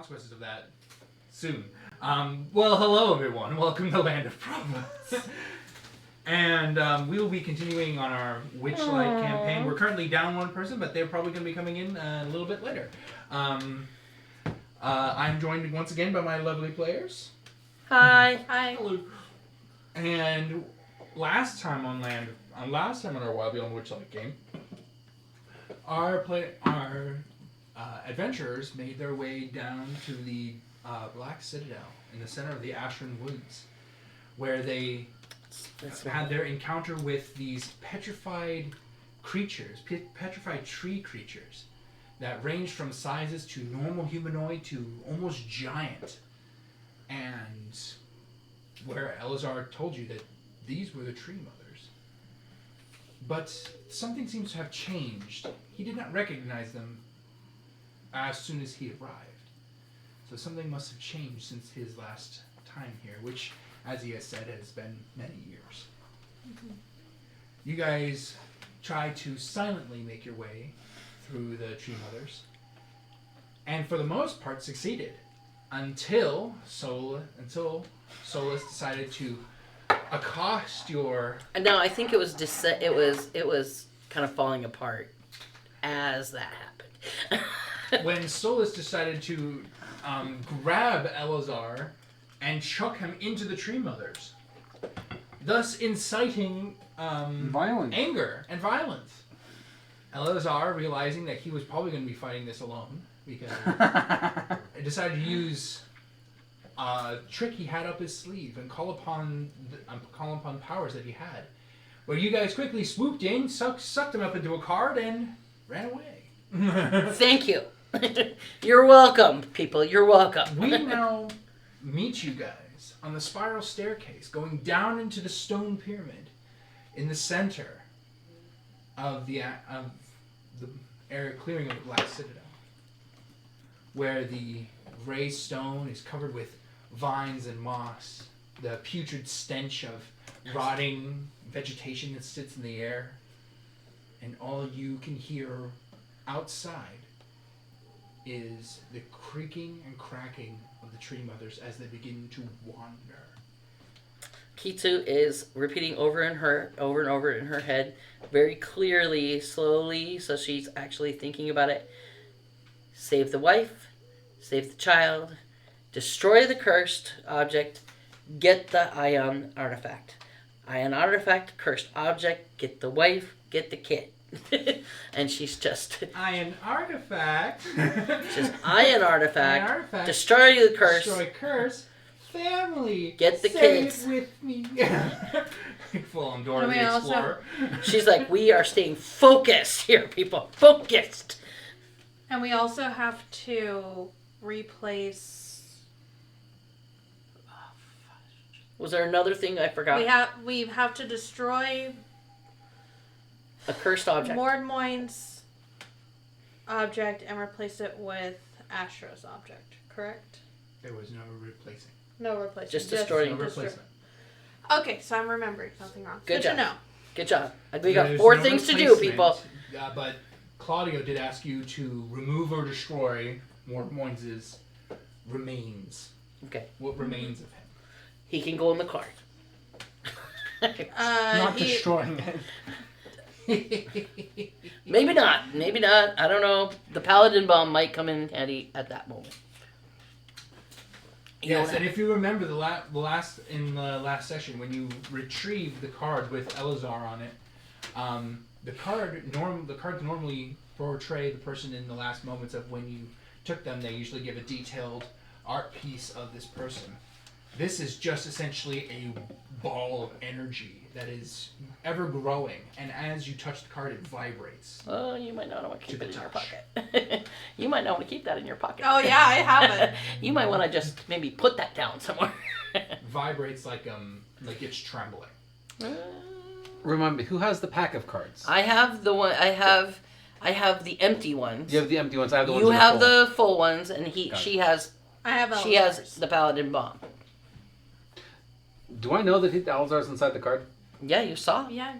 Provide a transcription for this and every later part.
consequences of that soon. Well, hello everyone. Welcome to Land of Prova. And we will be continuing on our Witchlight campaign. We're currently down one person, but they're probably going to be coming in a little bit later. I'm joined once again by my lovely players. Hi. Hello. And last time on our Wild Beyond Witchlight game, our adventurers made their way down to the Black Citadel in the center of the Ashran Woods, where they had their encounter with these petrified creatures, petrified tree creatures, that ranged from sizes to normal humanoid to almost giant. And where Elazar told you that these were the tree mothers. But something seems to have changed. He did not recognize them as soon as he arrived. So something must have changed since his last time here, which, as he has said, has been many years. Mm-hmm. You guys try to silently make your way through the tree mothers, and for the most part succeeded, until Solus decided to accost your... No, I think it was kind of falling apart as that happened. When Solus decided to grab Elazar and chuck him into the tree mothers, thus inciting anger and violence. Elazar, realizing that he was probably going to be fighting this alone, because he decided to use a trick he had up his sleeve and call upon powers that he had. Well, you guys quickly swooped in, sucked him up into a cart, and ran away. Thank you. You're welcome, people. You're welcome. We now meet you guys on the spiral staircase going down into the stone pyramid in the center of the area clearing of the Black Citadel, where the gray stone is covered with vines and moss, the putrid stench of rotting vegetation that sits in the air, and all you can hear outside is the creaking and cracking of the tree mothers as they begin to wander. Kitsu is repeating over and over in her head, very clearly, slowly, so she's actually thinking about it. Save the wife, save the child, destroy the cursed object, get the ion artifact. Ion artifact, cursed object, get the wife, get the kid. And she's just... Ion artifact. She's ion artifact, destroy the curse. Destroy curse. Family. Get the Say kids. It with me. Full on Dora the Explorer. She's like, we are staying focused here, people. Focused. And we also have to replace... Was there another thing I forgot? We have to destroy... a cursed object. Mordmoin's object and replace it with Astra's object, correct? There was no replacing. No replacement. Just destroying. No replacement. Okay, so I'm remembering something wrong. Good job. to know. Good job. We got 4 things to do, people. But Claudio did ask you to remove or destroy Mordmoin's remains. Okay. What remains of him? He can go in the cart. Not destroying it. Maybe not. I don't know. The paladin bomb might come in handy at that moment. Yes, and if you remember the last session when you retrieved the card with Elazar on it, the cards normally portray the person in the last moments of when you took them. They usually give a detailed art piece of this person. This is just essentially a ball of energy that is ever growing, and as you touch the card, it vibrates. Oh, you might not want to keep it in your pocket. You might not want to keep that in your pocket. Oh yeah, I have it. You might want to just maybe put that down somewhere. Vibrates like it's trembling. Remind me, who has the pack of cards? I have the one. I have the empty ones. You have the empty ones. I have the ones. You that are have full. the full ones, and she has. I have. She has the paladin bomb. Do I know that Alzar's inside the card? Yeah, you saw. Yeah.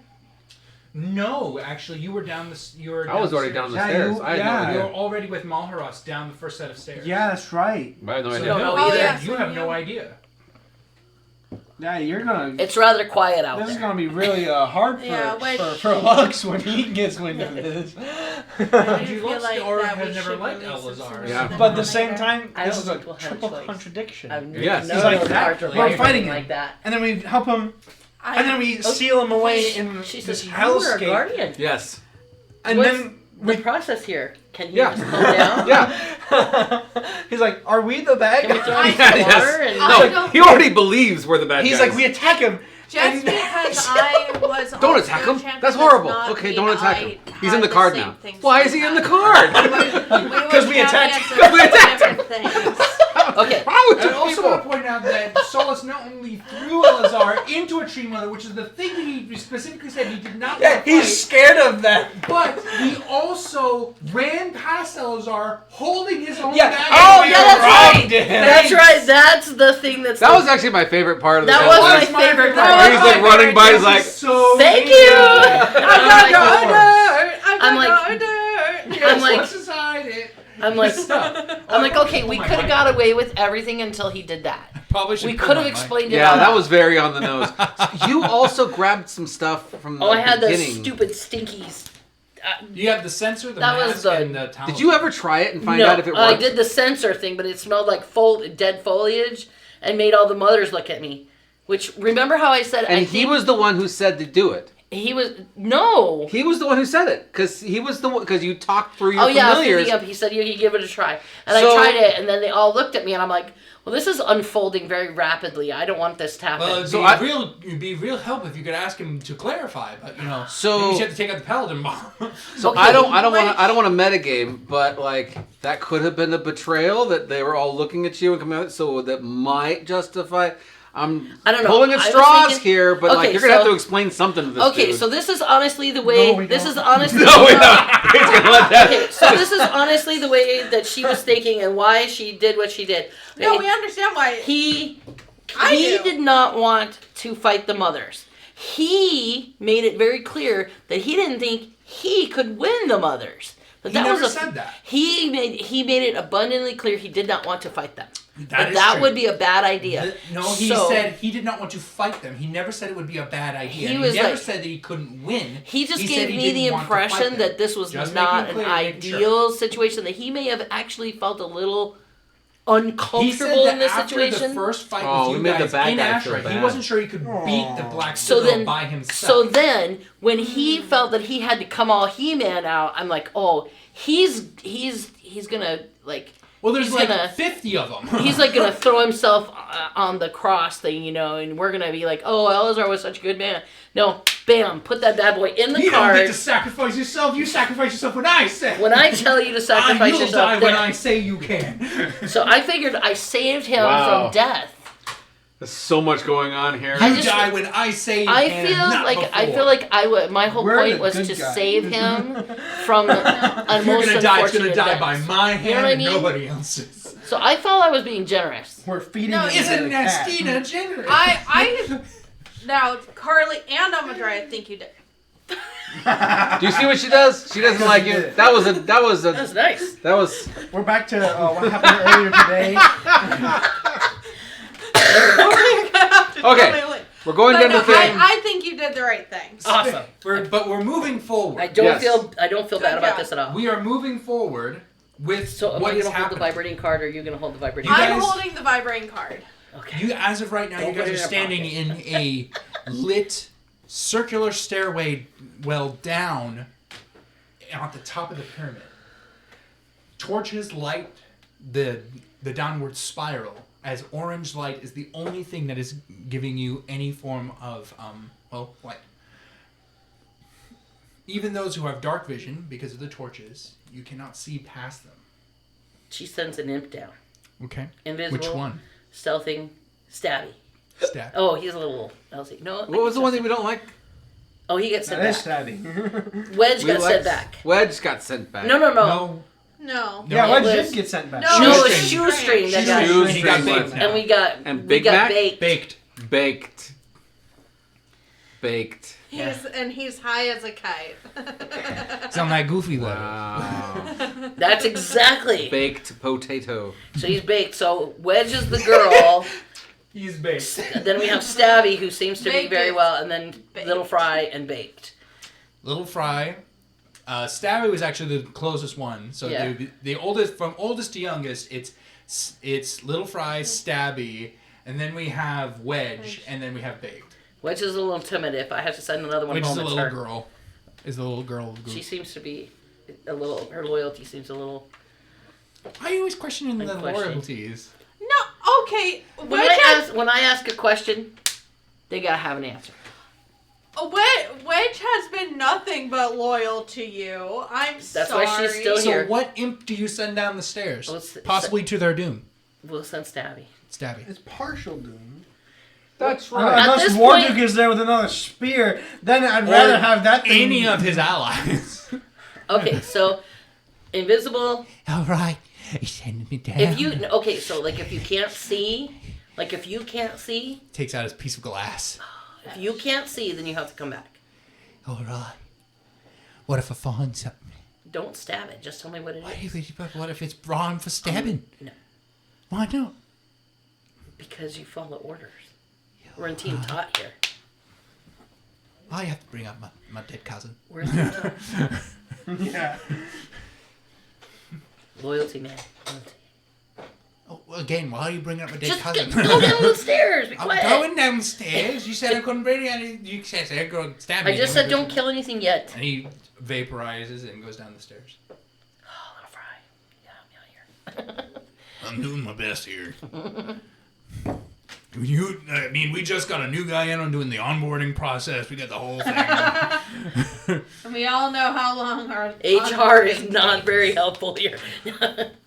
No, actually, you were down the. You were. I was already down the Yeah, stairs. you- I had yeah. You no were idea. already with Malharos down the first set of stairs. Yeah, that's right. I had no So idea. don't know no, either. yeah, you so have you- no idea. Yeah, you're gonna. It's rather quiet out This is there. gonna be really hard Yeah, which- for Lux when he gets wind of this. I Have do you feel lost like or that have we never should liked release it Elazar? sooner Yeah. than But at the later. same time, I this don't is a think we'll have a triple choice. contradiction. I've Yes. no He's like, cards or we're anything fighting him. like that. And then we help him, and then we seal him away in She this says, "You are a hellscape. guardian." Yes. And What's then the process here? Can he Yeah. just calm down? Yeah. he's like, "Are we the bad Can we throw him guys?" some Yes. water? And I No, don't he already believes we're the bad He's guys. like, "We attack him." Just because I was Don't also attack him. champion That's does horrible. not Okay, mean don't attack I him. He's had in the card same now. things Why we is he in had. the card? Because we attacked- champions we of attacked different things. Okay. Wrong with And you I also people? want to point out that Solus not only threw Elazar into a tree mother, which is the thing that he specifically said he did not Yeah, want to he's fight, scared of that. but he also ran past Elazar holding his own Yeah. dagger. Oh, we yeah, that's robbed right. him. That's right. That's the thing that's. That was actually my favorite part of the That show. was was my my favorite favorite part. He's like running by, he's like, so Thank easy. you. I'm like- What's inside it? I'm like, Stuff. I'm like, okay, we Oh my could have God. got away with everything until he did that. Probably should We put could have my mic. explained it yeah, all. that was very on the nose. You also grabbed some stuff from the Oh, I had the beginning. stupid stinkies. You have the sensor, the That was mask, the- and the talisman. Did you ever try it and find No, out if it worked? I did the sensor thing, but it smelled like dead foliage and made all the mothers look at me. Which, remember how I said And I he think was the one who said to do it. he was no. He was the one who said it because he was the one because you talked through your Oh yeah, familiars. speaking up, he said you could give it a try, and So- I tried it, and then they all looked at me, and I'm like, well, this is unfolding very rapidly. I don't want this to happen. Well, it'd be real help if you could ask him to clarify, but So- maybe you should have to take out the paladin bomb. So Okay. I don't want to metagame, but like that could have been a betrayal that they were all looking at you and coming out. So that might justify. I don't know. Pulling at I was straws thinking- here, but like Okay, you're gonna have so- to explain something to this Okay, dude. so this is honestly the way. No, we this don't. is honestly. no, we don't. He's gonna let that. Okay, so this is honestly the way that she was thinking and why she did what she did. No, Okay, we understand why. he I he do. did not want to fight the mothers. He made it very clear that he didn't think he could win the mothers. But He never said that. He made it abundantly clear he did not want to fight them. But is that true. would be a bad idea. No, he So- said he did not want to fight them. He never said it would be a bad idea. He He was never like- said that he couldn't win. He just said gave he me the didn't want to fight impression them. that this was Just not making an clear, making sure. ideal situation, that he may have actually felt a little He said uncomfortable that in this after situation. the first fight Oh, with we you made the guys bad in guy feel Ashra, he bad. wasn't sure he could beat the Black So Citadel then, by himself. so then, when he felt that he had to come all He-Man out, I'm like, oh, he's gonna like. well, there's he's like gonna- 50 of them. He's like gonna throw himself on the cross thing, and we're gonna be like, oh, Elazar was such a good man. No, bam, put that bad boy in the You don't get card. to sacrifice yourself. You sacrifice yourself when I say. When I tell you to sacrifice you'll yourself, die when there. I say you can. So I figured I saved him Wow. from death. There's so much going on here. I You just- die when I say you I can. feel not like before. I would. My whole We're point the was good to guy. save him from a If you're most gonna die, it's gonna unfortunate die by event. my hand You know what I and mean? nobody else's. So I felt I was being generous. We're feeding No, him to Isn't the cat. Nestina generous? I now Carly and Amadry, I think you did. Do you see what she does? She doesn't like you. That was That's nice. We're back to what happened earlier today. Okay. We're going But down no, the thing. I think you did the right thing. Awesome. But we're moving forward. I don't Yes. feel bad Good about job. this at all. We are moving forward with So am I what is gonna hold the happening. vibrating card, or are you gonna hold the vibrating You card? I'm guys- holding the vibrating card. Okay. You, as of right now, Don't you put guys it are in your standing pocket. in a lit circular stairway, well down at the top of the pyramid. Torches light the downward spiral, as orange light is the only thing that is giving you any form of light. Even those who have dark vision, because of the torches, you cannot see past them. She sends an imp down. Okay. Invisible. Which one? Stealthing. Stabby. Stat. Oh, he's a little Elsie. No. What was the one thing we don't like? Oh, he gets That sent is back. stabby. Wedge We got like- sent back. Wedge got sent back. No. No. No. Yeah, No, what it did was- get sent back? No, No, it was Shoestring. shoestring that got. Shoestring. He got Shoestring. baked now. And we got. And we Big got Mac? baked. Baked. Baked. Baked. He's high as a kite. It's on that goofy level. Wow. That's exactly. Baked potato. So he's baked. So Wedge is the girl. He's baked. Then we have Stabby, who seems to be Baked very is well, and then baked. Little Fry and Baked. Little Fry. Stabby was actually the closest one. So Yeah. the oldest, from oldest to youngest, it's Little Fry, Stabby, and then we have Wedge, and then we have Baked. Wedge is a little timid. If I have to send another one Wedge home, is a it's little her. girl. Is the little girl of the She group. seems to be a little. Her loyalty seems a little. Why are you always questioning the Unquestioned. loyalties? No, okay. When I ask a question, they gotta have an answer. Wedge has been nothing but loyal to you. I'm That's sorry. why she's still So here. what imp do you send down the stairs? Well, it's- Possibly to their doom. We'll send Stabby. Stabby. It's partial doom. That's At this Unless point- Warduke is there with another spear, then I'd rather have that thing. Any of his allies. Okay, so invisible. All right. He's sending me down. If you so if you can't see, Takes out his piece of glass. if you can't see, then you have to come back. All right. What if I find something? Don't stab it. Just tell me what it is. What if it's brawn for stabbing? No, Why not? because you follow orders. We're in Team Tot here. I have to bring up my dead cousin. Where's Team Tot? Yeah. Loyalty, man. Loyalty. Oh, again, why are you bringing up my dead Just cousin? go down the stairs. Be I'm quiet. going downstairs. You said I couldn't bring any. You said I could stab me. I just said don't kill anything yet. And he vaporizes and goes down the stairs. Oh, Little Fry. Get me out of here. I'm doing my best here. We just got a new guy in on doing the onboarding process. We got the whole thing. And we all know how long our HR is not very helpful here.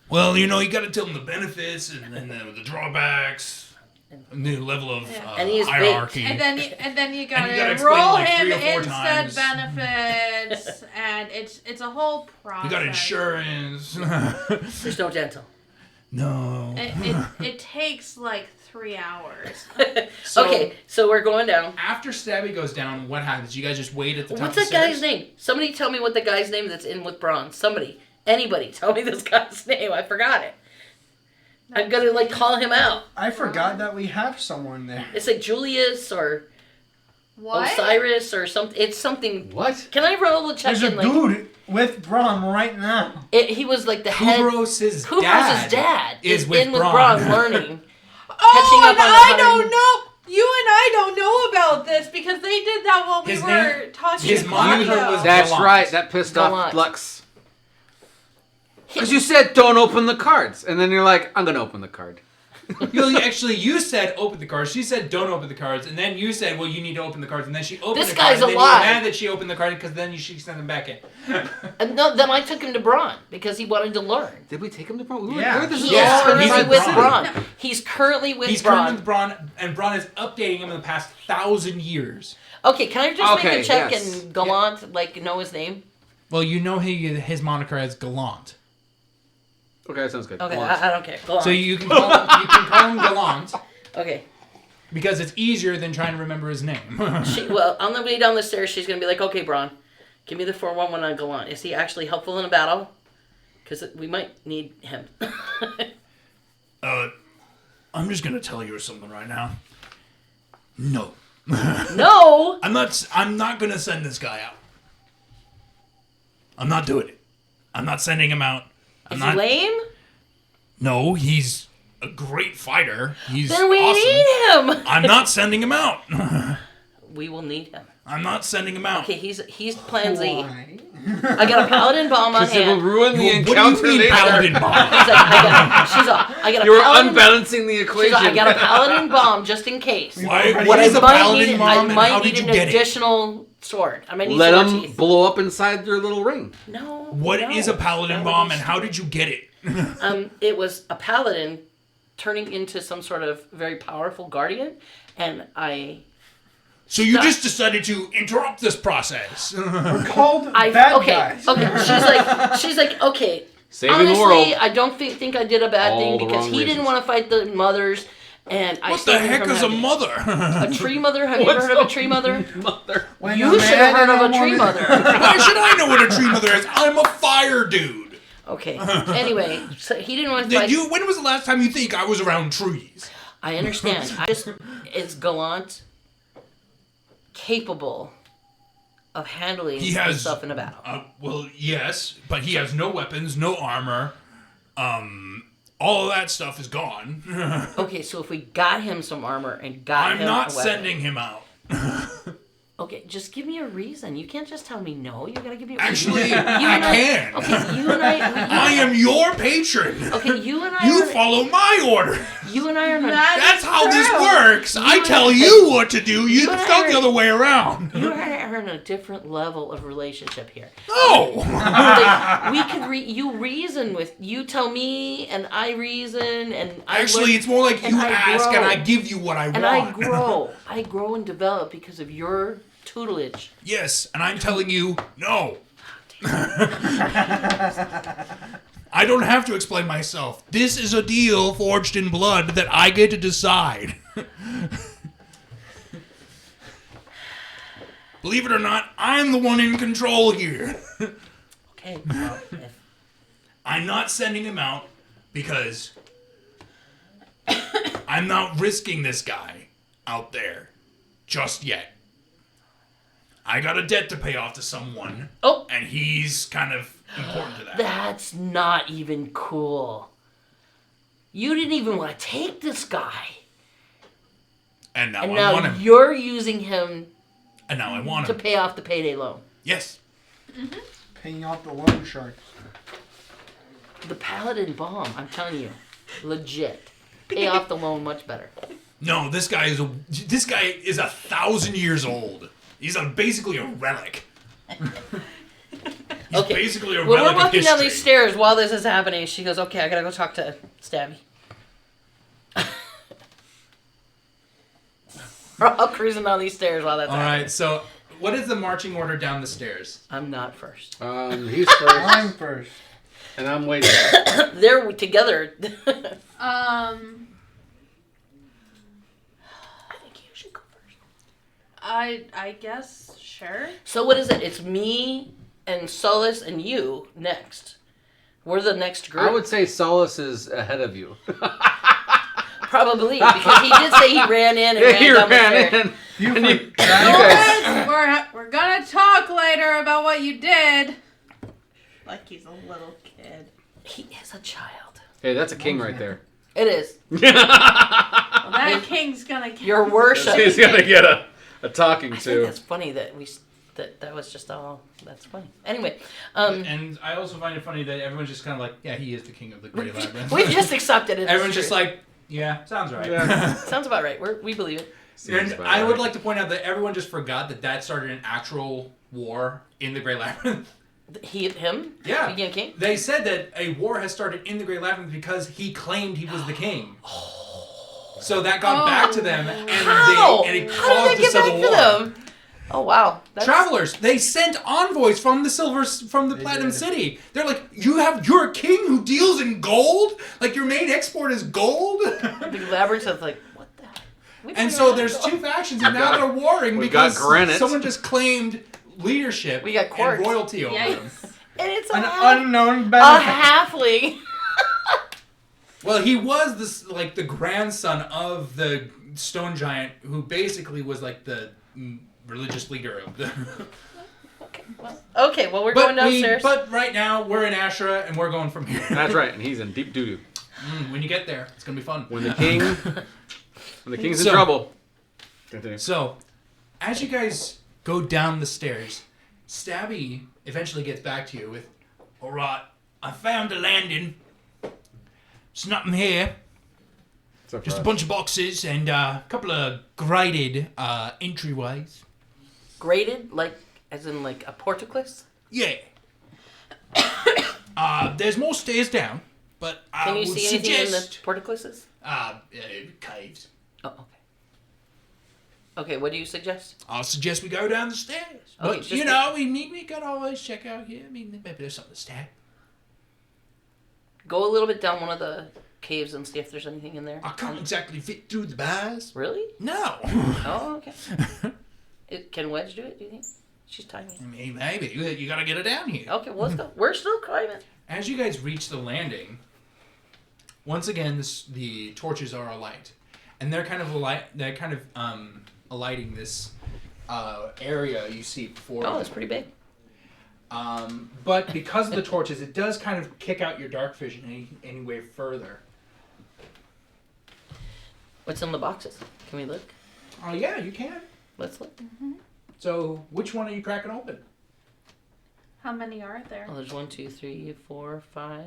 Well, you got to tell them the benefits and then the drawbacks, the level of And he's hierarchy. And then you gotta, gotta explain roll like him 3 or 4 instead times. benefits, and it's a whole process. We got insurance. There's no dental. No. It takes like 3 hours. So- Okay, so we're going down. After Stabby goes down, what happens? You guys just wait at the top What's of the that guy's stairs? name? Somebody tell me what the guy's name that's in with Braun. Somebody. Anybody. Tell me this guy's name. I forgot it. I'm gonna call him out. I forgot that we have someone there. It's like Julius or What? Osiris or something. It's something. What? Can I roll a check There's a in? dude with Braum right now. He was like the head. Kubros' Kubros' dad is is with in with Braun. Braun learning. Oh, Catching and up on I the don't know. You and I don't know about this because they did that while we His were name- talking. his moniker audio. was- That's Gallant. right. That pissed Gallant. off Lux. Because you said don't open the cards, and then you're like, I'm gonna open the card. You said open the cards. She said don't open the cards, and then you said, well, you need to open the cards, and then she opened This the cards. guy's And then alive. you were mad that she opened the card because then she sent them back in. And no, then I took him to Braun because he wanted to learn. Did we take him to Braun? We Yeah. were this He is Yeah, is all currently he's inside with the Braun. city. He's currently with He's Braun. currently with Braun, and Braun is updating him in the past 1,000 years. Okay, can I just make Okay, a check yes. and Gallant know his name? Well, his moniker as Gallant. Okay, that sounds good. Okay, Go on. I don't care. Gallant. So you can call him Gallant Okay. because it's easier than trying to remember his name. On the way down the stairs, she's gonna be like, "Okay, Braun, give me the 411 on Gallant. Is he actually helpful in a battle? Because we might need him." I'm just gonna tell you something right now. No. No. I'm not gonna send this guy out. I'm not doing it. I'm not sending him out. Is he lame? No, he's a great fighter. He's Then we awesome. need him. I'm not sending him out. We will need him. I'm not sending him out. Okay, he's Plan Z. Why? I got a paladin bomb on Because it will hand. ruin the What do encounter you mean, later. paladin bomb? She's like, I got a You were paladin. unbalancing the She's equation. like, I got a paladin bomb just in case. Why? What What I is a might paladin need, bomb, I and might how need did you an get it? additional sword. I might need Let sword them teeth. blow up inside their little ring. No. What no. is a paladin That would bomb, be and how did you get it? It was a paladin turning into some sort of very powerful guardian, and I So you just decided to interrupt this process. We're called bad okay, guys. okay. She's like, okay. Saving the world. Honestly, I don't think I did a bad All thing the because wrong he didn't reasons. want to fight the mothers. And I What still the need heck from is a having- mother? A tree mother? Have you ever heard of a tree mother? Mother. When You a should have man heard of and a tree woman- mother. Why should I know what a tree mother is? I'm a fire dude. Okay. Anyway, so he didn't want to fight. When was the last time you think I was around trees? I understand. I just is gallant, capable of handling He has- himself in a battle. Well, yes, but he has no weapons, no armor. All of that stuff is gone. Okay, so if we got him some armor and got I'm him not a weapon, sending him out. okay, just give me a reason. You can't just tell me no. You gotta give me a Actually, reason. I can. Okay, you and I. I am your patron. Okay, you and I. You are, follow my order. You and I are not. That's how this true. works. I and tell I- you what to do. you It's and I not are- the other way around. You and I are on a different level of relationship here. No. Like, we could you reason with you tell me and I reason and I Actually, learn- it's more like and you I ask grow. and I give you what I and want. I grow and develop because of your tutelage. Yes, and I'm telling you, no. I don't have to explain myself. This is a deal forged in blood that I get to decide. Believe it or not, I'm the one in control here. Okay, well, if, I'm not sending him out because I'm not risking this guy out there just yet. I got a debt to pay off to someone, oh, and he's kind of important to that. that's not even cool. You didn't even want to take this guy, And now and I want now him. you're using him And now I want to him. pay off the payday loan. Yes. Paying off the loan shark. The Paladin bomb, I'm telling you, legit. Pay off the loan much better. No, this guy is 1,000 years old. He's basically a relic. He's Okay. basically a When relic we're walking of down history. these stairs while this is happening, she goes, okay, I gotta go talk to Stabby. We're all cruising down these stairs while that's All happening. right. So, what is the marching order down the stairs? I'm not first. He's first, I'm first. and I'm waiting. They're together. I think you should go first. I guess sure. So what is it? It's me and Solace and you next. We're the next group. I would say Solace is ahead of you. Probably, because he did say he ran in and ran down the stairs. in. You And you guys. guys, We're gonna talk later about what you did. Like he's a little kid. He is a child. hey, that's a king right there. It is. Well, that king's gonna get Your worship. He's gonna get a talking I think to. that's funny that that was just all. That's funny. Anyway, And I also find it funny that everyone's just kind of like, yeah, he is the king of the Great Labyrinth. we just accepted it. Everyone's just like, yeah, sounds right. Yeah. sounds about right. We believe it. Seems And about I would right. like to point out that everyone just forgot that started an actual war in the Great Labyrinth. Him. Yeah. Being a king. They said that a war has started in the Great Labyrinth because he claimed he was the king. So that got back to them, and How? it How caused did a they get civil back war. to them? Oh wow. That's, Travelers, they sent envoys from the Platinum did. City. They're like, you're a king who deals in gold? Like your main export is gold? The labyrinth is like what the. Heck? We don't And know so how there's to go. two factions, and now they're warring we've got because granite. someone just claimed leadership We got and quartz. royalty over them. Yikes. And it's An a unknown a benefit. halfling. Well, he was the grandson of the stone giant, who basically was like the religious leader of the. Okay, well we're going downstairs. But right now we're in Ashra and we're going from here. That's right, and he's in deep doo doo. When you get there, it's gonna be fun. When the king's in So- trouble. Continue. So, as you guys go down the stairs, Stabby eventually gets back to you with, "All right, I found the landing. There's nothing here. Except Just for a us. bunch of boxes and a couple of graded entryways. Graded, like as in like a portcullis. Yeah. There's more stairs down, but I Can you would see anything in the suggest portcullises? caves. Oh, okay. Okay, what do you suggest? I'll suggest we go down the stairs. Okay, But just we can always check out here. I mean, maybe there's something to stab. Go a little bit down one of the caves and see if there's anything in there. I can't exactly fit through the bars. Really? No. Oh, okay. Can Wedge do it, do you think? She's tiny. I mean, maybe. You gotta get her down here. Okay, well, let's go. We're still climbing. As you guys reach the landing, once again, the torches are alight, and they're kind of alighting this area you see before. Oh, it's pretty big. But because of the torches, it does kind of kick out your dark vision any way further. What's in the boxes? Can we look? Oh yeah, you can. Let's look. So, which one are you cracking open? How many are there? Oh, there's 1, 2, 3, 4, 5.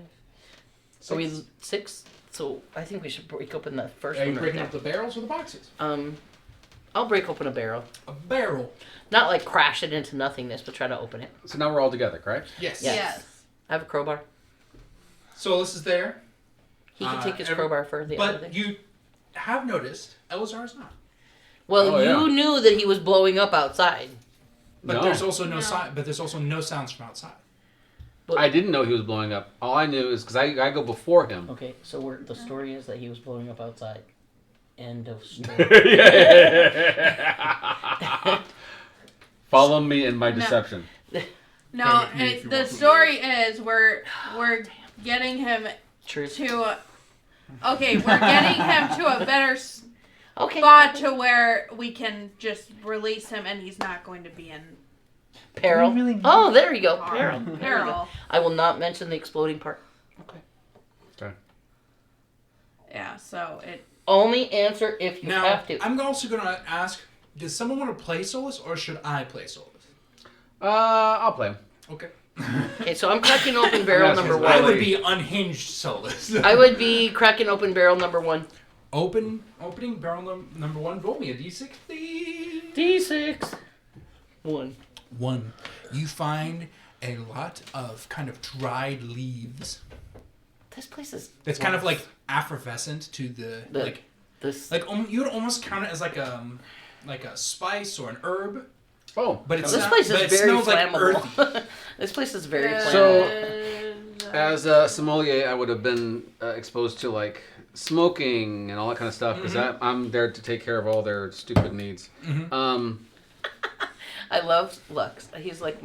Six. Are we 6? So I think we should break open the first Are one you right breaking there. up the barrels or the boxes? I'll break open a barrel. A barrel. Not like crash it into nothingness, but try to open it. So now we're all together, correct? Yes. Yes. I have a crowbar. Solus is there, He can take his crowbar for the other but thing. you have noticed Elazar is not. Well, Oh, you yeah. knew that he was blowing up outside. But No. there's also no No. sign. But there's also no sounds from outside. I didn't know he was blowing up. All I knew is because I go before him. Okay, so the story is that he was blowing up outside. End of story. Follow me in my deception. No, If you the want to. story is we're getting him Truth. to. Okay, we're getting him to a better Okay. spot to where we can just release him, and he's not going to be in Peril. Do we really need Oh, there you go. Peril. harm. There you go. Peril. I will not mention the exploding part. Okay. Yeah. So it. Only answer if you Now, have to. I'm also going to ask: does someone want to play Solus, or should I play Solus? I'll play him. Okay. Okay, so I'm cracking open barrel Yes, number yes, I one. would be unhinged Solus. I would be cracking open barrel number 1. Opening barrel number 1. Roll me a d6, please. D6. 1. 1. You find a lot of kind of dried leaves. This place is. It's kind of like effervescent to the like This. you would almost count it as like a spice or an herb, Oh, but it's This not, place but is it very smells like earthy. flammable. This place is very So- flammable. as a sommelier, I would have been exposed to like smoking and all that kind of stuff because I'm there to take care of all their stupid needs. I love Lux. He's like.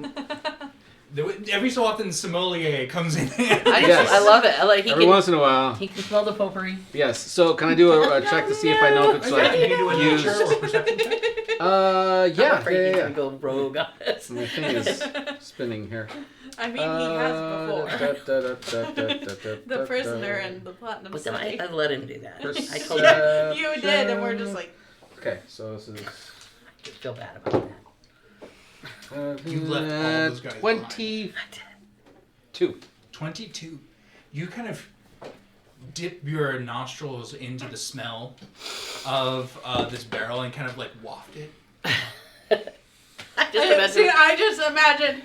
Every so often, sommelier comes in. I love it. I like he Every can. once in a while, He can smell the potpourri. yes. So can I do a check to see if I know if it's Can like you do a used? nature or perception check? I'm Yeah, afraid he's yeah. gonna go rogue on us. My thing is spinning here. I mean, he has before. The The prisoner and the platinum But then I city. let him do that. I told him. You did, and we're just like. Okay, so this is. I feel bad about that. You left all those guys 22. 22. You kind of dip your nostrils into the smell of this barrel and kind of like waft it. I just imagine.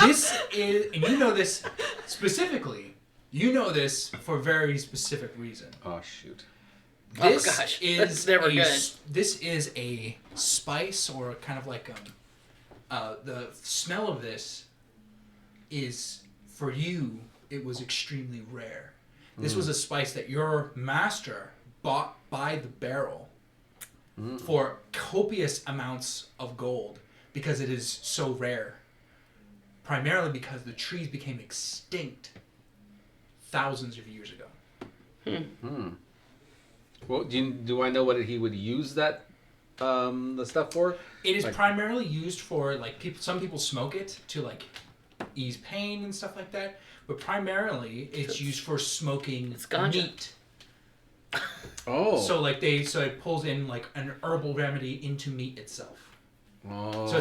This is, and you know this specifically. You know this for a very specific reason. Oh shoot. This gosh, is that's never good. This is a spice or kind of like the smell of this is for you. It was extremely rare. This was a spice that your master bought by the barrel for copious amounts of gold because it is so rare. Primarily because the trees became extinct thousands of years ago. Well, do I know what he would use that the stuff for? It is Like- primarily used for like people. Some people smoke it to like ease pain and stuff like that. But primarily, it's used for smoking It's ganja. meat. Oh. So like so it pulls in like an herbal remedy into meat itself. Oh. So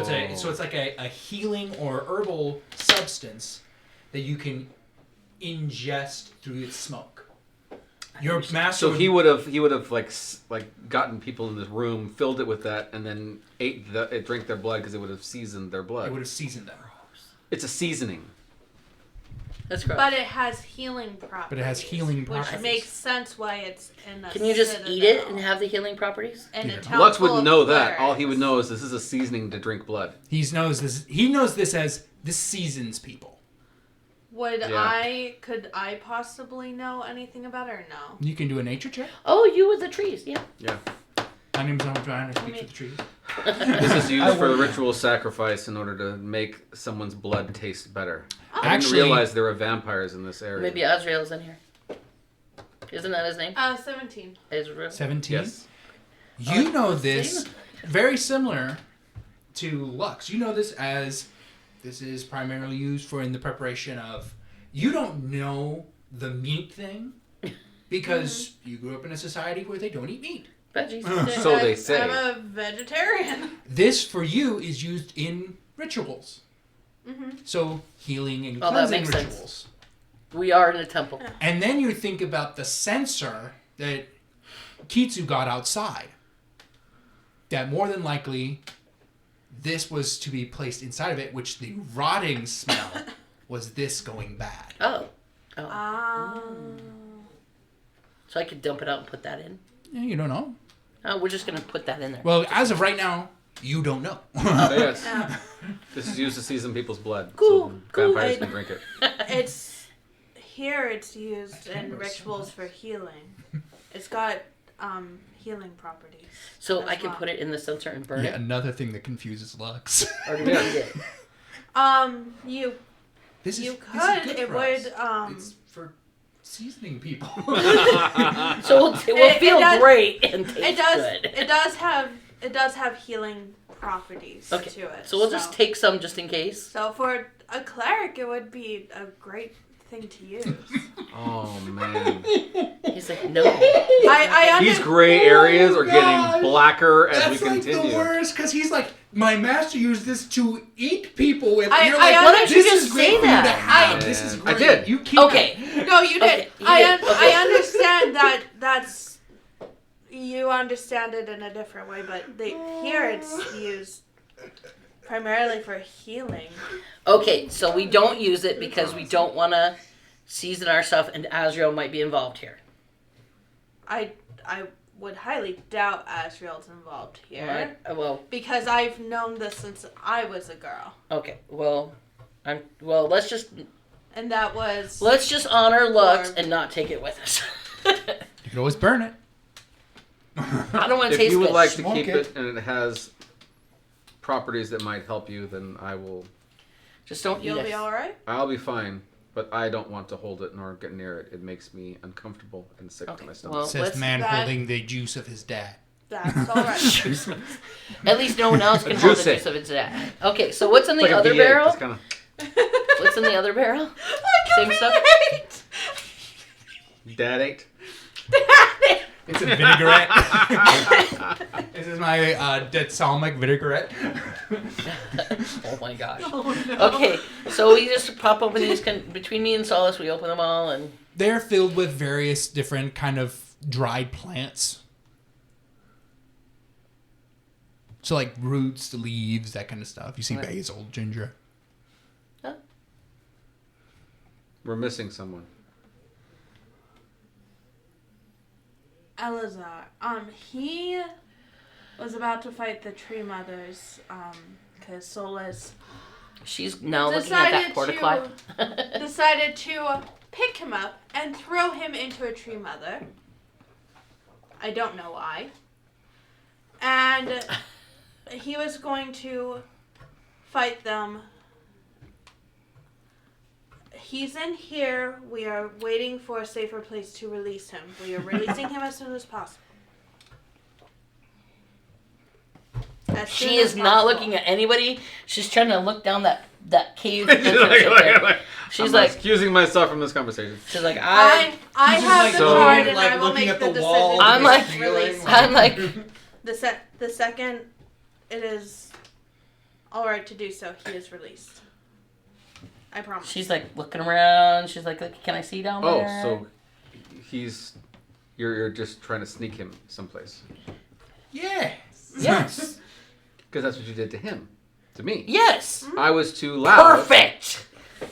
it's like a healing or herbal substance that you can ingest through its smoke. Your master. So he would have like gotten people in this room, filled it with that, and then drank their blood because it would have seasoned their blood. It would have seasoned them. It's a seasoning. That's gross. But it has healing properties. But it has healing properties. Which makes sense why it's in the Can you just eat it and have the healing properties? And Yeah. a town Lux full wouldn't of know that. All clerics. he would know is this is a seasoning to drink blood. He knows this as this seasons people. Could I possibly know anything about it or no? You can do a nature check. Oh, you with the trees, yeah. Yeah. My name's John. I speak for the trees. This is used for ritual sacrifice in order to make someone's blood taste better. I didn't realize there were vampires in this area. Maybe Azrael's in here. Isn't that his name? 17. Azrael. 17? Yes. You know this very similar to Lux. You know this as this is primarily used for in the preparation of. You don't know the meat thing because you grew up in a society where they don't eat meat. Veggies. So they say. I'm a vegetarian. This for you is used in rituals. Mm-hmm. So healing and Oh, that cleansing makes rituals. sense. We are in a temple. And then you think about the censer that Kitsu got outside. That more than likely this was to be placed inside of it, which the rotting smell was this going bad. Oh. So I could dump it out and put that in? Yeah, you don't know. Oh, we're just going to put that in there. Well, as of right now, you don't know. So yes. This is used to season people's blood. Cool, So cool. vampires can drink it. It's used in rituals for healing. It's got healing properties. So as I can well. put it in the censer and burn Yeah, it? another thing that confuses Lux. Or do we need it? This You is could. good It for would. us. It's for seasoning people. So it will feel does- great and taste It does. good. It does have healing properties Okay, to it. so we'll just take some just in case. So for a cleric, it would be a great thing to use. Oh man. He's like, no. I These gray areas are gosh. getting blacker as That's we like continue. the worst, because he's like, my master used this to eat people with. I- And you're I like, Why don't you this just is great say for you to that? have. This is I great. did. You keep Okay. No, you did. Okay, you did. Okay. I understand that. That's you understand it in a different way, but here it's used primarily for healing. Okay, so we don't use it because we don't want to season our stuff, and Azrael might be involved here. I would highly doubt Azrael's involved here Well, because I've known this since I was a girl, okay. Well, let's just honor Lux and not take it with us. You can always burn it. I don't want to If taste you would fish. like to Smoke keep it. it and it has properties that might help you, then I will. Just don't eat you'll it. be all right. I'll be fine, but I don't want to hold it nor get near it. It makes me uncomfortable and sick Okay, to my stomach. well- Says the man that- holding the juice of his dad. That's all right. At least no one else can hold the Juicy. juice of its dad. Okay, so what's in the It's like a other V8, barrel? just kinda- What's in the other barrel? Same stuff? Dad ate. It's a vinaigrette. This is my Detsalmic vinaigrette. Oh my gosh. Okay, so we just pop open these, between me and Solace, we open them all, and They're filled with various different kind of dried plants. So like roots, leaves, that kind of stuff. You see Right. basil, ginger. We're missing someone. Elazar. He was about to fight the tree mothers. Because Solus she's now looking at that porta-cloth. decided to pick him up and throw him into a tree mother. I don't know why. And he was going to fight them. He's in here. We are waiting for a safer place to release him. We are releasing him as soon as possible. She is not looking at anybody. She's trying to look down that cave. entrance up there. She's I'm like, excusing myself from this conversation. she's like, I He's just have like the so- card and like I will looking make at the the wall. decision I'm to like- release him. I'm like, The second it is all right to do so, he is released. I promise. she's like looking around. She's like, can I see down Oh, there? so you're just trying to sneak him someplace. Yeah. Yes. Because that's what you did to him. To me. Yes. I was too loud. Perfect.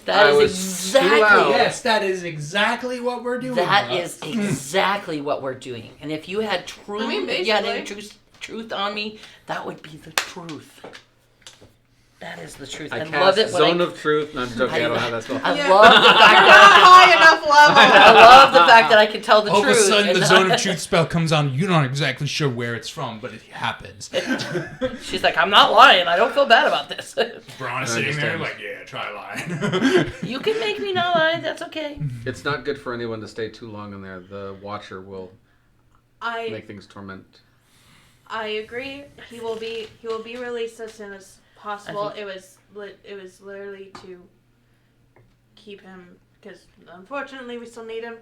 That I is was too exactly. loud. Yes, that is exactly what we're doing. That Rob. is exactly what we're doing. And if you had truth, I mean, if you had any basically. truth on me, that would be the truth. That is the truth. I I love cast it when Zone of Truth. No, I'm joking. I don't have that spell. I Yeah. love the fact You're that not high enough level. I love the fact that I can tell the All truth. of a sudden, and the not- Zone of Truth spell comes on. You're not exactly sure where it's from, but it happens. She's like, I'm not lying. I don't feel bad about this. Braun is I sitting there understand. like, yeah, try lying. You can make me not lie. That's okay. It's not good for anyone to stay too long in there. The Watcher will make I things torment. agree. He will be released as soon as possible. I It was literally to keep him, because unfortunately we still need him.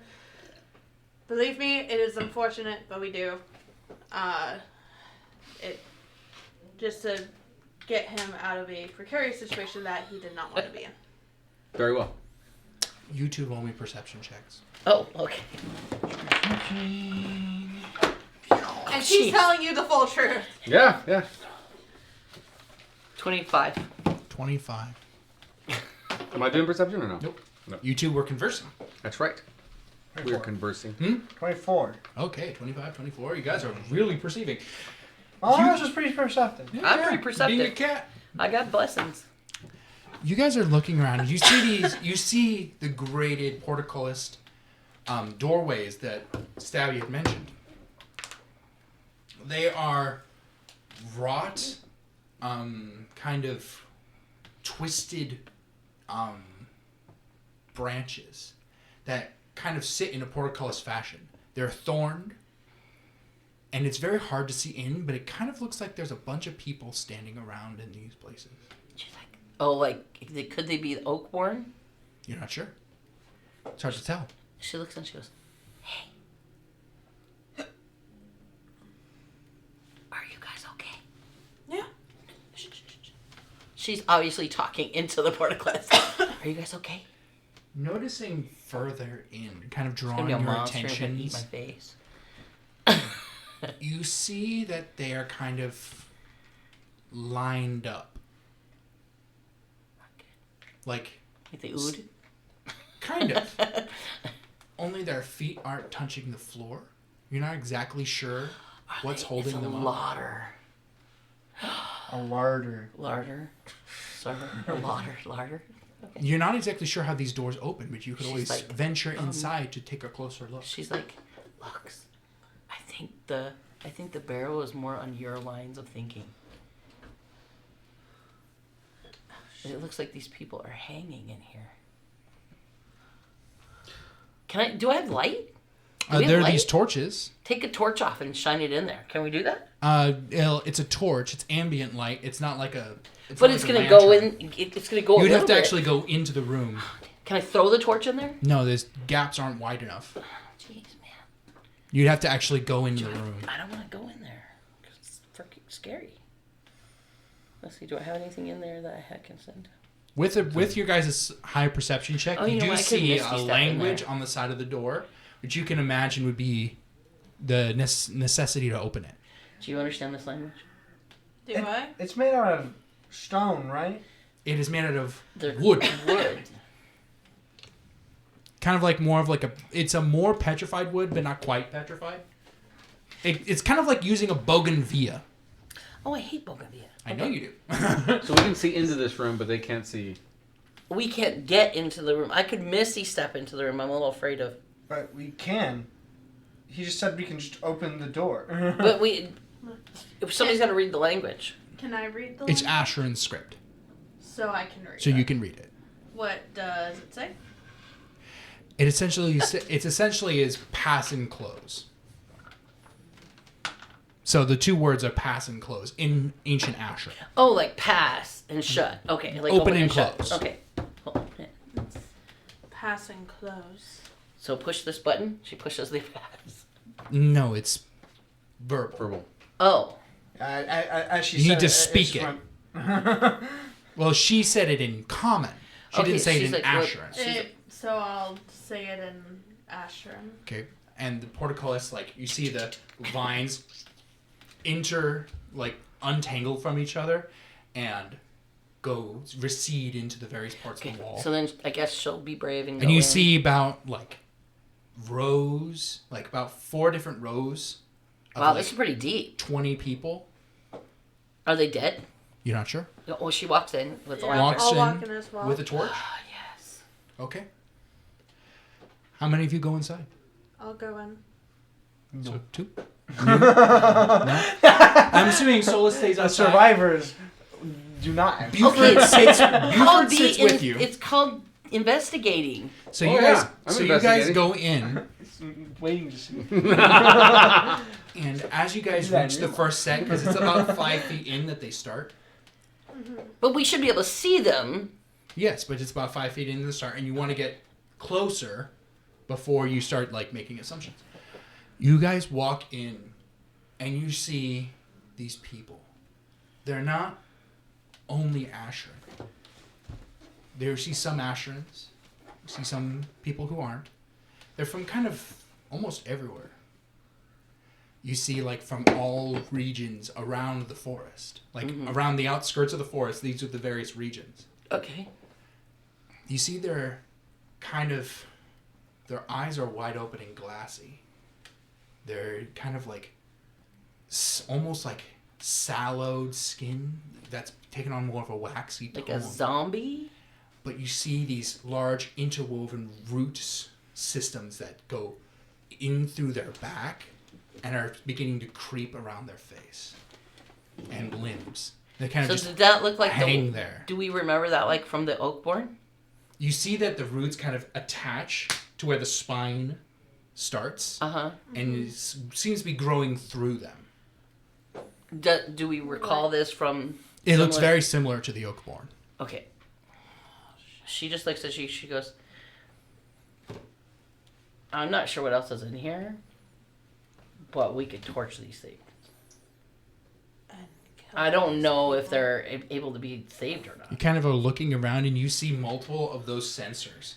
Believe me, it is unfortunate, but we do. It just to get him out of a precarious situation that he did not want to be in. Very well. You two roll me perception checks. Oh, okay. And she's jeez. telling you the full truth. Yeah, yeah. 25. 25. Am I doing perception or no? Nope. You two were conversing. That's right. We're 24. conversing. 24. Okay, 25, 24. You guys are really perceiving. Oh, I was just pretty perceptive. I'm pretty perceptive. Being a cat. I got blessings. You guys are looking around and you see these. You see the graded portcullis doorways that Stabby had mentioned. They are wrought, kind of twisted branches that kind of sit in a portcullis fashion. They're thorned, and it's very hard to see in, but it kind of looks like there's a bunch of people standing around in these places. She's like, oh, like, could they be Oakborn? You're not sure. It's hard to tell. She looks and she goes, hey. Are you guys okay? Yeah. Shh, shh, shh. She's obviously talking into the portcullis. Are you guys okay? Noticing further in, kind of It's gonna drawing be a your monster and attention, gonna eat my face. you see that they are kind of lined up. Like, Like they ood? kind of. Only their feet aren't touching the floor. You're not exactly sure what's holding it's a them up. larder. A larder. Larder. Sorry. A larder. Okay. You're not exactly sure how these doors open, but you could She's always like, venture inside to take a closer look. She's like, Lux, I think the barrel is more on your lines of thinking. It looks like these people are hanging in here. Do I have light? Do we have There are light? these torches. Take a torch off and shine it in there. Can we do that? It's a torch. It's ambient light. It's not like a. But not it's like a gonna go lantern. in. It's gonna go. You'd a have to little bit. actually go into the room. Can I throw the torch in there? No, those gaps aren't wide enough. Jeez, man. You'd have to actually go into the room. I don't want to go in there because it's freaking scary. Let's see. Do I have anything in there that I can send? With your guys' high perception check, Oh, you you know do what? I could see misty a step in language there. on the side of the door, which you can imagine would be the necessity to open it. Do you understand this language? Do I? It's made out of stone, right? It is made out of They're wood, Wood. kind of like more of like a. It's a more petrified wood, but not quite petrified. It's kind of like using a bougainvillea. Oh, I hate bougainvillea. I know you do. So we can see into this room, but they can't see. We can't get into the room. I could misty step into the room. I'm a little afraid of. But we can. He just said we can just open the door. But if somebody's gonna read the language. Can I read the It's language? Asheron's script, So I can read so it. you can read it. What does it say? It essentially is pass and close. So the two words are pass and close in ancient Asher. Oh, like pass and shut. Okay, like Open and shut. close. Okay. Hold on. Pass and close. So push this button. She pushes the pass. No, it's verbal. Verbal. Oh. As she You said need to speak it. it. Well, she said it in common. She Okay, didn't say it she's in like, what- Asheron. So I'll say it in Asheron. Okay, and the portcullis, like you see the vines untangle from each other and recede into the various parts Okay. of the wall. So then I guess she'll be brave and go And you in. see about rows, about 4 different rows of Wow, this is pretty deep. 20 people. Are they dead? You're not sure? Oh, she walks in with the Yeah, Walks lantern. I'll in walk in as well. with a torch. Ah, yes. Okay. How many of you go inside? I'll go in. So 2. I'm assuming Sola stays outside. The survivors do not. Buford Okay, sits, called Buford sits with you. It's called investigating. So Oh, you guys, yeah. I'm so you guys investigating. go in, Waiting to see. and as you guys reach the first set, because it's about 5 feet in that they start. But we should be able to see them. Yes, but it's about 5 feet into the start, and you want to get closer before you start like making assumptions. You guys walk in, and you see these people. They're not only Asherin. You see some Asherins. You see some people who aren't. They're from kind of almost everywhere. You see, like, from all regions around the forest. Like, around the outskirts of the forest, these are the various regions. Okay. You see their eyes are wide open and glassy. They're kind of like, almost like sallowed skin that's taken on more of a waxy tone. Like a zombie? But you see these large interwoven root systems that go in through their back and are beginning to creep around their face and limbs. They kind of So just did that look like hang there. Do we remember that like from the Oakborn? You see that the roots kind of attach to where the spine starts, Uh-huh. and it seems to be growing through them. Do we recall this from... It looks similar- very similar to the Oakborn. Okay. She just looks at you, she goes, I'm not sure what else is in here, but we could torch these things. I don't know if they're able to be saved or You not. kind of are looking around, and you see multiple of those sensors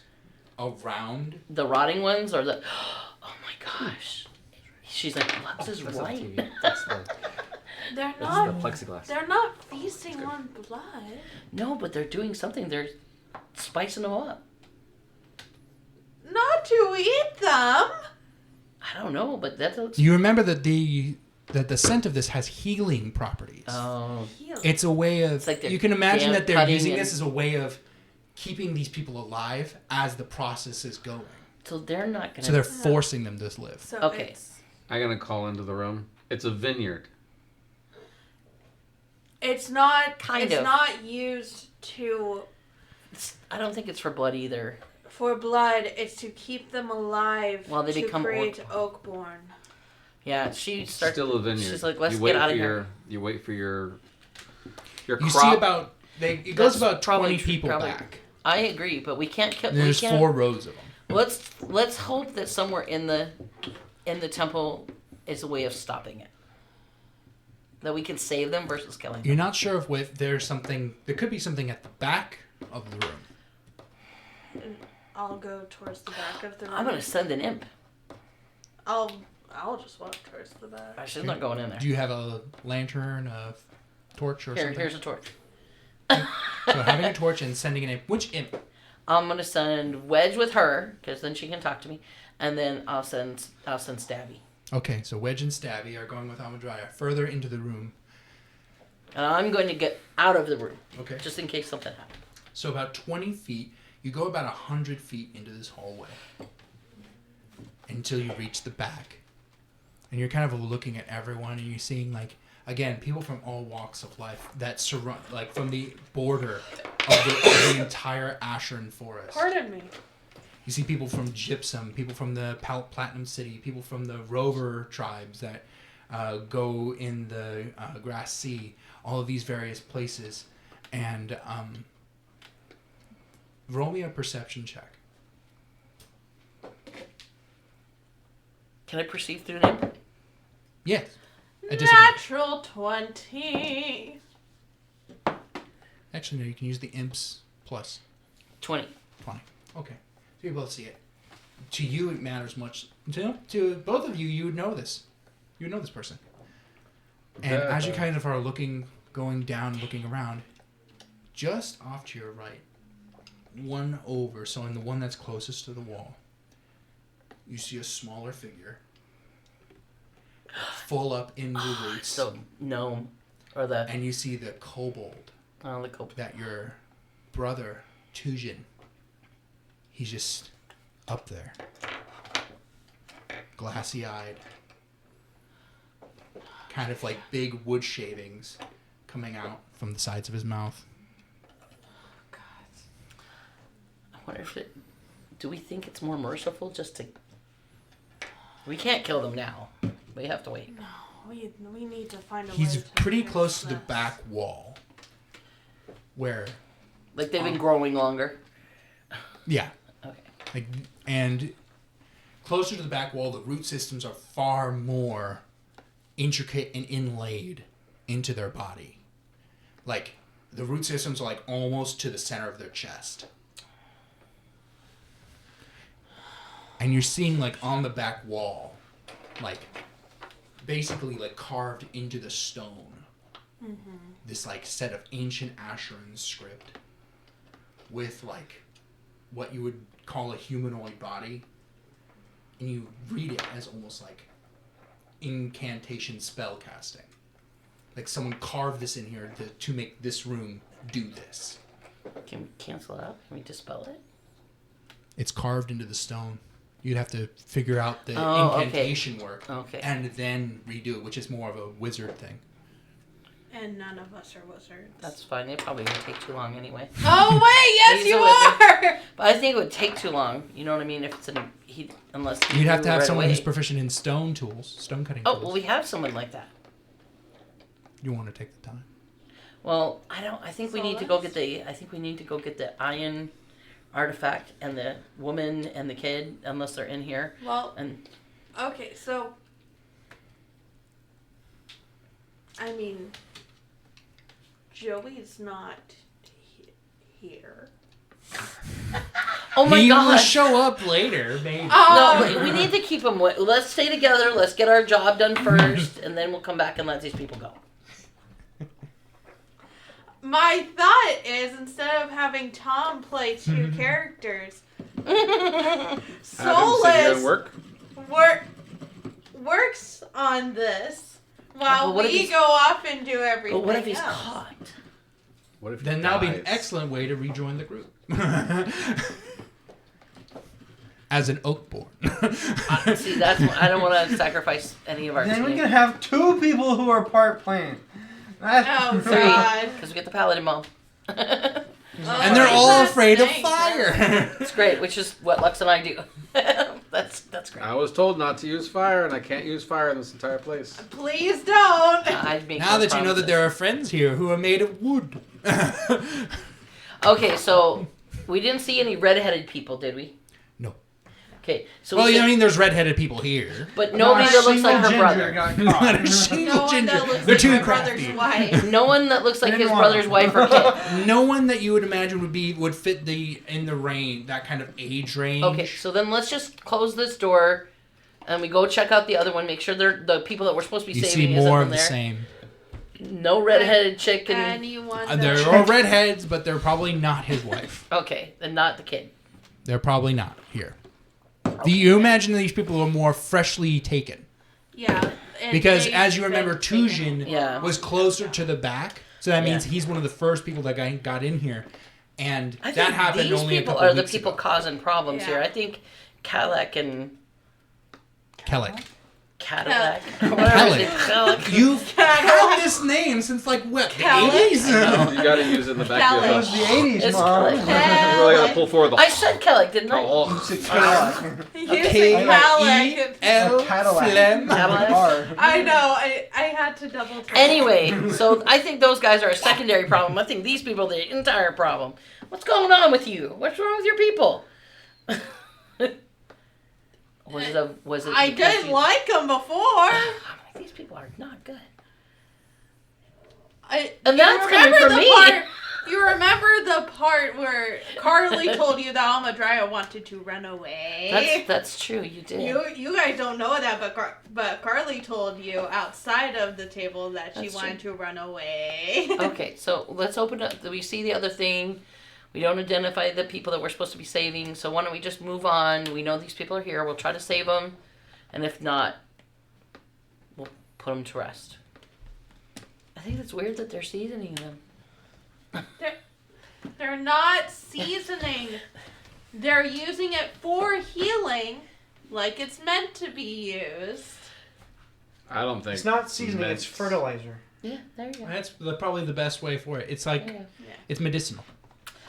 around. The rotting ones or the... Oh my gosh. She's like, Lux is That's up to right. you. That's the They're the not. plexiglass. They're not feasting on blood. No, but they're doing something. They're spicing them up. Not to eat them. I don't know, but that looks... You remember that the scent of this has healing properties. Oh. It's a way of... It's like they're you can imagine that they're cutting using and- this as a way of keeping these people alive as the process is going. So they're not gonna... So they're forcing them to live. So Okay. It's, I'm gonna call into the room. It's a vineyard. it's not. Kind it's of. not used I don't think it's for blood either. for blood. It's to keep them alive. While they to become create Oakborn. Yeah, she starts... Still a vineyard. She's like, let's You wait get out of for here. You wait for your You crop. see about... It goes That's about 20 probably- people probably- back. I agree, but we can't kill... And there's we can't, 4 rows of them. Let's hope that somewhere in the temple is a way of stopping it. That we can save them versus killing them. You're not sure if there's something... There could be something at the back of the room. I'll go towards the back of the room. I'm gonna send an imp. I'll just walk towards the back. She's not going in there. Do you have a lantern, a torch, or something? Here's a torch. So having a torch and sending an imp. Which imp? I'm gonna send Wedge with her, because then she can talk to me, and then I'll send Stabby. Okay, so Wedge and Stabby are going with Amadraya further into the room. And I'm going to get out of the room, Okay. just in case something happens. So about 20 feet, you go about 100 feet into this hallway until you reach the back. And you're kind of looking at everyone, and you're seeing, like, again, people from all walks of life that surround, like, from the border of the entire Asherin forest. Pardon me. You see people from Gypsum, people from the Platinum City, people from the Rover tribes that go in the Grass Sea, all of these various places. And roll me a perception check. Can I perceive through an imp? Yes. At disadvantage. Natural 20. Actually, no, you can use the imps plus 20. 20. Okay. So you're able to see it. To you, it matters much. To both of you, you would know this. You would know this person. And as you kind of are going down, looking around, just off to your right, one over, so in the one that's closest to the wall, you see a smaller figure, full up in the roots. So, gnome. Or the and you see the kobold the kobold. that your brother Tujin. He's just up there, glassy-eyed, kind of like big wood shavings coming out from the sides of his mouth. I wonder if it. Do we think it's more merciful just to? We can't kill them now. We have to wait. No, we need to find a way. He's to pretty fix close to the this. back wall, where Like they've been growing longer. yeah, Okay. like and closer to the back wall, the root systems are far more intricate and inlaid into their body. Like the root systems are like almost to the center of their chest. And you're seeing like on the back wall, like basically like carved into the stone, this like set of ancient Asheran script with like what you would call a humanoid body. And you read it as almost like incantation spell casting. Like someone carved this in here to make this room do this. Can we cancel it out? Can we dispel it? It's carved into the stone. You'd have to figure out the Oh, okay. incantation work Okay. and then redo it, which is more of a wizard thing. And none of us are wizards. That's fine. It probably won't take too long anyway. Oh wait, yes He's you a wizard. are. But I think it would take too long. You know what I mean? If it's unless he You'd have to knew have right someone away. who's proficient in stone tools, stone cutting Oh tools. well, we have someone like that. You want to take the time. Well, I don't. I think we need to go get the. I think we need to go get the iron artifact and the woman and the kid, unless they're in here. Well, And okay, so I mean, Joey's not here. oh my he god! will show up later, maybe. No, we need to keep them. Let's stay together. Let's get our job done first, and then we'll come back and let these people go. My thought is instead of having Tom play two characters, Have him sit here Soulless and work. works on this while but what if we he's- go off and do everything But what if he's else. caught? What if he Then that would be an dies? excellent way to rejoin the group. As an oakborn. See, that's I don't want to sacrifice any of our Then we team. can have two people who are part plant. Oh Three, God! because we get the paladin mom. And they're all that's afraid of nice. fire. It's great, which is what Lux and I do. that's great. I was told not to use fire, and I can't use fire in this entire place. Please don't. I make Now those that you know that promises. there are friends here who are made of wood. Okay, so we didn't see any red-headed people, did we? No. Okay, so Well, we you know, I see, mean, there's red-headed people here. but nobody that looks like her brother. Not a single No one ginger. that looks They're like too my crafty. brother's wife. No one that looks like Didn't his want brother's to. wife or kid. No one that you would imagine would fit in the range, that kind of age range. Okay, so then let's just close this door, and we go check out the other one. Make sure they're the people that we're supposed to be You saving see isn't more in of the there. same. No red-headed chick and Anyone that They're all redheads, but they're probably not his wife. okay, and not the kid. They're probably not here. Do you imagine these people are more freshly taken? Yeah. and Because they- as you remember, they've taken Tujin a Yeah. was closer to the back, so that means Yeah. he's one of the first people that got in here, and I think that happened these only a people couple are the weeks people ago. causing problems Yeah. here. I think Kalek and Kellic. Cadillac. Kellic. Kellic. You've had this name since like what, the Kellic? 80s? You gotta use it in the back of Kelly. your It was house. the 80s, It's Mom. Kelly. You really gotta pull forward the I said Kellic, didn't I? Oh, It's a Cadillac. Using K-E-L Cadillac. Cadillac. Flem. Cadillac. Car. I know. I had to double check. Anyway, so I think those guys are a secondary problem. I think these people are the entire problem. What's going on with you? What's wrong with your people? Was it? I because didn't you- like them before. I'm like, these people are not good. And And that's coming from me. You remember the part where Carly told you that Almadria wanted to run away? That's true. You did. You guys don't know that, but Carly told you outside of the table that she That's wanted to run away. Okay, so let's open up. We see the other thing. We don't identify the people that we're supposed to be saving. So why don't we just move on? We know these people are here. We'll try to save them, and if not, we'll put them to rest. I think it's weird that they're seasoning them. They're not seasoning. They're using it for healing, like it's meant to be used. I don't think It's not seasoning, it's fertilizer. Yeah, there you go. That's probably the best way for it. It's like There you it's medicinal.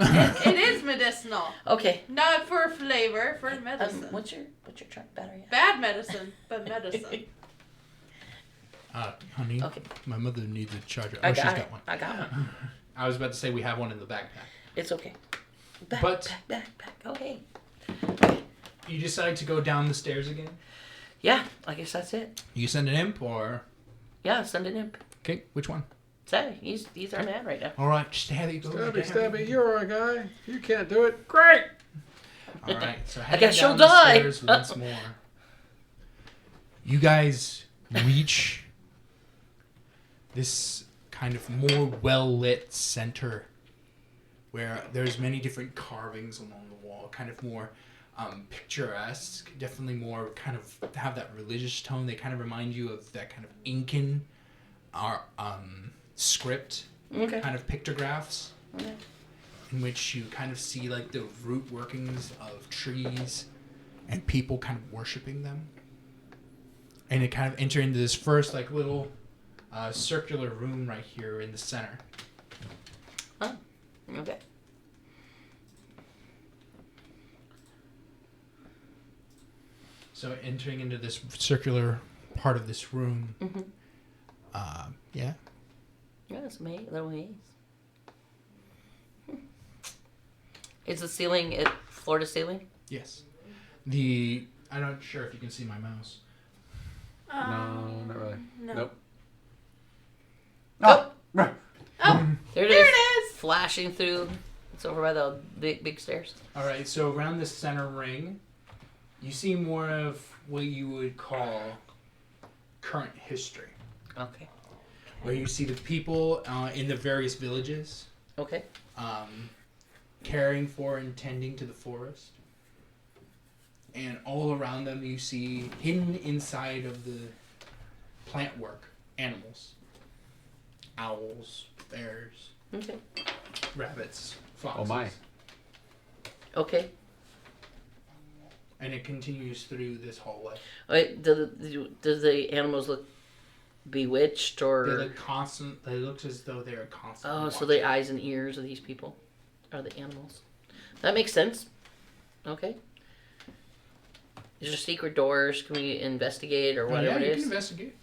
It is medicinal. go. Okay. Not for flavor, for medicine. What's your truck battery at? Bad medicine, but medicine. Honey, Okay. my mother needs a charger. I Oh, she's got got one. I got one. I was about to say we have one in the backpack. It's okay. Back. Okay. You decide to go down the stairs again? Yeah, I guess that's it. You send an imp or... Yeah, send an imp. Okay, which one? Say, he's our man right now. All right, stabby, go. Stabby, you're our guy. You can't do it. Great! All right, so I heading guess she'll down the die. stairs once more. You guys reach this kind of more well-lit center where there's many different carvings along the wall, kind of more picturesque, definitely more kind of have that religious tone. They kind of remind you of that kind of Incan script, Okay. kind of pictographs, Okay. in which you kind of see like the root workings of trees and people kind of worshiping them. And you kind of enter into this first like little circular room right here in the center. Oh, okay. So entering into this circular part of this room, Mm-hmm. yeah. Yeah, it's a little maze. Is the ceiling floor to ceiling? Yes. I'm not sure if you can see my mouse. No, not really. No. Nope. Oh! Oh, There it there is. it is. Flashing through. It's over by the big stairs. All right, so around this center ring, you see more of what you would call current history, Okay. where you see the people in the various villages Okay. caring for and tending to the forest. And all around them you see, hidden inside of the plant work, animals. Owls, bears, Okay. rabbits, foxes. Oh my. Okay. And it continues through this hallway. Wait, do the animals look bewitched or? They look constant. They look as though they are constantly. Oh, so watching. the eyes and ears of these people are the animals. That makes sense. Okay. Is there secret doors? Can we investigate or whatever yeah, you it can is? investigate.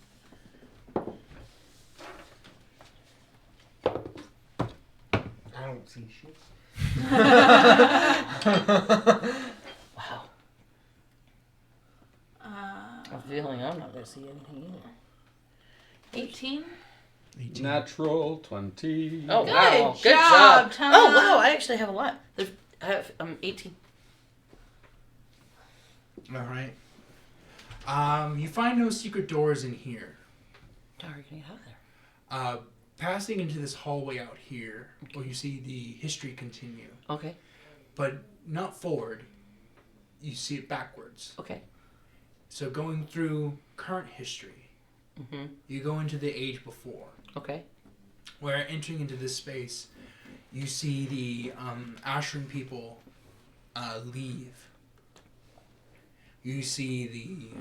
I don't see shit. Wow. Uh, I'm feeling I'm not going to see anything either. 18. 18. Natural 20. Oh, Good wow. Good job, job. Tom. Oh, wow. I actually have a lot. I have 18. All right. You find no secret doors in here. How are we going to get out of there? Passing into this hallway out here, where you see the history continue, Okay. but not forward. You see it backwards. Okay. So going through current history, Mm-hmm. you go into the age before, Okay. where entering into this space, you see the Ashran people leave. You see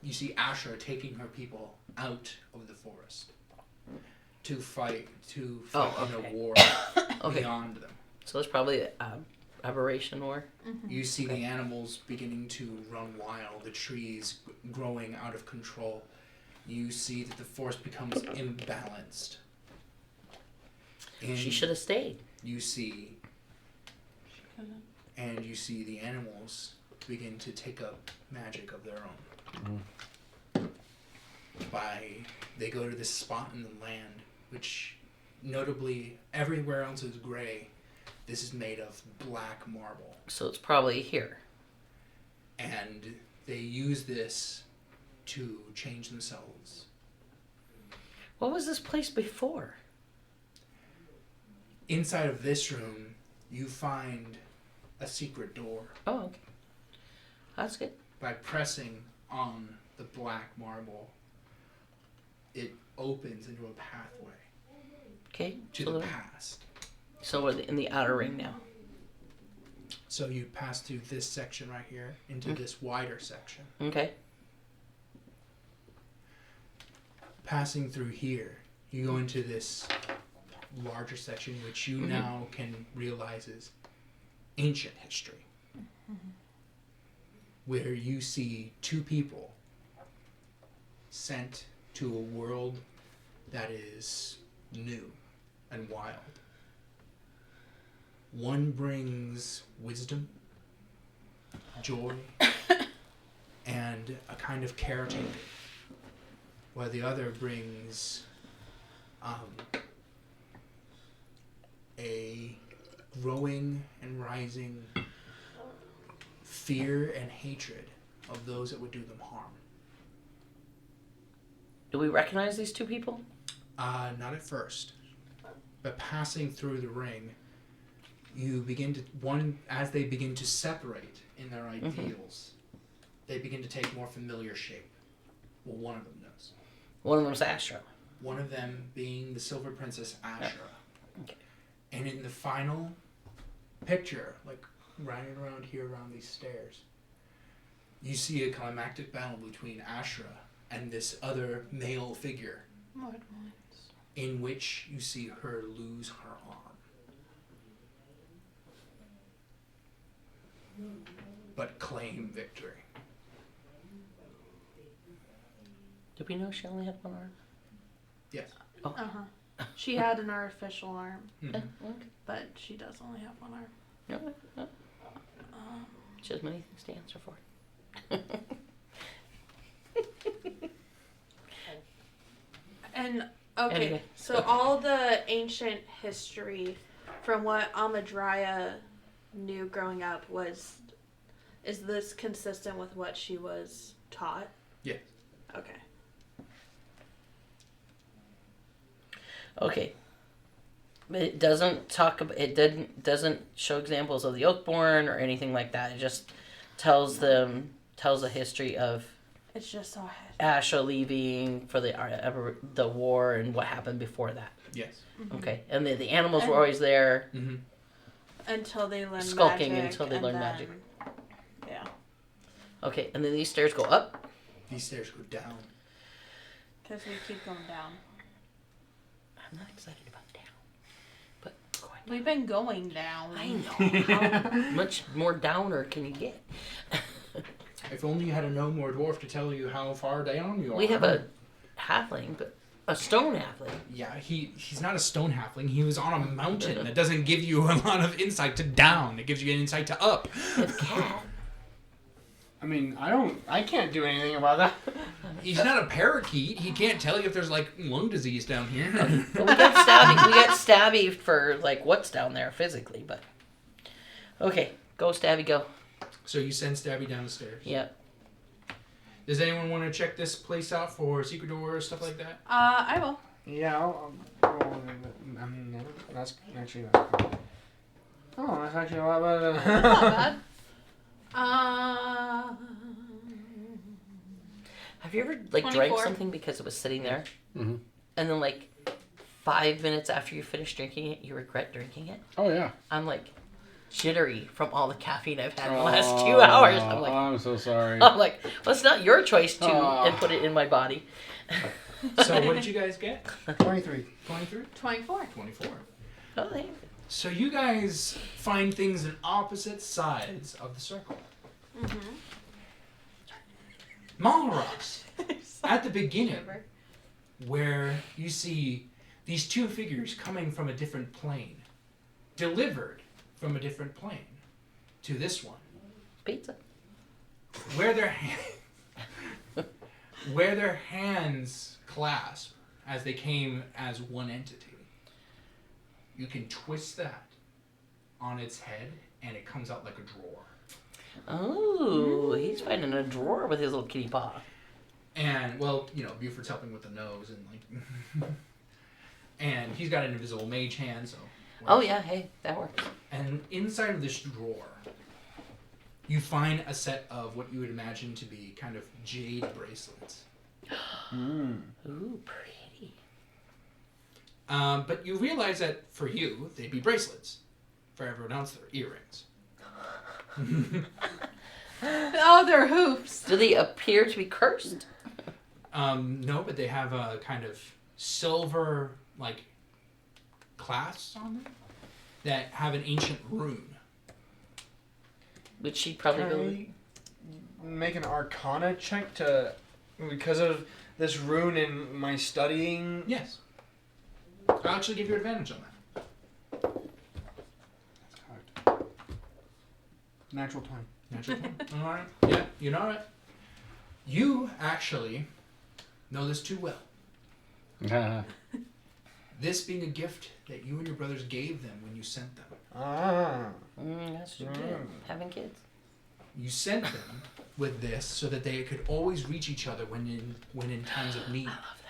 you see Asher taking her people out of the forest to fight Oh, in okay. a war Okay. beyond them. So it's probably aberration or. You see the animals beginning to run wild, the trees growing out of control. You see that the forest becomes imbalanced. And She should have stayed. you see the animals begin to take up magic of their own. They go to this spot in the land, which notably everywhere else is gray. This is made of black marble. So it's probably here. And they use this to change themselves. What was this place before? Inside of this room, you find a secret door. Oh, okay. That's good. By pressing on the black marble, it opens into a pathway Okay. to the past. So we're in the outer ring now. So you pass through this section right here into this wider section. Okay. Passing through here, you go into this larger section, which you now can realize is ancient history, where you see two people sent to a world that is new and wild. One brings wisdom, joy, and a kind of caretaking, while the other brings a growing and rising fear and hatred of those that would do them harm. Do we recognize these two people? Not at first, but passing through the ring, you begin to as they begin to separate in their ideals, they begin to take more familiar shape. Well, one of them does. One of them's Astra. One of them being the Silver Princess Ashra. Okay. And in the final picture, like running around here around these stairs, you see a climactic battle between Ashra and this other male figure, in which you see her lose her arm. But claim victory. Did we know she only had one arm? Yes. Oh. She had an artificial arm, Mhm. Okay. but she does only have one arm. No. She has many things to answer for. And okay, Anyway. so all the ancient history from what Amadrya knew growing up is this consistent with what she was taught? Yes. Okay. Okay. But it doesn't talk about doesn't show examples of the Oakborn or anything like that. It just tells a history of It's just so heavy. Asha leaving for the war and what happened before that. Yes. Okay. And the animals were always there. Mm-hmm. Until they learn Skulking magic. until they and learn then- magic. Yeah. Okay. And then these stairs go up. These stairs go down. Because we keep going down. I'm not excited about down. But going down. We've been going down. I know. How much more downer can you get? If only you had a gnome or a dwarf to tell you how far down you are. We have a halfling, but a stone halfling. Yeah, he's not a stone halfling. He was on a mountain. That doesn't give you a lot of insight to down. It gives you an insight to up. With cat. I mean, I can't do anything about that. He's not a parakeet. He can't tell you if there's like lung disease down here. But we got stabby for like what's down there physically, but okay, go Stabby, go. So you send Stabby down the stairs. Yep. Does anyone want to check this place out for secret door or stuff like that? I will. Yeah, I mean, that's actually not bad. Oh, that's actually a lot better. That's not bad. Have you ever like 24. drank something because it was sitting there, Mhm. and then like 5 minutes after you finish drinking it, you regret drinking it? Oh yeah. I'm like jittery from all the caffeine I've had in the last 2 hours. I'm so sorry. I'm like, well, it's not your choice to and put it in my body. So what did you guys get? 23. 23? 24. 24. Oh, they So you guys find things in opposite sides of the circle. Mm-hmm. Malros, at the beginning, where you see these two figures coming from a different plane, delivered from a different plane to this one, pizza. where their where their hands clasp as they came as one entity. You can twist that on its head, and it comes out like a drawer. Oh, he's finding a drawer with his little kitty paw. And, well, you know, Buford's helping with the nose, and, like... and he's got an invisible mage hand, so... Oh, yeah, hey, that works. And inside of this drawer, you find a set of what you would imagine to be kind of jade bracelets. Ooh, pretty. But you realize that for you, they'd be bracelets. For everyone else, they're earrings. Oh, they're hoops. Do they appear to be cursed? No, but they have a kind of silver, like, clasps on them that have an ancient rune. Which she'd probably go. Can I make an Arcana check to, because of this rune in my studying? Yes. I'll actually give you advantage on that. Natural 20. Natural 20. All right. Yeah, you know it. You actually know this too well. This being a gift that you and your brothers gave them when you sent them. Ah. That's what you did. Having kids. You sent them with this so that they could always reach each other when in times of need. I love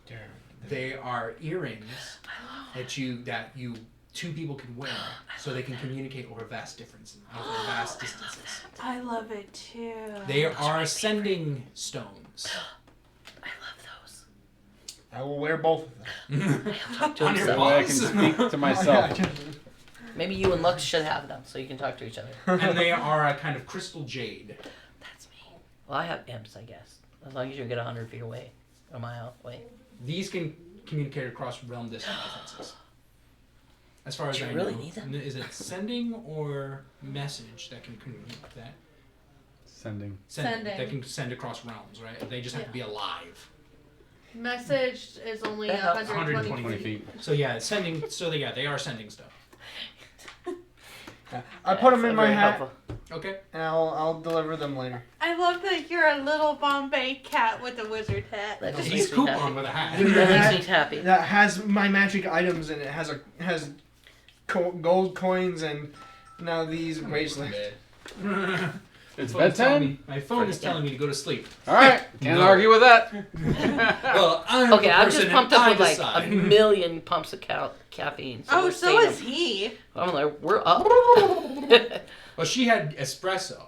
that. They are earrings that you two people can wear so they can communicate over vast distances. I love it too. They are sending stones. I love those. I will wear both of them. To On your himself. That way I can balls. speak to myself. Maybe you and Lux should have them so you can talk to each other. And they are a kind of crystal jade. That's me. Well, I have imps, I guess. As long as you get 100 feet away. A mile away. These can communicate across realm distance differences. As far as Do I you really know, need them? is it sending or message that can communicate that? Sending. Sending. That can send across realms, right? They just have to be alive. Message is only That helps. 120 20 feet. feet. So yeah, sending. So they are sending stuff. I put them in my Very hat, helpful. Okay. and I'll deliver them later. I love that you're a little Bombay cat with a wizard hat. That just He's makes me coupon happy. with a hat. That makes me happy. That has my magic items in it. Has gold coins and now these bracelets. It's My phone's telling bedtime? me- My phone is telling me to go to sleep. Alright, can't No. argue with that. Well, I'm Okay, the I'm person just pumped and up I with like decide. a million pumps of caffeine. Oh, we're so staying is he. I'm like, we're up. Well, she had espresso.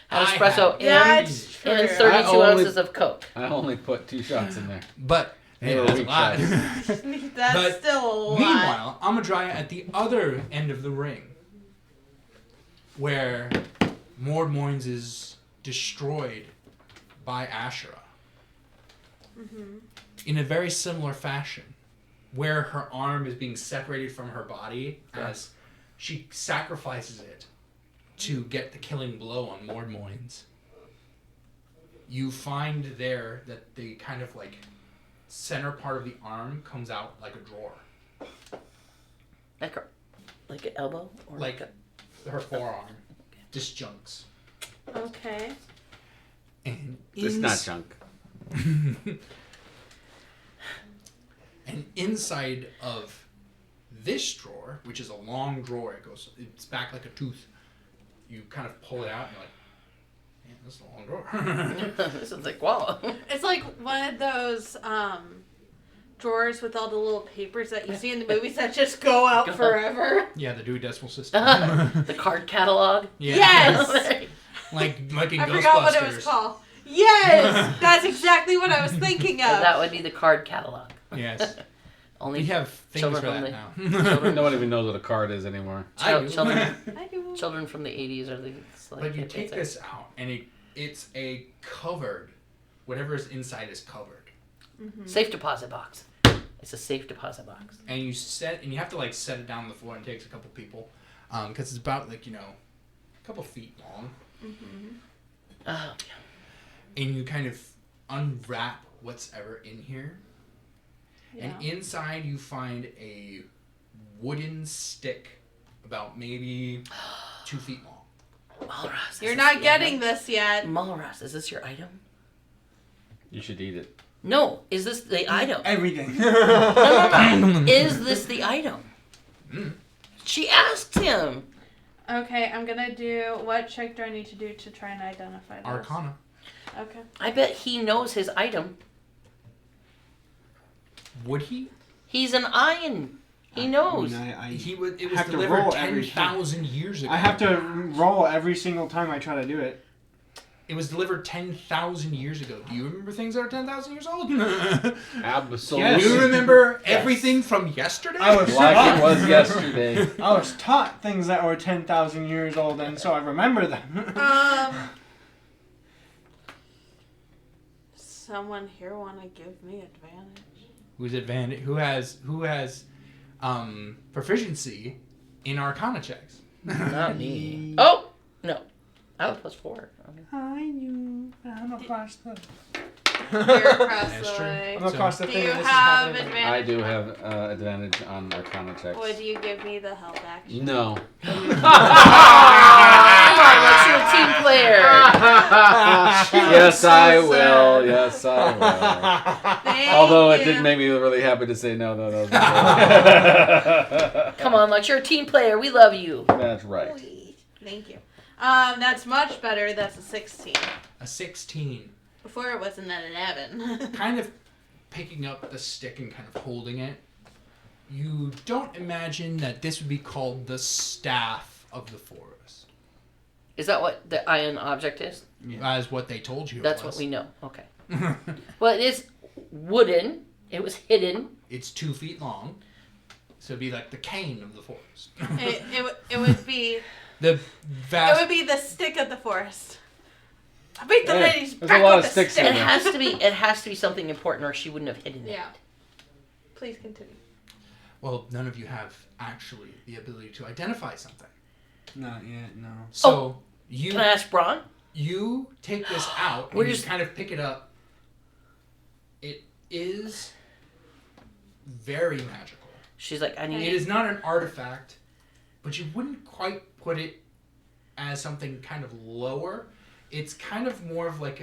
Had I espresso had- That's true. and I 32 only- ounces of Coke. I only put 2 shots in there. But hey, They were that's a weak lot. That's But still a lot. Meanwhile, Amadrya at the other end of the ring, where Mord Moines is destroyed by Asherah. In a very similar fashion, where her arm is being separated from her body as she sacrifices it to get the killing blow on Mord Moines. You find there that the kind of like center part of the arm comes out like a drawer. Like an elbow? Or Like her forearm disjuncts. Okay. And It's not junk. And inside of this drawer, which is a long drawer, it's back like a tooth. You kind of pull it out and you're like, man, this is a long drawer. This is like, wow. It's like one of those drawers with all the little papers that you see in the movies that just go out forever. Yeah, the Dewey Decimal System. The card catalog. Yeah. Yes! like in I Ghostbusters. forgot what it was called. Yes! That's exactly what I was thinking of. That would be the card catalog. Yes. Only We have things children for from that the- now. Nobody even knows what a card is anymore. I do. children, I do. children from the 80s are the. It's like, But you it's take a- this out, and it's a covered, whatever is inside is covered. Safe deposit box. It's a safe deposit box. And you have to like set it down on the floor, and it takes a couple people, because it's about like a couple feet long. Oh, And you kind of unwrap what's ever in here, Yeah. and inside you find a wooden stick, about maybe 2 feet long. Malras. is You're this not the getting item? this yet. Malras, is this your item? You should eat it. No, is this the item? Everything. No. Is this the item? Mm. She asked him. Okay, I'm gonna do. What check do I need to do to try and identify this? Arcana. Okay. I bet he knows his item. Would he? He's an iron. He knows. He would. It was have to delivered roll every 10,000 years ago. I have to roll every single time I try to do it. It was delivered 10,000 years ago. Do you remember things that are 10,000 years old? Absolutely. Yes. You remember everything from yesterday? I was Like it was yesterday. I was taught things that were 10,000 years old, and so I remember them. Someone here want to give me advantage? Who's advantage? Who has proficiency in Arcana checks? Not me. Oh no, I have a +4. Okay. I knew. I'm across the. You're across That's the true. way. I'm across the Do thing. you and this is have happening. advantage? I do have advantage on Arcana checks. Would you give me the help action? No. Come on, let's see a team player. Yes, I will. Yes, I will. Thank Although it you. did make me really happy to say no. Come on, Lex, you're a team player. We love you. That's right. Thank you. That's much better. That's a 16. A 16. Before it wasn't an 11. Kind of picking up the stick and kind of holding it. You don't imagine that this would be called the staff of the forest. Is that what the iron object is? As what they told you. That's what we know. Okay. Well, it is wooden. It was hidden. It's 2 feet long. So it'd be like the cane of the forest. it would be. The It vast. would be the stick of the forest. I beat the Yeah, ladies there's back a lot with of the sticks stick. in It has to be something important, or she wouldn't have hidden it. Yeah. Please continue. Well, none of you have actually the ability to identify something. Not yet, no. So you Can I ask Braun? you take this out and We're you just- kind of pick it up. It is very magical. She's like, I It need. is not an artifact, but you wouldn't quite put it as something kind of lower. It's kind of more of like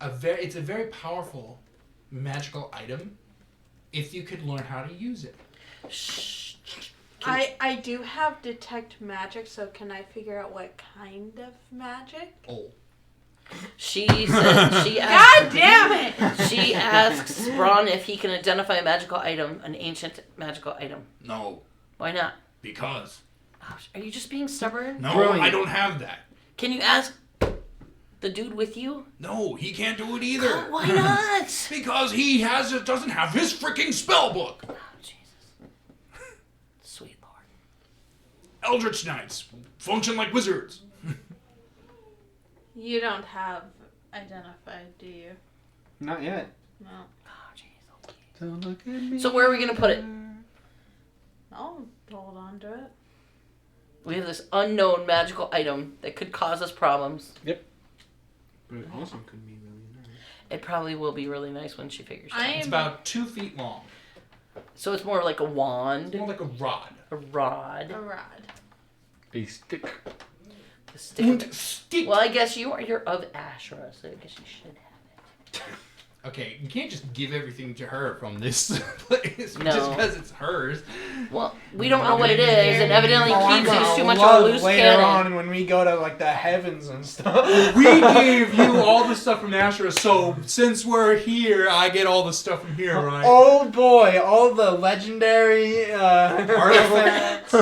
it's a very powerful magical item if you could learn how to use it. Shh. I do have detect magic, so can I figure out what kind of magic? Oh. She said she asked. God damn it! She asks Braun if he can identify a magical item, an ancient magical item. No, Why not? because Gosh, are you just being stubborn? no, Brilliant. I don't have that. Can you ask the dude with you? No, he can't do it either. Why not? Because doesn't have his freaking spell book. Oh, Jesus. Sweet Lord. Eldritch Knights function like wizards. You don't have identified, do you? Not yet. No. Oh, jeez. Don't look at me. So where are we going to put it? I'll hold on to it. We have this unknown magical item that could cause us problems. But it also could be really nice. It probably will be really nice when she figures it out. It's about 2 feet long. So it's more like a wand, More like a rod. a rod, A rod. A stick. a stick. Stick. Well, I guess you're of Ashra, so I guess you should have it. Okay, you can't just give everything to her from this place No. just because it's hers. Well, we don't know what it is, and evidently I'm Keats is gonna too much of love a loose later cannon. on when we go to like the heavens and stuff. We gave you all the stuff from Nashra, so since we're here, I get all the stuff from here, right? Oh boy, all the legendary Artifacts.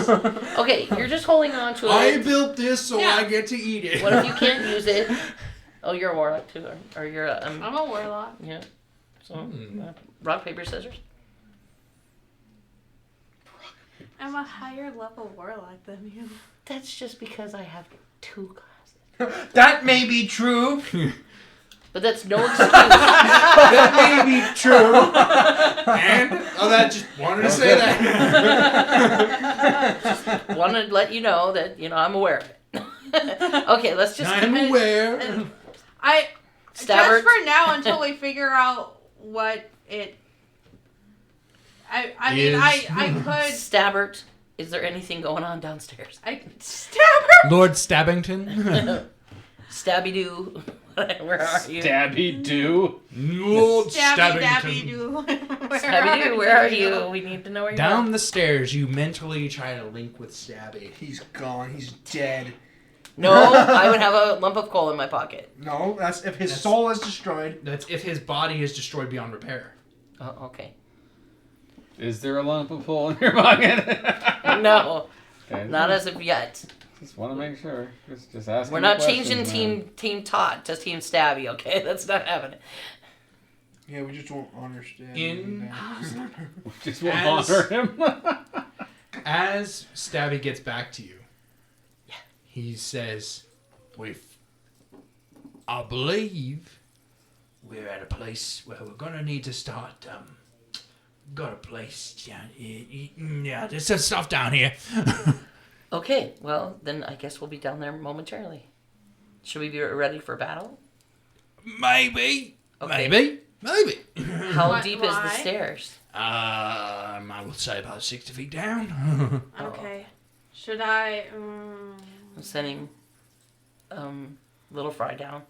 Okay, you're just holding on to it. I built this so Yeah. I get to eat it. What if you can't use it? Oh, you're a warlock too, or you're a I'm a warlock. yeah. So Hmm. rock paper scissors. I'm a higher level warlock than you. That's just because I have 2 classes. That may be true. But that's no excuse. That may be true. And that just wanted to say that. Wanted to let you know that I'm aware of it. Okay, let's just I'm aware. I Stabbert. just for now until we figure out what it. I mean Is- I could Stabbert. Is there anything going on downstairs? Stabber. Lord Stabbington. Stabby doo. Where are you? Stabby do. Lord Stabby dabby Stabbington. doo. Stabby doo, where are you? We need to know where you Down are. the stairs, you mentally try to link with Stabby. He's gone. He's dead. No, I would have a lump of coal in my pocket. No, that's if his That's- soul is destroyed. That's if his body is destroyed beyond repair. Oh, okay. Is there a lump of coal in your pocket? No, Okay. not as of yet. Just want to make sure. Just asking. We're not questions, changing man. team Todd to Team Stabby, okay? That's not happening. Yeah, we just won't understand. In Just want As- to honor him. as Stabby gets back to you, he says, I believe we're at a place where we're gonna need to start. Got a place down here. Yeah, there's some stuff down here. Okay, well, then I guess we'll be down there momentarily. Should we be ready for battle? Maybe. Okay. Maybe. How Why- deep is the why? stairs? I would say about 60 feet down. Okay. Should I? I'm sending Little Fry down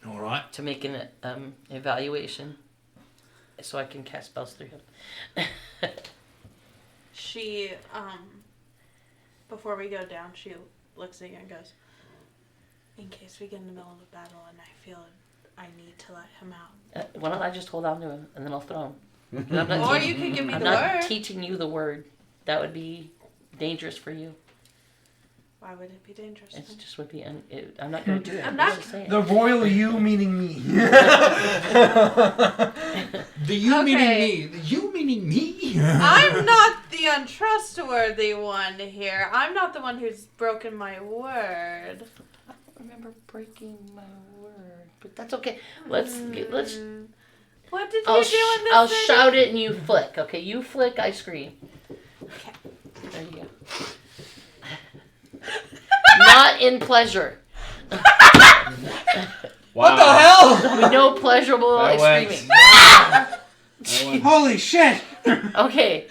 All right. to make an evaluation so I can cast spells through him. She before we go down, she looks at you and goes, "In case we get in the middle of a battle and I feel I need to let him out." Why don't I just hold on to him and then I'll throw him? I'm not, Or you could give me I'm the not word. teaching you the word. That would be dangerous for you. Why would it be dangerous? It then? just would be. I'm not going to do it. I'm not- just saying. The royal you meaning me. The you Okay. meaning me. The you meaning me? I'm not the untrustworthy one here. I'm not the one who's broken my word. I don't remember breaking my word, but that's okay. Let's. What did I'll you do in this? I'll city? shout it and you flick. Okay, you flick, I scream. Okay. There you go. Not in pleasure. What the hell? There'll be no pleasurable That went- screaming. Holy shit! Okay,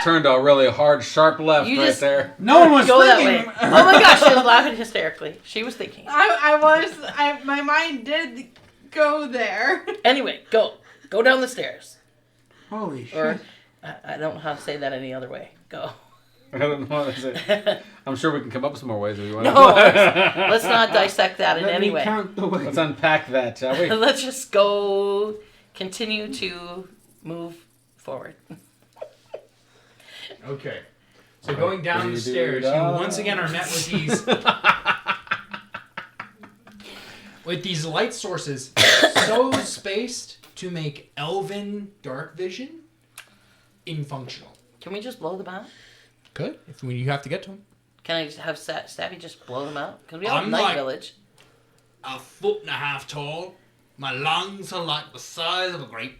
Turned a really hard, sharp left You right just- there. No one was go that way. thinking. Oh my gosh, she was laughing hysterically. She was thinking. My mind did go there. Anyway, go. Go down the stairs. Holy shit! Or, I don't know how to say that any other way. Go. I don't know what to say. I'm sure we can come up with some more ways if we want. No, let's not dissect that in Let any me way. count the way. Let's unpack that, shall we? Let's just go. Continue to move forward. Okay. So going down the stairs, you once again are met with these light sources so spaced to make elven dark vision infunctional. Can we just blow them out? Good. If you have to get to them. Can I just have Stabby just blow them out? Because we have a I'm night like- village. 1.5 feet tall. My lungs are like the size of a grape.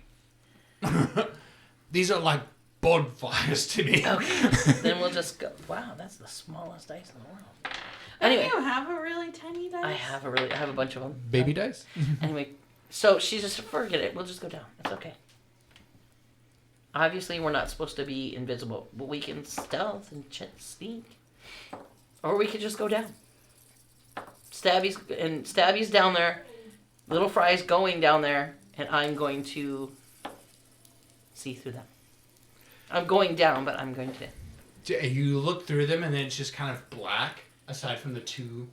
These are like bonfires to me. Okay. Then we'll just go. Wow, that's the smallest dice in the world. Anyway, Do you have a really tiny dice? I have a bunch of them. Baby dice? Anyway, so she just forget it. We'll just go down. It's okay. Obviously, we're not supposed to be invisible, but we can stealth and sneak, or we could just go down. Stabby's down there. Little Fry's going down there, and I'm going to see through them. I'm going down, but I'm going to. You look through them and then it's just kind of black, aside from the two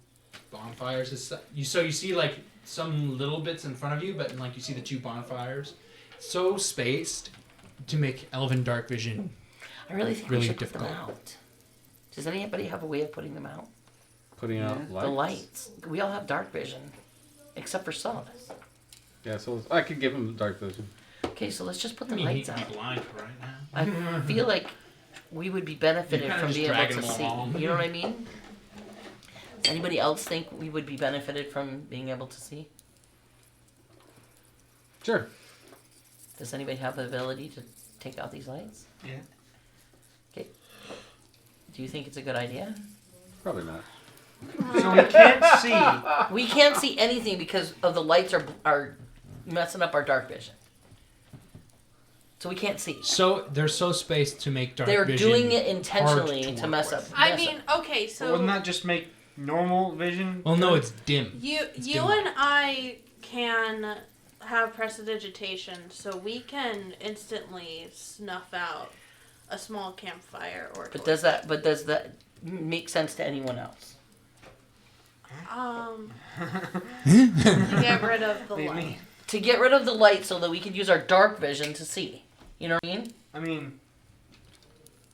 bonfires. You see like some little bits in front of you, but like you see the two bonfires. So spaced to make elven dark vision. I really think Really we should difficult. put them out. Does anybody have a way of putting them out? Putting out lights. The lights. We all have dark vision, except for Solidus. Yeah, so I could give him dark vision. Okay, so let's just put the I mean, he lights could out. be blind for right now. I feel like we would be benefited You're kinda from just being able dragging to them see. along. You know what I mean? Does anybody else think we would be benefited from being able to see? Sure. Does anybody have the ability to take out these lights? Yeah. Okay. Do you think it's a good idea? Probably not. So we can't see. We can't see anything because of the lights are messing up our dark vision. So we can't see. So they're so spaced to make dark They're vision. doing it hard intentionally to work mess with. up. I mess mean, up. okay, so Wouldn't that just make normal vision? Well, no, it's dim. you dim and I can have prestidigitation, so we can instantly snuff out a small campfire or. But does that make sense to anyone else? To get rid of the Leave light. me. To get rid of the light so that we could use our dark vision to see. You know what I mean? I mean,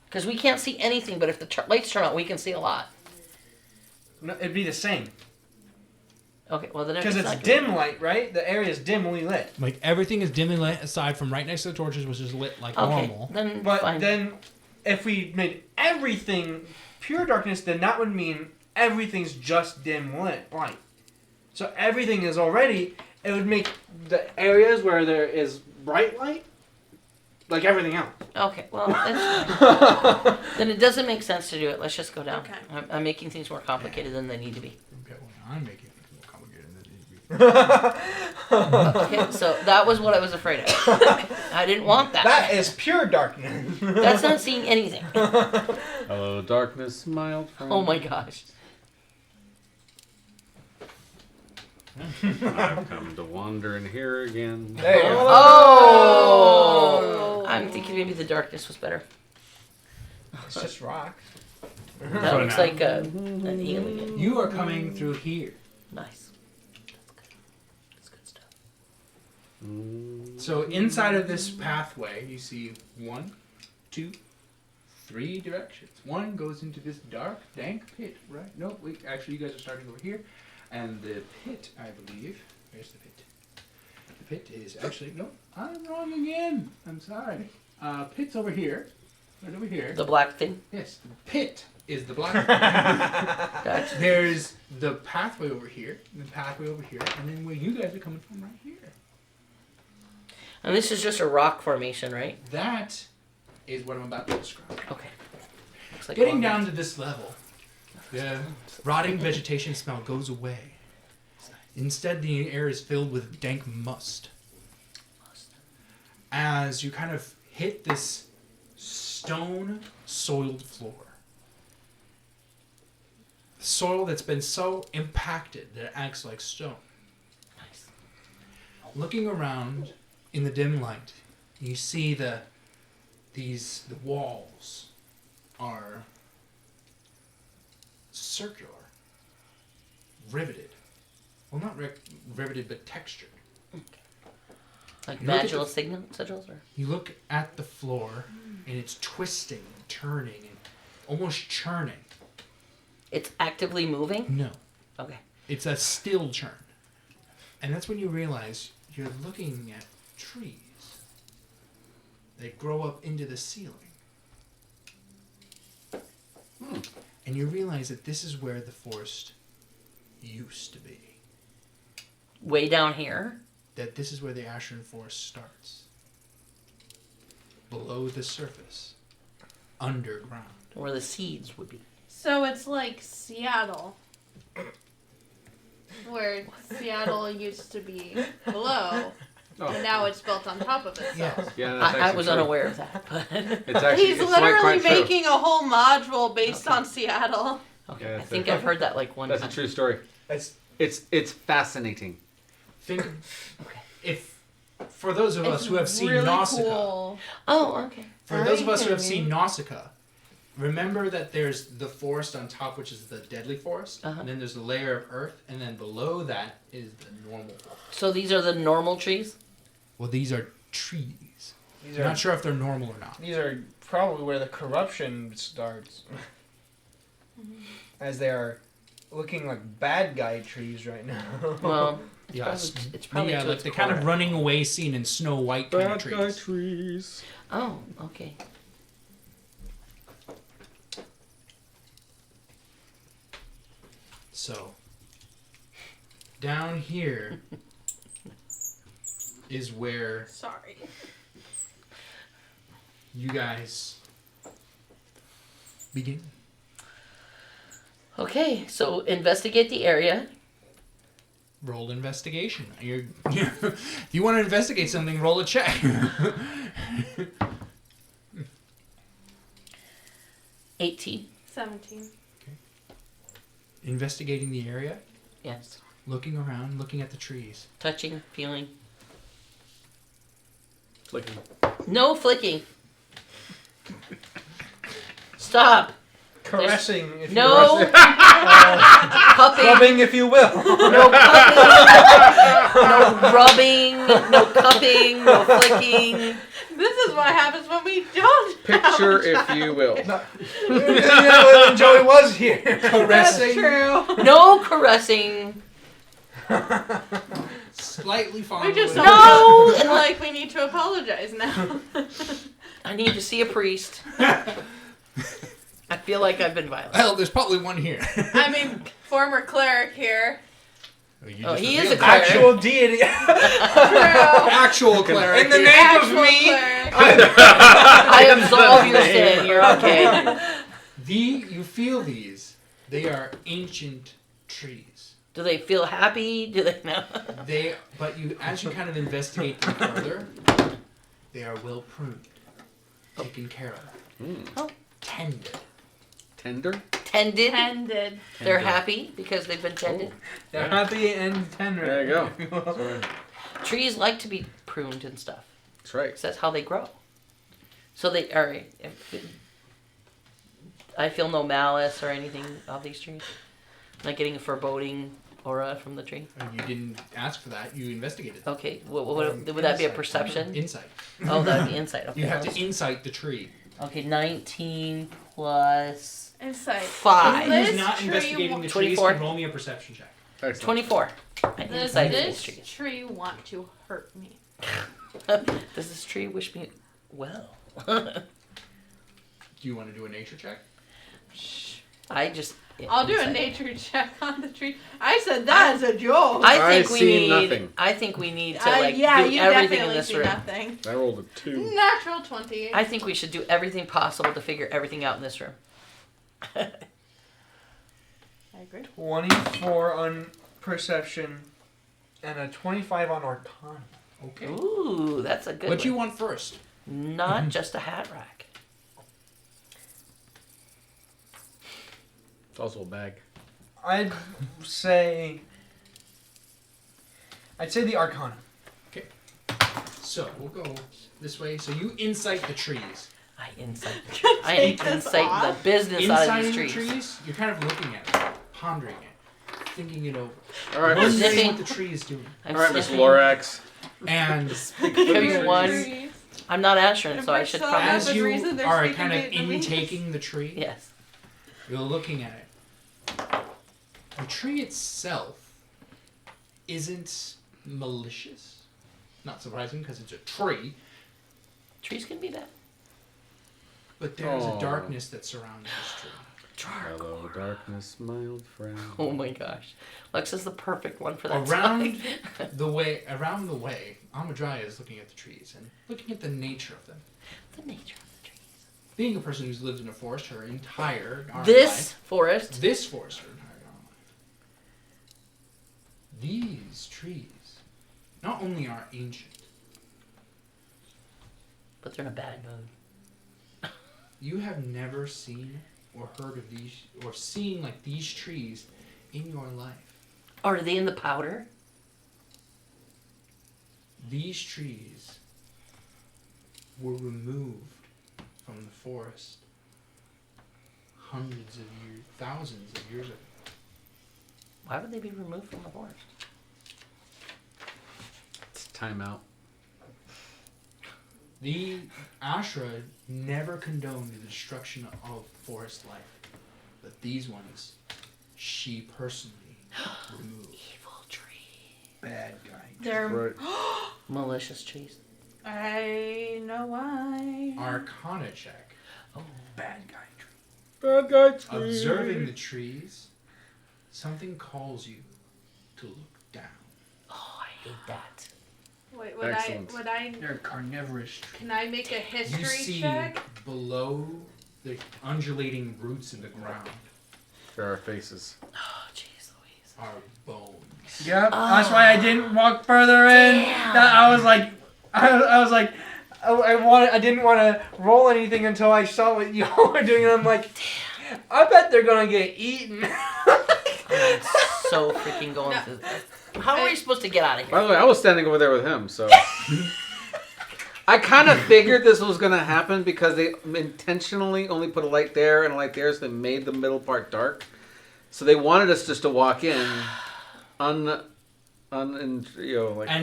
Because we can't see anything, but if the lights turn on, we can see a lot. No, it'd be the same. Okay, well then Because it's not dim light, right? The area is dimly lit. Like everything is dimly lit aside from right next to the torches, which is lit like Okay, normal. then But fine. then, if we made everything pure darkness, then that would mean everything's just dim lit light. So everything is already. It would make the areas where there is bright light like everything else. Okay, well, that's fine. Then it doesn't make sense to do it. Let's just go down. Okay. I'm making things more complicated than they need to be. Okay, well, I'm making it more complicated than it Okay, so that was what I was afraid of. I didn't want that. That is pure darkness. That's not seeing anything. Hello, darkness, my old friend. Oh my gosh. I've come to wander in here again. There you go. Oh! I'm thinking maybe the darkness was better. It's just rock. That looks like an alien. You are coming through here. Nice. That's good. That's good stuff. So inside of this pathway, you see 1, 2, 3 directions. One goes into this dark, dank pit, right? No, wait, actually you guys are starting over here. And the pit, I believe, where's the pit? The pit is actually, no, I'm wrong again. I'm sorry. Pit's over here. Right over here. The black thing? Yes, the pit is the black. Gotcha. There's the pathway over here, and the pathway over here, and then where you guys are coming from right here. And this is just a rock formation, right? That is what I'm about to describe. Okay. Looks like Getting one- down to this level, the rotting vegetation smell goes away. Instead, the air is filled with dank must. As you kind of hit this stone soiled floor. Soil that's been so impacted that it acts like stone. Nice. Looking around in the dim light, you see the walls are circular, riveted. Well, not riveted, but textured. Like You look at magical the- sigils? Or? You look at the floor, and it's twisting and turning and almost churning. It's actively moving? No, Okay. it's a still churn. And that's when you realize you're looking at trees. They grow up into the ceiling. And you realize that this is where the forest used to be. Way down here? That this is where the Ashern Forest starts. Below the surface. Underground. Where the seeds would be. So it's like Seattle. Where Seattle used to be below. And now it's built on top of itself. Yes. Yeah, that's I actually was true. unaware of that. But It's actually He's it's literally quite true. making a whole module based on Seattle. okay, Yeah, I it's think a- I've heard that like one That's a time. true story. It's fascinating. Think of, Okay. if, for those of us who have seen really Nausicaa, cool. Oh, okay. for those of us who have seen Nausicaa, remember that there's the forest on top, which is the deadly forest, Uh-huh. and then there's the layer of earth, and then below that is the normal forest. So these are the normal trees? Well, these are trees. These I'm are not sure if they're normal or not. these are probably where the corruption starts, as they are looking like bad guy trees right now. Well, Yes. it's probably yeah, to like its the kind of core. running away scene in Snow White kind of trees. trees. Oh, okay. So, down here is where Sorry. you guys begin. Okay, so investigate the area. Roll investigation. If you want to investigate something, roll a check. 18. 17. Investigating the area, Yes. looking around, looking at the trees. Touching, feeling. Flicking. No flicking. Stop. Caressing, if No. you will. Cupping. Rubbing, if you will. No cupping. No rubbing. No cupping. No flicking. This is what happens when we don't Picture, have if you will. When Joey was here. That's Caressing, true. No caressing. slightly We fondling. just No! don't feel like we need to apologize now. I need to see a priest. I feel like I've been violent. Well, there's probably one here. I mean, former cleric here. You Oh, just he is a revealed cleric. that. Actual deity. True. Actual cleric. In the here. name of Actual me. cleric. I absolve your sin. You're okay. You feel these. They are ancient trees. Do they feel happy? Do they know? But as you kind of investigate them further, they are well pruned, taken care of, Oh. tended. Tender? Tended. Tended. They're happy because they've been tended. They're happy and tender. There you go. Trees like to be pruned and stuff. That's right. Because that's how they grow. So they are. I feel no malice or anything of these trees. I'm not getting a foreboding aura from the tree. You didn't ask for that. You investigated. Okay, would that be a perception? Insight. Oh, that would be insight. Okay. You have to insight the tree. Okay, 19 plus Insight. 5. This Who's not tree investigating the trees 24. can roll me a perception check. Excellent. 24. I Does insight these this trees. tree want to hurt me? Does this tree wish me well? Do you want to do a nature check? I just. I'll do a insight. nature check on the tree. I said that as a joke. I think I we see need. nothing. I think we need to Yeah, do you everything definitely in this see room. nothing. I rolled a 2. Natural 20. I think we should do everything possible to figure everything out in this room. I agree. 24 on perception and a 25 on arcana. Okay. Ooh, that's a good What do you one. want first? Not just a hat rack. It's also a bag. I'd say the arcana. So we'll go this way. So you insight the trees. I insight the tree. I Take this insight off. the business out of Insighting these the trees. trees, you're kind of looking at it, pondering it, thinking it over, All right, wondering sniffing. what the tree is doing. I'm all right, Miss sniffing. Lorax. And Giving one. Trees. I'm not Asheron, so I If should we're probably. so- as the you reason they're are speaking kind of Vietnamese. intaking the tree, Yes. you're looking at it. The tree itself isn't malicious. Not surprising because it's a tree, Trees can be bad. but there's Aw. a darkness that surrounds this tree. Hello, darkness, my old friend. Oh my gosh. Lex is the perfect one for that Around side. the way, Amadrya is looking at the trees and looking at the nature of them. The nature of the trees. Being a person who's lived in a forest her entire darn This life, forest. this forest her entire darn life. These trees not only are ancient, But they're in a bad mood. you have never seen or heard of these or seen like these trees in your life. Are they in the powder? These trees were removed from the forest hundreds of years, thousands of years ago. Why would they be removed from the forest? It's time out. The Ashra never condoned the destruction of forest life, but these ones, she personally removed. Evil tree. Bad guy. They're. Right. Malicious trees. I know why. Arcana check. Bad guy. Bad guy tree. Observing the trees, something calls you to look down. Oh, I hate that. Wait, Excellent. They're carnivorous. Can I make a You history see check? below the undulating roots in the ground There are faces. Oh, jeez Louise. are bones. Yep. That's why I didn't walk further in. Damn. I was like, I didn't want to roll anything until I saw what y'all were doing, and I'm like, I bet they're gonna get eaten. I'm so freaking going No. through this. How are we supposed to get out of By here? the way, I was standing over there with him, so. I kind of figured this was going to happen because they intentionally only put a light there and a light there, so they made the middle part dark. So they wanted us just to walk in, And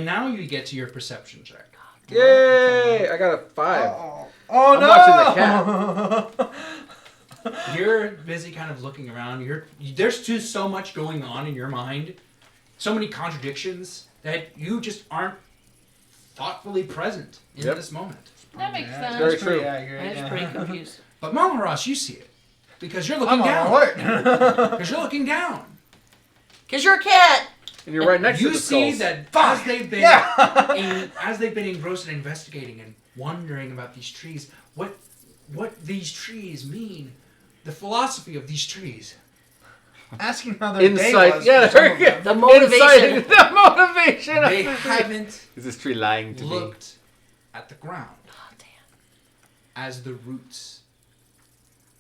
now you get to your perception check. Yay! I got a 5. Oh I'm no! watching the You're busy kind of looking around. There's just so much going on in your mind, so many contradictions that you just aren't thoughtfully present in Yep. this moment. That makes Yeah, sense. Very that's pretty true. accurate, I'm pretty confused. But Malharas, you see it because you're looking I'm on down. alert. Because you're looking down. Because you're a cat. And you're right next You to the see skulls. that Fuck. as they've been engrossed in investigating and wondering about these trees, what these trees mean, the philosophy of these trees. Asking how their day Insight. was. Yeah, for some of them. The motivation. Insight. The motivation. They haven't Is this tree lying to me? looked at the ground Oh, damn. as the roots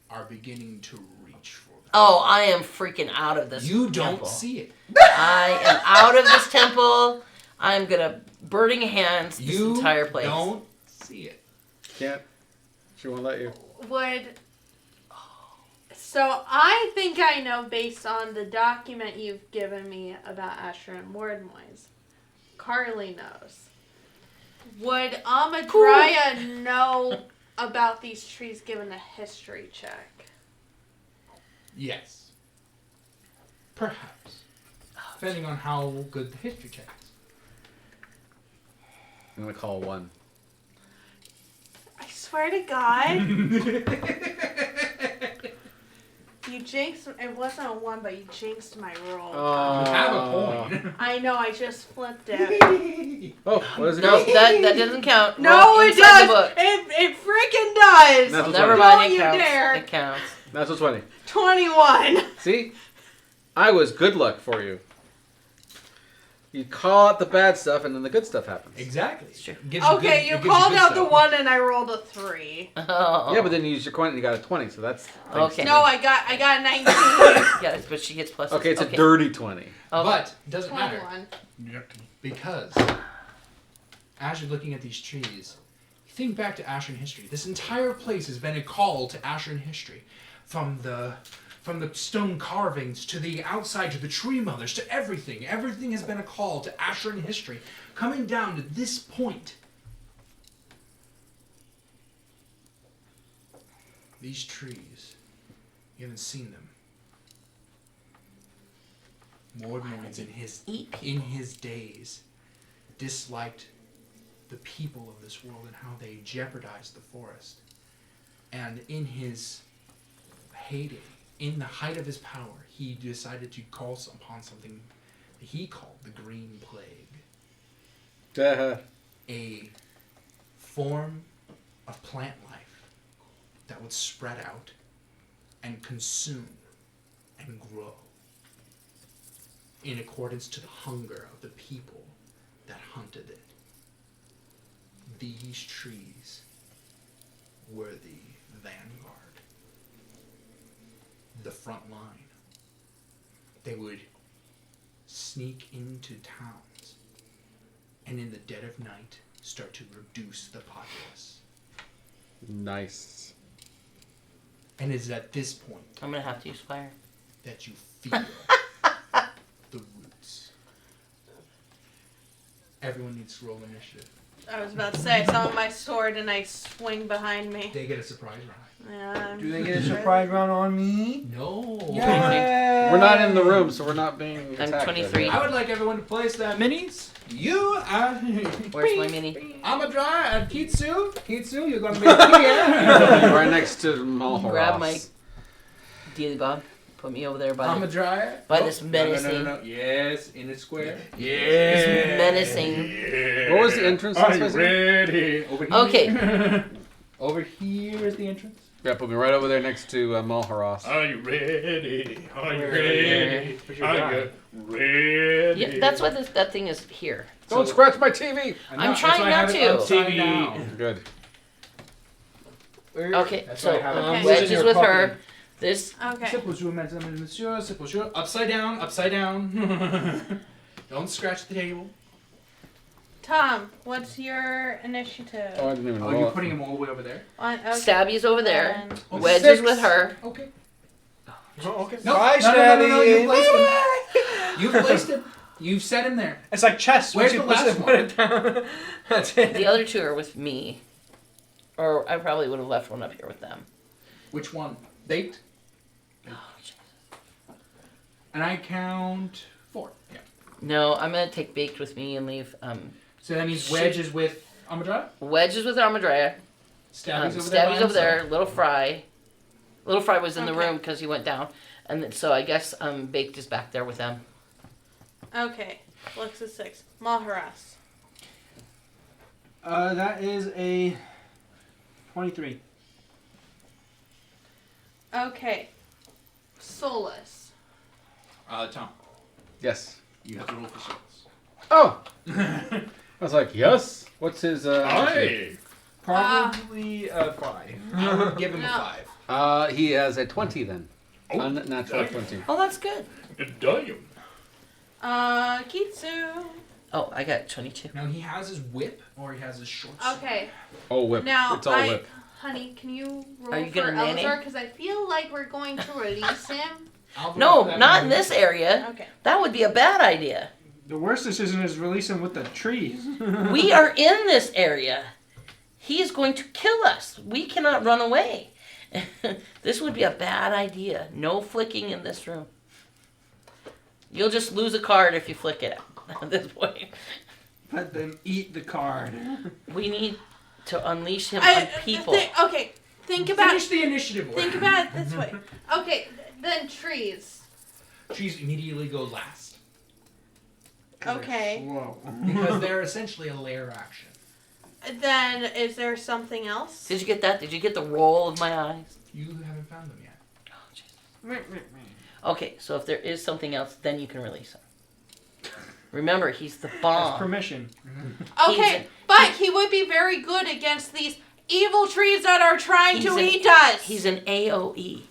are beginning to reach for them. Oh, I am freaking out of this You don't temple. see it. I am out of this temple. I'm gonna burning hands this You entire place. don't see it. Can't. She won't let you. So I think I know based on the document you've given me about Asher and Mordmoise. Carly knows. Would Amadrya know about these trees given a history check? Yes. Perhaps. Depending on how good the history check is. I'm gonna call 1. I swear to God. You jinxed. It wasn't a 1, but you jinxed my roll. You have a point. I know. I just flipped it. Oh, what does it No, go? that doesn't count. No, Roll it inside the does. book. It freaking does. That's Well, what's never funny. mind. Don't It you counts. dare. It counts. That's what's funny. 21. See? I was good luck for you. You call out the bad stuff and then the good stuff happens. Exactly. It's true. Gives you Okay, good- you it gives you called good out the stuff. 1 and I rolled a 3. Oh. Yeah, but then you used your coin and you got a 20, so that's... thanks Okay. to No, me. I got 19. Yeah, but she gets pluses. Okay, it's a dirty 20. Okay. But it doesn't matter 21. because as you're looking at these trees, you think back to Ashen history. This entire place has been a call to Ashen history, from the stone carvings to the outside to the tree mothers to everything. Everything has been a call to Ashen history, coming down to this point. These trees, you haven't seen them. Mordmoise in his days disliked the people of this world and how they jeopardized the forest. And in his heyday, in the height of his power, he decided to call upon something that he called the Green Plague. Duh. A form of plant life that would spread out and consume and grow in accordance to the hunger of the people that hunted it. These trees were the vanguard, the front line. They would sneak into towns and in the dead of night start to reduce the populace. Nice. And it is at this point I'm gonna have to use fire. that you feel the roots. Everyone needs to roll initiative. I was about to say, I summon my sword and I swing behind me. They get a surprise round. Yeah, Do they get a surprise round on me? No. Yeah. We're not in the room, so we're not being I'm attacked. 23. I would like everyone to place their minis. You are. Where's my mini? Amadra and Kitsu. Kitsu, you're gonna be here. Right next to Malharas. Grab my dealy bob. Put me over there by Amadra. by this menacing. No. Yes, in a square. this menacing. What was the entrance? Are this you place? ready? Over here. Okay. Over here is the entrance. Yeah, put me right over there next to Malharas. Are you ready? Are you ready? Are you ready? Yeah, that's why that thing is here. Don't scratch my TV! I'm trying not to. TV. Good. Okay, That's so why I have it. Okay. wedges with her. This Okay. C'est bonjour, mesdames et messieurs. C'est bonjour. Upside down. Upside down. Don't scratch the table. Tom, what's your initiative? Oh, I didn't even Oh, roll you're it. putting him all the way over there? Okay. Stabby's over there. And- Oh, Wedges 6. with her. Okay. Oh, okay. No, Bye, no, you Stabby. placed him. You placed him. You've set him there. It's like chess. Where's Once you the push last it, put it down. That's it. The other two are with me. Or I probably would have left one up here with them. Which one? Baked? Oh, jeez. And I count 4. Yeah. No, I'm going to take Baked with me and leave So that means Wedge is with Amadra? Wedge is with Armadrea. Stabby's over there. Stabby's over there. Little Fry. Little Fry was in the Okay. room because he went down. And then, so I guess Baked is back there with them. Okay. Lux is 6. Maharas. That is a 23. Okay. Solus. Tom, Yes. you have to roll for souls. Oh! I was like, yes? What's his, Probably 5. I would give him No. a 5. He has a 20 then. Oh, Unnatural damn. 20. Oh, that's good. Damn. Kitsu. Oh, I got 22. Now he has his whip or he has his short Okay. Oh, whip. Now, It's all whip. honey, can you roll Are you for gonna nanny? Elzar? Because I feel like we're going to release him. No, not in this area. Okay. That would be a bad idea. The worst decision is release him with the trees. We are in this area. He is going to kill us. We cannot run away. This would be a bad idea. No flicking in this room. You'll just lose a card if you flick it at this point. Let them eat the card. We need to unleash him on people. Okay. Think about Finish the initiative order. Think about it this way. Okay. Then trees. Trees immediately go last. Okay. Whoa. Because they're essentially a layer action. Then is there something else? Did you get that? Did you get the roll of my eyes? You haven't found them yet. Oh, Jesus. Okay, so if there is something else, then you can release him. Remember, he's the That's bomb. permission. Okay, but he would be very good against these evil trees that are trying to eat us. He's an AOE.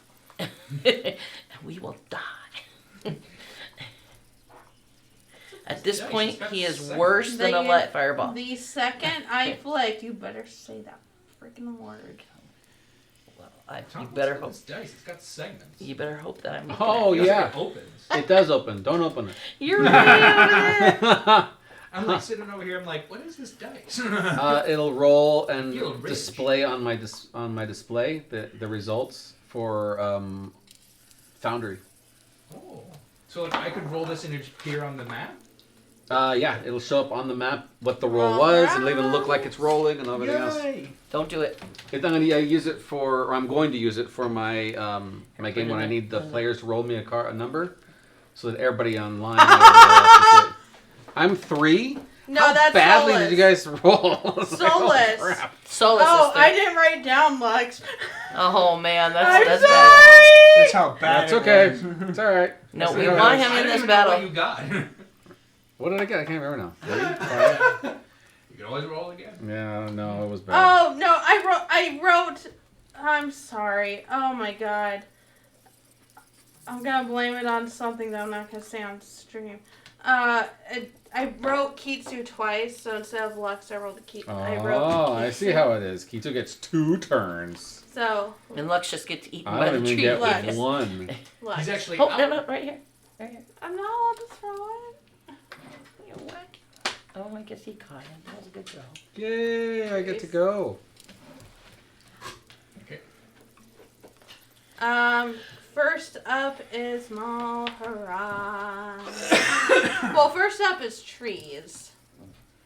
We will die. At this Nice, point, he's got he is seven. worse than a light fireball. The second I flick, you better say that freaking word. Well, you Tom, better what's hope. with this dice? It's got segments. You better hope that I'm. Oh, It looks yeah. like it opens. It does open. Don't open it. You're right over there. I'm like sitting over here. I'm like, what is this dice? It'll roll and Feel rich. display on my display the results for Foundry. Oh. So I could roll this and it appear on the map? Yeah, it'll show up on the map what the roll was. It'll even look like it's rolling and everything else. Yay! Don't do it. I'm going to use it for, or I'm going to use it for my my game when I need the players to roll me a number, so that everybody online. I'm 3. No, How that's badly Solus. did you guys roll? Solus. Holy crap. Solus Oh, is I didn't write down Lux. Oh man, I'm that's sorry. bad. That's how bad That's it okay. was. It's all right. No, we I don't want know. him I in don't this even know what battle. you got. What did I get? I can't remember now. 3? 5? You can always roll again. Yeah, no, it was bad. Oh no, I wrote. I'm sorry. Oh my god. I'm gonna blame it on something that I'm not gonna say on stream. I wrote Kitsu twice, so instead of Lux, I wrote Kitsu. I wrote Oh, I Kitsu. see how it is. Kito gets 2 turns. So And Lux just gets eaten I by don't the even tree. get Lux. 1. Lux. He's actually Oh up. no, right here. Right here. I'm not allowed to throw it. You whack. Oh, I guess he caught him. That was a good throw. Yay, I get to go. Okay. First up is Malharan. Well, first up is trees.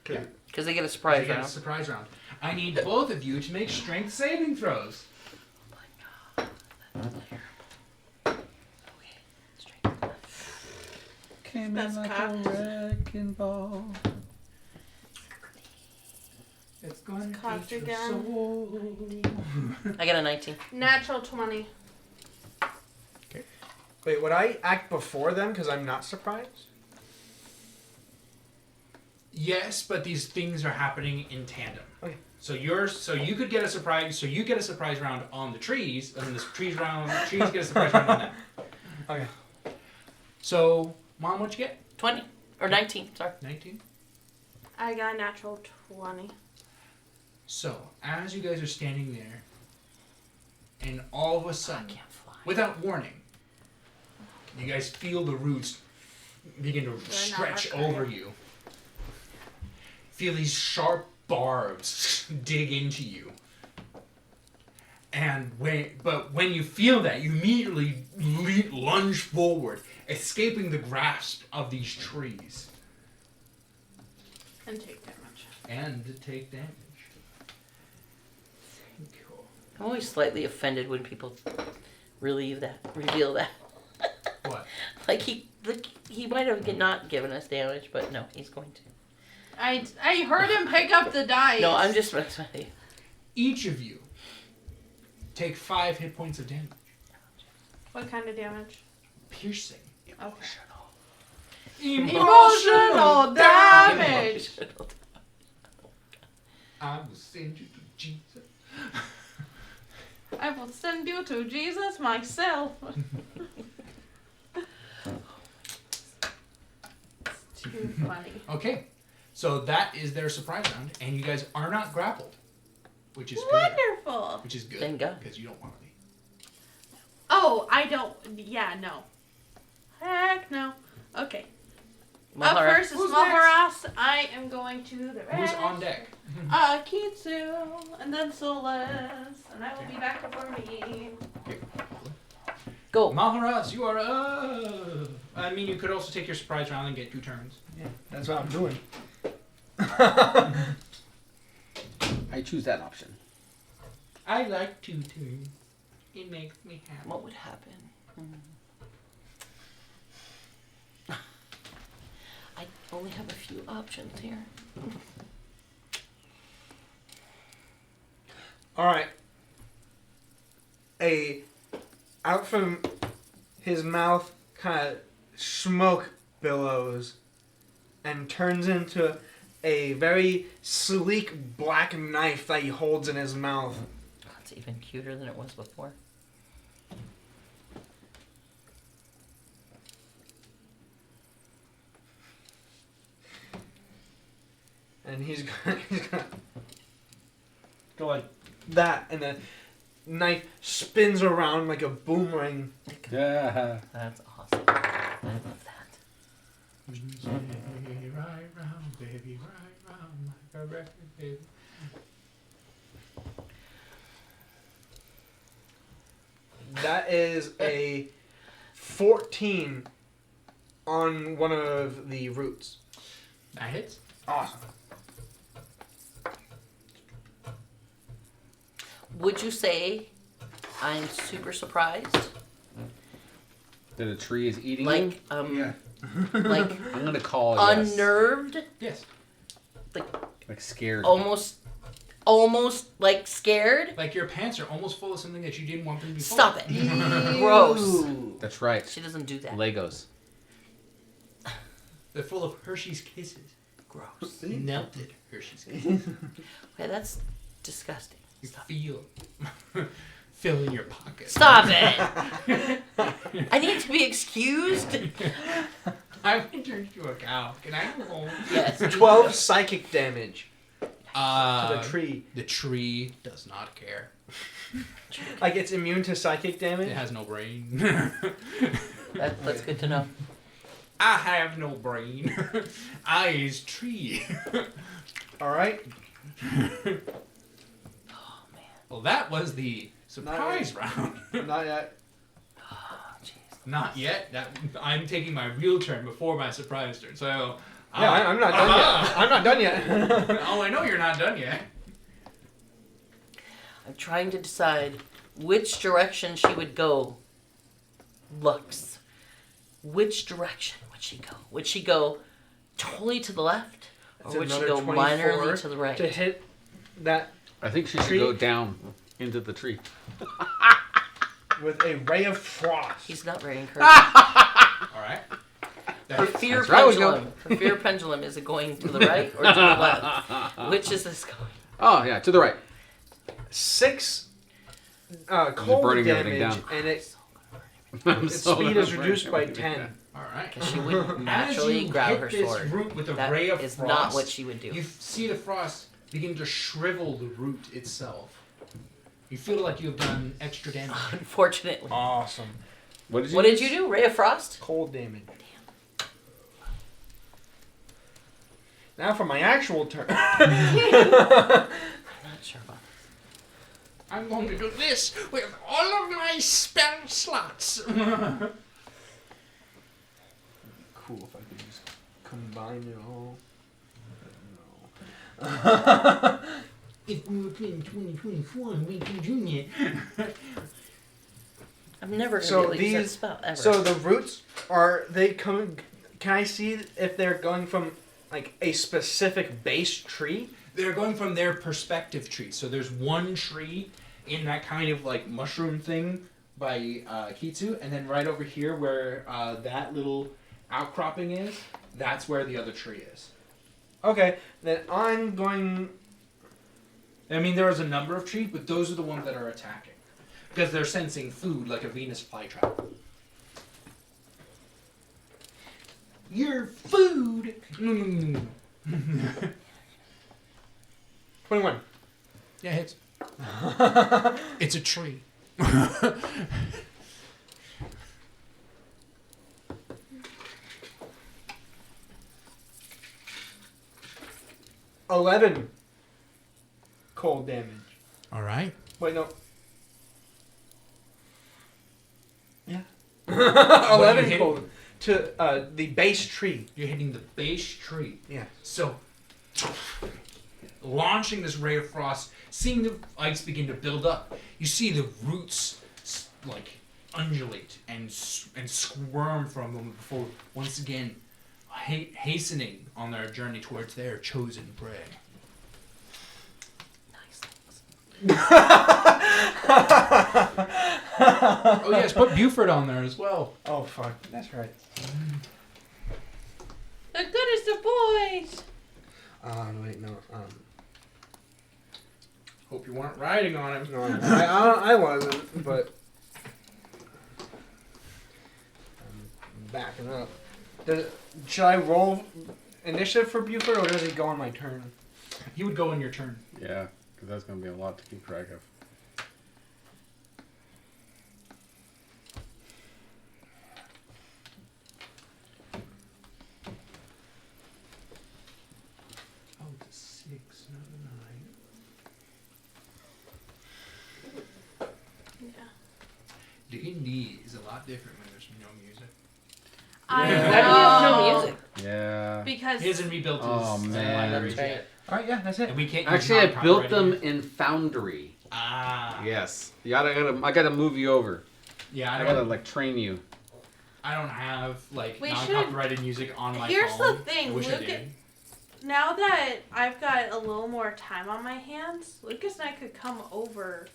Okay. Because they get a You surprise get a round. surprise round. I need both of you to make strength saving throws. Came That's in like cocked. a wrecking ball. It's going cocked to eat your again. soul. I got a 19. Natural 20. Wait, would I act before them because I'm not surprised? Yes, but these things are happening in tandem. Okay. So you could get a surprise. So you get a surprise round on the trees, and then the trees get a surprise round on them. Okay. So, Mom, what'd you get? 20. Or 19, sorry. 19. I got a natural 20. So as you guys are standing there, and all of a I sudden, can't fly. without warning, you guys feel the roots begin to not stretch recurring. over you. Feel these sharp barbs dig into you. And when you feel that, you immediately lunge forward, escaping the grasp of these trees. And take damage. And to take damage. Cool. I'm always slightly offended when people reveal that. What? Like he might have not given us damage, but no, he's going to. I heard him pick up the dice. No, I'm just messing with you. Each of you take 5 hit points of damage. What kind of damage? Piercing. Okay. Emotional damage. I will send you to Jesus. I will send you to Jesus myself. It's too funny. Okay, so that is their surprise round, and you guys are not grappled, which is good. Wonderful. Which is good. Thank God. Because you don't want to be. Oh, I don't. Yeah, no. Heck no. Okay. Up Mahara. first is Who's Maharas. I am going to the Who's rest. on deck? Kitsu, and then Solas, and I will be back before me. Go. Maharas, you are up. I mean, you could also take your surprise round and get 2 turns. Yeah, that's what I'm doing. I choose that option. I like 2 turns. It makes me happy. What would happen? I only have a few options here. Alright. Out from his mouth, kind of smoke billows and turns into a very sleek black knife that he holds in his mouth. Oh, it's even cuter than it was before. And he's gonna go like that, and the knife spins around like a boomerang. Yeah. That's awesome. I love that. Right round, baby, right round, like a record, baby. That is a 14 on one of the roots. That hits. Awesome. Would you say I'm super surprised? That a tree is eating you? Like, like I'm gonna call yes. unnerved? Yes. Like scared. Almost like scared? Like your pants are almost full of something that you didn't want them to be full Stop of. it. Gross. That's right. She doesn't do that. Legos. They're full of Hershey's Kisses. Gross. Melted Hershey's Kisses. Okay, that's disgusting. You Stop. feel fill in your pocket. Stop it! I need to be excused? I turned you a cow. Can I go home? Yes. 12 psychic damage to the The tree. The tree does not care. Like it's immune to psychic damage? It has no brain. That's good to know. I have no brain. I is tree. Alright. Oh, man. Well, that was the surprise round. Not yet. Oh, jeez. Not yet. I'm taking my real turn before my surprise turn. So. Yeah, I'm not done yet. I'm not done yet. Oh, I know you're not done yet. I'm trying to decide which direction she would go. Lux. Which direction would she go? Would she go totally to the left? That's Or would she another go 24 minorly to the right? to hit that I think she should Tree? go down into the tree. with a ray of frost. He's not very encouraging. All right. Her fear That's right, we go. pendulum. Her fear pendulum, is it going to the right or to the left? Which is this going? Oh yeah, to the right. 6 cold burning everything damage, down. and its I'm so speed is gonna reduced by burn 10. everything All right. Because she would As naturally you grab hit her this sword. root with a That ray of is frost, not what she would do. You see the frost begin to shrivel the root itself. You feel like you have done extra damage. Unfortunately. Awesome. What did you? What did you do? Ray of Frost? Cold damage. Now for my actual turn. I'm not sure about I'm going to do this with all of my spell slots. Cool if I could just combine it all. No. If we were playing 2024 and we can junior. I'm never So going to use that these- spell ever. So the roots are they coming? Can I see if they're going from like a specific base tree? They're going from their perspective tree. So there's one tree in that kind of like mushroom thing by Kitsu, and then right over here where that little outcropping is, that's where the other tree is. Okay, then I'm going. I mean, there is a number of trees, but those are the ones that are attacking. Because they're sensing food like a Venus flytrap. Your food! 21. Yeah, hits. It's a tree. 11 cold damage. All right. Wait, no. Yeah. What are you 11 hitting? cold to the base tree. You're hitting the base tree. Yeah. So, launching this ray of frost, seeing the ice begin to build up, you see the roots like undulate and squirm for a moment before once again hastening on their journey towards their chosen prey. Oh yes, put Buford on there as well. Oh, fuck. That's right. The goodest of boys. Wait, no. Hope you weren't riding on him. No, I wasn't, but I'm backing up. Should I roll initiative for Buford, or does he go on my turn? He would go in your turn. Yeah, because that's going to be a lot to keep track of. Oh, it's a 6, not a 9. Yeah. D&D is a lot different when there's no music. I Why do you have no know. music? Yeah. Because He hasn't rebuilt his Oh, man. libraries That's right. yet. Alright, yeah, that's it. And we can't use Actually, I built them non-copyrighted music. in Foundry. Ah. Yes. I gotta move you over. Yeah, I gotta like train you. I don't have like We non-copyrighted music on my Here's phone. the thing, I wish I Luke- did. now that I've got a little more time on my hands, Lucas and I could come over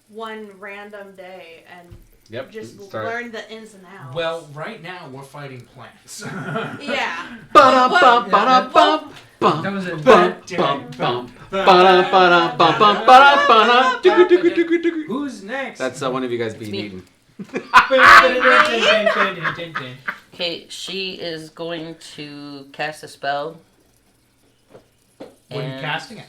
one random day and Yep. just start. learn the ins and outs. Well, right now we're fighting plants. yeah. Ba-da-bum-ba-da-bum. That was it. Bum-bum-bum. Ba-da-ba-da-bum-bum-ba-da. Doo-doo-doo-doo-doo-doo. Who's next? That's one of you guys being me. eaten. Okay, she is going to cast a spell. What are you And- casting at?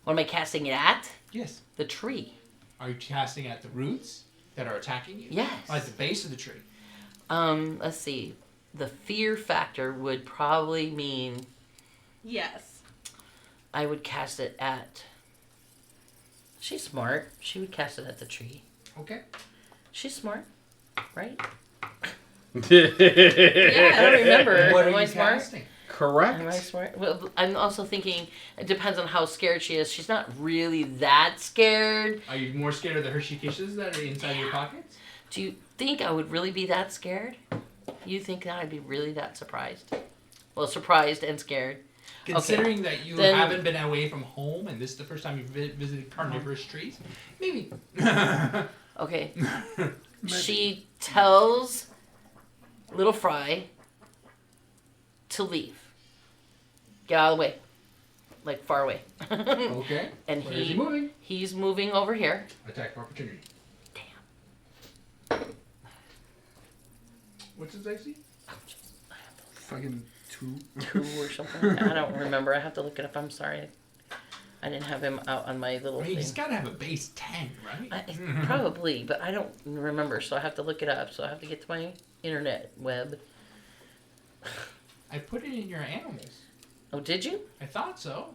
What am I casting it at? Yes. The tree. Are you casting at the roots that are attacking you? Yes. Or at the base of the tree? Let's see. The fear factor would probably mean Yes. I would cast it at. She's smart. She would cast it at the tree. Okay. She's smart, right? Yeah. I don't remember. What Am are I you smart? casting? Correct. Am I smart? Well, I'm also thinking it depends on how scared she is. She's not really that scared. Are you more scared of the Hershey Kisses that are inside your pockets? Do you think I would really be that scared? You think that I'd be really that surprised? Well, surprised and scared. Considering that you Then- haven't been away from home and this is the first time you've visited carnivorous trees, maybe. Okay. She tells Little Fry to leave. Get out of the way. Like far away. Okay. And Where is he moving? he's moving over here. Attack of opportunity. Damn. What's his AC? Fucking 2. 2 or something. I don't remember. I have to look it up. I'm sorry. I didn't have him out on my little I mean, thing. he's got to have a base 10, right? Probably, but I don't remember, so I have to look it up. So I have to get to my internet web. I put it in your animals. Oh, did you? I thought so.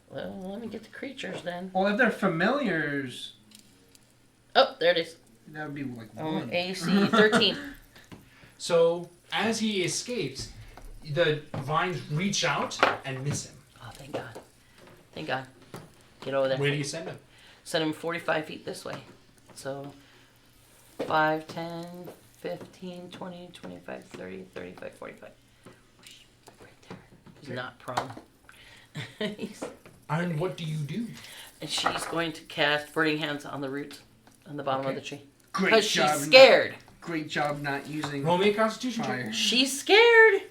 Well, let me get the creatures then. Well, if they're familiars, Oh, there it is. that would be like Oh, one. AC 13. So as he escapes, the vines reach out and miss him. Oh, thank God. Thank God. Get over there. Where do you send him? Send him 45 feet this way. So 5, 10, 15, 20, 25, 30, 35, 45. Right there. He's not prone. And what do you do? And she's going to cast Burning Hands on the roots on the bottom of Okay. the tree. Great Because job. she's scared. Great job not using Roll me a Constitution fire. check. She's scared.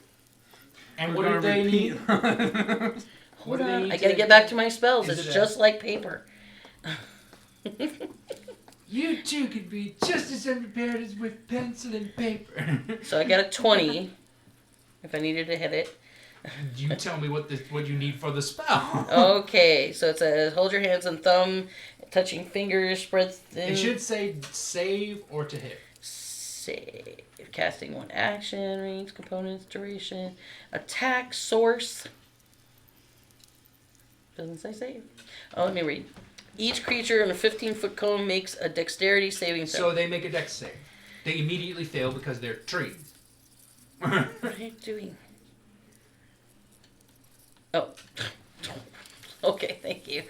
And We're what do gonna they repeat. need? Hold do they on. need I gotta to- get back to my spells. Is It's it just like paper. You two could be just as unprepared as with pencil and paper. So I got a 20 if I needed to hit it. You tell me what you need for the spell. Okay, so it says hold your hands and thumb, touching fingers, spread thin. It should say save or to hit. Save. Casting one action, range, components, duration, attack, source. Doesn't say save. Oh, let me read. Each creature in a 15-foot cone makes a dexterity saving throw. So they make a dex save. They immediately fail because they're trees. What are you doing? Oh. Okay, thank you.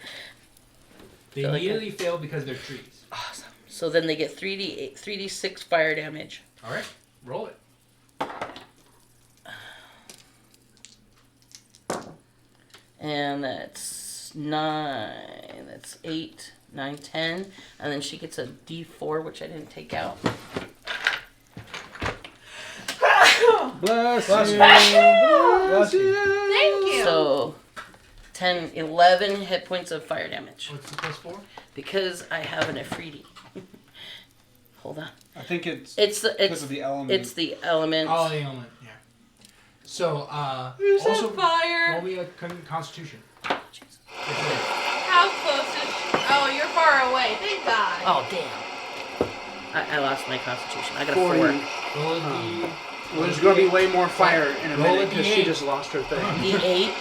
They Feel like immediately fail because they're trees. Awesome. So then they get 3d8, 3d6 fire damage. All right, roll it. And that's 9, that's 8, 9, 10. And then she gets a d4, which I didn't take out. Bless Bless you. you. Bless you. Thank you. So 10, 11 hit points of fire damage. What's the plus 4? Because I have an Afridi. Hold on. I think it's It's the because it's of the element. it's the element. Oh, the element, yeah. So, Who's also on fire? roll me a constitution. Jeez. How close is she? Oh, you're far away. Thank God. Oh damn! I lost my constitution. I got a 4. Roll a d. Well, there's going to be way more fire in a Roll a minute because she D8. just lost her thing. D8.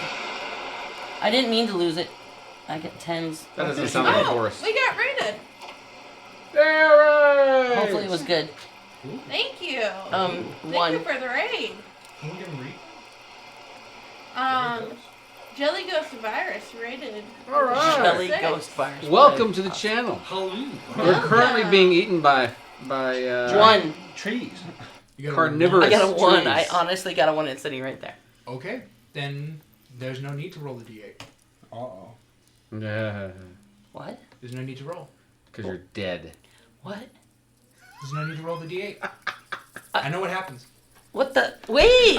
I didn't mean to lose it. I get 10s. That doesn't sound like a Oh, forest. we got raided. Derek! Hopefully it was good. Thank you. Thank 1. you for the raid. Can we get him read? Jelly Ghost Virus raided. All right. Jelly Six. Ghost Virus. Welcome to the channel. We're currently being eaten by 1. Trees. You got a Carnivorous. I got a 1. I trees. honestly got a 1. It's sitting right there. Okay, then there's no need to roll the d8. Uh-oh. Yeah, What? There's no need to roll. because you're dead. What? There's no need to roll the d8. I know what happens. What the? Wait!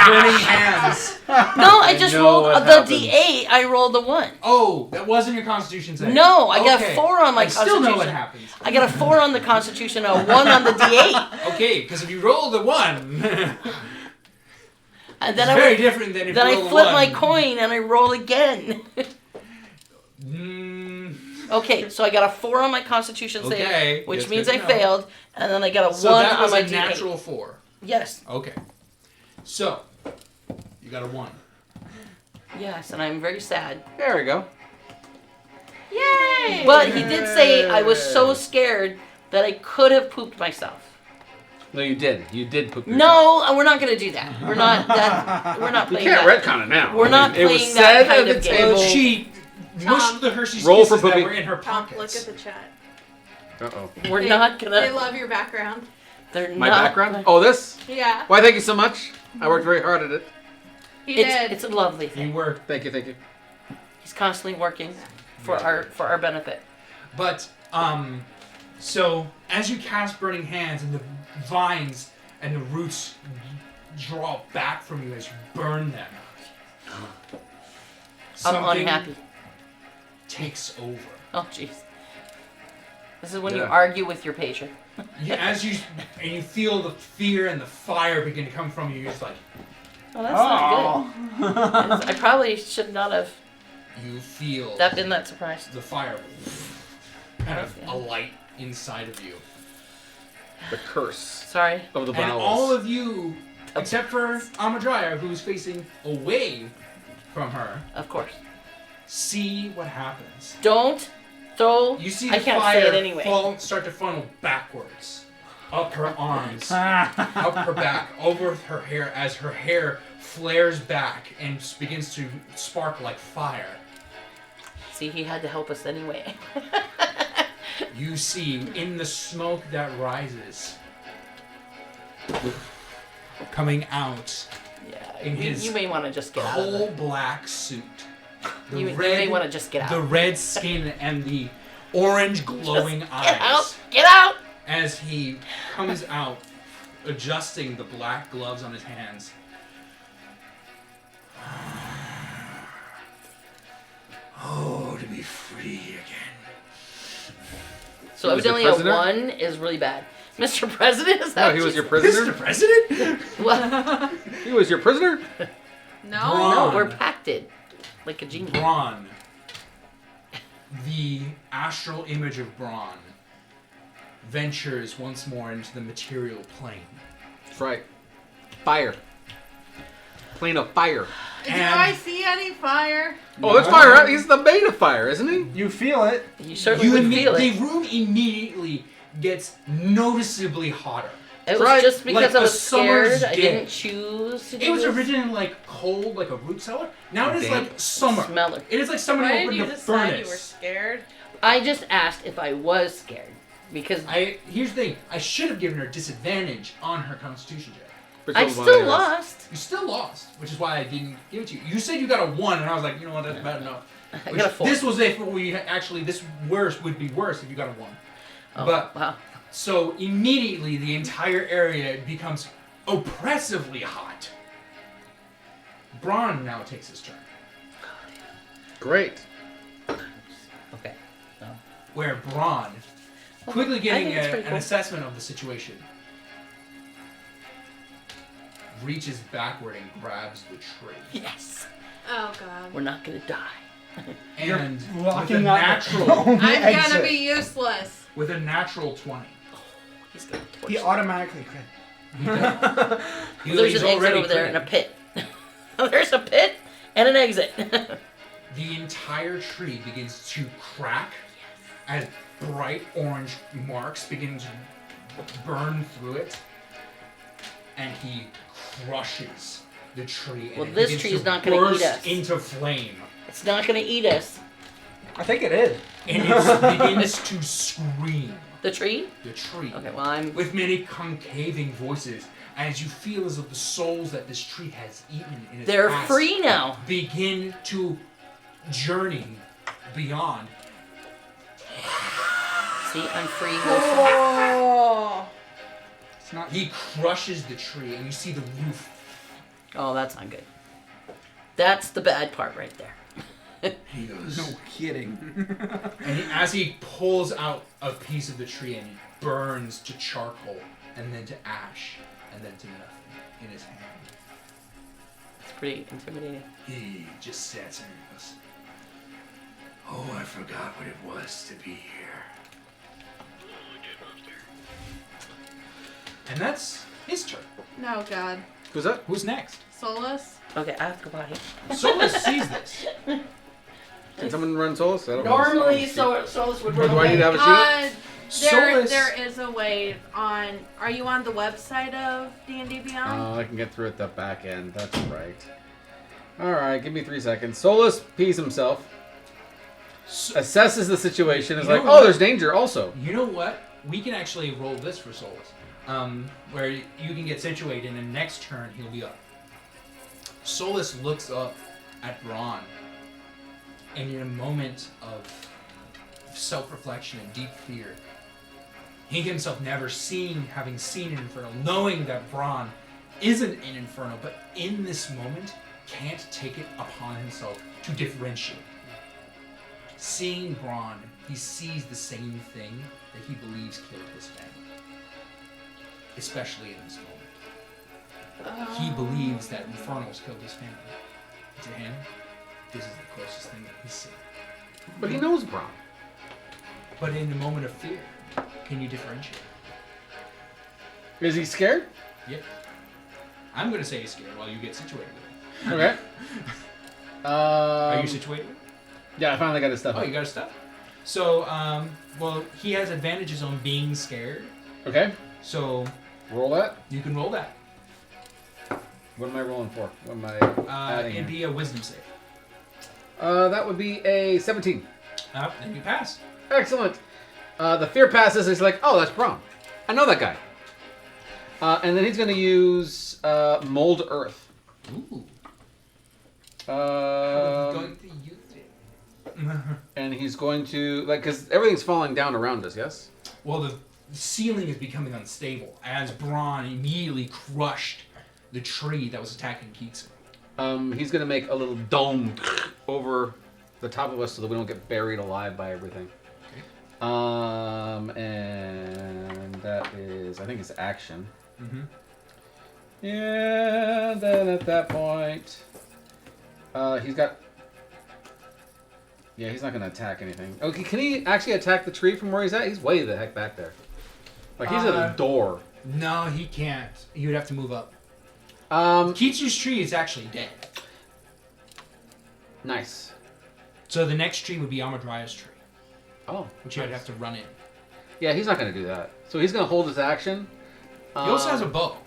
Burning hands. No, I just know rolled what the happens. D8. I rolled a 1. Oh, that wasn't your constitution save. No, I got Okay. 4 on my I still know what constitution. happens. I got a 4 on the constitution, a 1 on the D8. Okay, because if you roll the 1, And it's then very different than if then you I roll the flip 1. my coin and I roll again. Okay, so I got a 4 on my constitution Okay, save, which that's means good I to know. failed, and then I got a So 1 that on was my a D8. natural 4. Yes, Okay. So, you got a 1. yes, and I'm very sad. There we go. Yay! But he did say I was so scared that I could have pooped myself. No, you did. You did poop yourself. No, we're not going to do that. We're not that. We're not You playing can't that. retcon it now. We're not It was playing that said kind at of the game. table. She mushed the Hershey's Roll for Kisses that pooping. were in her Tom, look pockets. at the chat. Uh-oh. We're They- not They gonna. love your background. They're My not. background? Oh, this? Yeah, Why, thank you so much. I worked very hard at it. he did. It's a lovely You thing. were. Thank you, thank you. He's constantly working for our benefit. But, so, as you cast Burning Hands and the vines and the roots draw back from you as you burn them, I'm something unhappy. takes over. Oh, jeez. This is when you Yeah. argue with your patient. You feel the fear and the fire begin to come from you. You're just like, Oh, that's not good. I probably should not have you feel been that surprised. the fire kind of alight inside of you. The curse Sorry. of the And bowels. all of you, except for Amadrya, who's facing away from her, Of course. see what happens. Don't throw. You see I the can't say fire it anyway. start to funnel backwards, up her arms, up her back, over her hair, as her hair flares back and begins to spark like fire. See, he had to help us anyway. You see, in the smoke that rises, coming out Yeah. in his You may want to just get out of coal it. black suit, the You may want to just get out. the red skin and the orange glowing eyes, Get out! Get out! as he comes out, adjusting the black gloves on his hands. Oh, to be free again. So He was your evidently a prisoner? 1 is really bad. Mr. President, is that No, what he you was your said? prisoner. Mr. President? What? He was your prisoner. No. Braun. No, we're pacted. Like a genie. Braun. The astral image of Braun ventures once more into the material plane. That's right. Fire. Plane of fire. Do I see any fire? Oh, there's fire. Right? He's the bait of fire, isn't he? You feel it. You certainly would feel The it. room immediately gets noticeably hotter. It was right. just because Like I a was summer's scared. I day. didn't choose to do It was this. originally like cold, like a root cellar. Now it is Damp. like summer. Smeller. It is like someone Why did opened you the decide you were furnace. scared? I just asked if I was scared. Because Here's the thing. I should have given her disadvantage on her Constitution check. I still lost. You still lost, which is why I didn't give it to you. You said you got a 1, and I was like, you know what, that's bad enough. I got a 4. This was if we actually, this worse would be worse if you got a 1. Oh, But wow. so immediately the entire area becomes oppressively hot. Braun now takes his turn, Great. Okay. No. where Braun, quickly I getting think it's pretty an cool. assessment of the situation, reaches backward and grabs the tree. Yes. Oh god. We're not gonna die. And with a Blocking out natural, only I'm exit. gonna be useless. with a natural 20. He's gonna torch He us. automatically crit. He does. He- There's he's an exit already over there and a critted. pit. There's a pit and an exit. The entire tree begins to crack as bright orange marks begin to burn through it, and he crushes the tree. And Well, it this begins tree is to not gonna eat burst us. into flame, It's not gonna eat us. I think it is. and it begins to scream. The tree? The tree, Okay, well I'm with many concaving voices, as you feel as if the souls that this tree has eaten in its they're past free now. begin to journey beyond. See, I'm free. Oh. It's not. He crushes the tree, and you see the roof. Oh, that's not good. That's the bad part right there. He goes, No kidding. as he pulls out a piece of the tree and burns to charcoal, and then to ash, and then to nothing in his hand. It's pretty intimidating. He just sits there and goes, "Oh, I forgot what it was to be here." And that's his turn. No god. Who's that? Who's next? Solus? Okay, I have to go body. Solus sees this. Can someone run Solus? I don't know. Normally, Solus would Do run I need to have a sheet? Solus. There is a way on. Are you on the website of D&D Beyond? I can get through at the back end. That's right. All right, give me 3 seconds. Solus pees himself, assesses the situation, is You know like, what? oh, there's danger also. You know what? We can actually roll this for Solus. Where you can get situated, and next turn he'll be up. Solus looks up at Braun, and in a moment of self-reflection and deep fear, he himself having seen an Inferno, knowing that Braun isn't an Inferno, but in this moment can't take it upon himself to differentiate. Seeing Braun, he sees the same thing that he believes killed his family. Especially in this moment. He believes that Infernals killed his family. To him, this is the closest thing that he's seen. But he knows Braun. But in a moment of fear, can you differentiate? Is he scared? Yep. I'm gonna say he's scared while you get situated with him. Okay. Are you situated with him? Yeah, I finally got his stuff. Oh, you got his stuff? So, well, he has advantages on being scared. Okay. So, Roll that. you can roll that. What am I rolling for? What am I adding It'd here? be a wisdom save. That would be a 17. Then you pass. Excellent. The fear passes. He's like, oh, that's Braun. I know that guy. And then he's going to use Mold Earth. Ooh. How are you Um, going to use it? and he's going to, like, because everything's falling down around us, yes? Well, the ceiling is becoming unstable as Braun immediately crushed the tree that was attacking Kitsu. He's going to make a little dome over the top of us so that we don't get buried alive by everything. Okay. And that is, I think it's action. Mm-hmm. Yeah, then at that point, he's got. Yeah, he's not going to attack anything. Okay, can he actually attack the tree from where he's at? He's way the heck back there. Like, he's at a door. No, he can't. He would have to move up. Um, Kitsu's tree is actually dead. nice. So the next tree would be Amadria's tree, Oh, which you would have to run in. yeah, he's not going to do that. So he's going to hold his action. He also has a bow.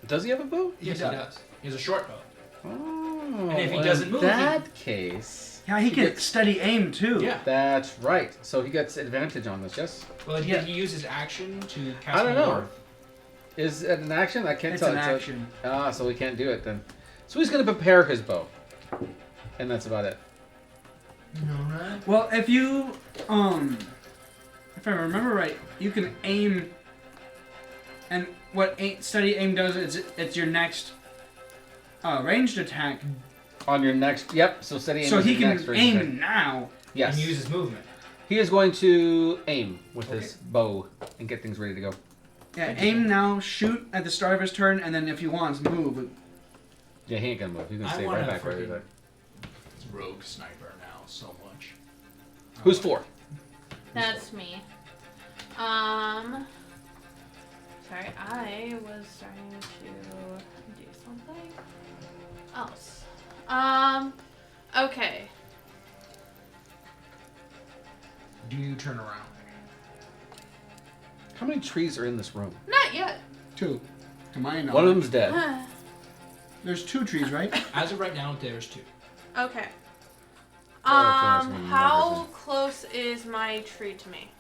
Does he have a bow? Yes, he does. He has a short bow. Oh, And if he in doesn't move, that case, Yeah, he can gets- steady aim too. Yeah. that's right. So he gets advantage on this, yes? Well, Yeah. did he use his action to cast I don't know. Warp? Is it an action? I can't It's tell. an a- action. so we can't do it then. So he's going to prepare his bow. And that's about it. Alright. Well, if you if I remember right, you can aim. And what steady aim does is it's your next ranged attack. On your next, yep. So steady aim. So is he your can next range aim attack. now. Yes. And use his movement. He is going to aim with Okay. his bow and get things ready to go. Yeah, aim now, shoot at the start of his turn, and then if he wants, move. Yeah, he ain't gonna move. He's gonna I stay wanna right back where he's freaking- at. It's rogue sniper now so much. Who's for? That's me. Sorry, I was starting to do something else. Okay. Do you turn around? How many trees are in this room? Not yet. 2. To my knowledge. One of them's dead. There's 2 trees, right? As of right now, there's 2. Okay. Oh, finish one How numbers. close is my tree to me?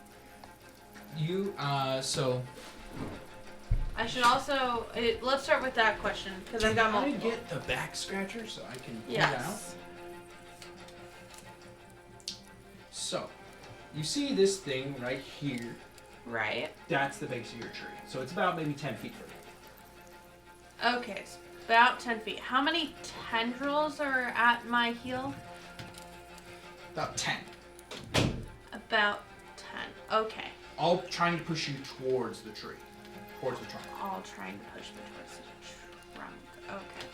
You, so... I should also. Let's start with that question because I've got Can I multiple. get the back scratcher so I can pull it out? Yes. So, you see this thing right here? Right. That's the base of your tree. So it's about maybe 10 feet from you. Okay. So about 10 feet. How many tendrils are at my heel? About 10. About 10. Okay. All trying to push you towards the tree. Towards the trunk. All trying to push me towards the trunk. Okay.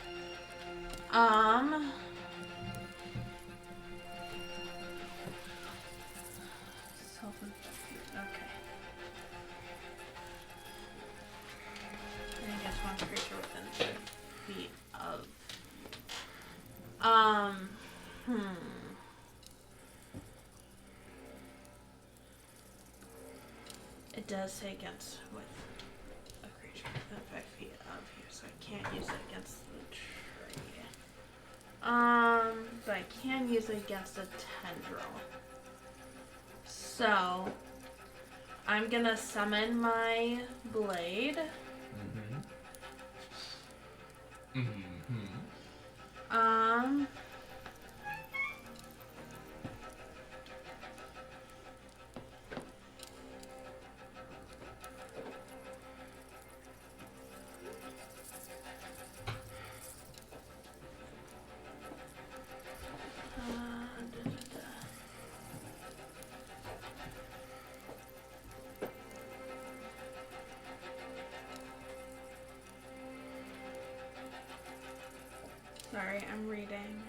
Self-inflicted. Okay. I guess one creature within 10 feet of. It does say against with a creature within 5 feet of here, so I can't use it against the tree. But I can use it against a tendril. So I'm gonna summon my blade. Um. Sorry, I'm reading.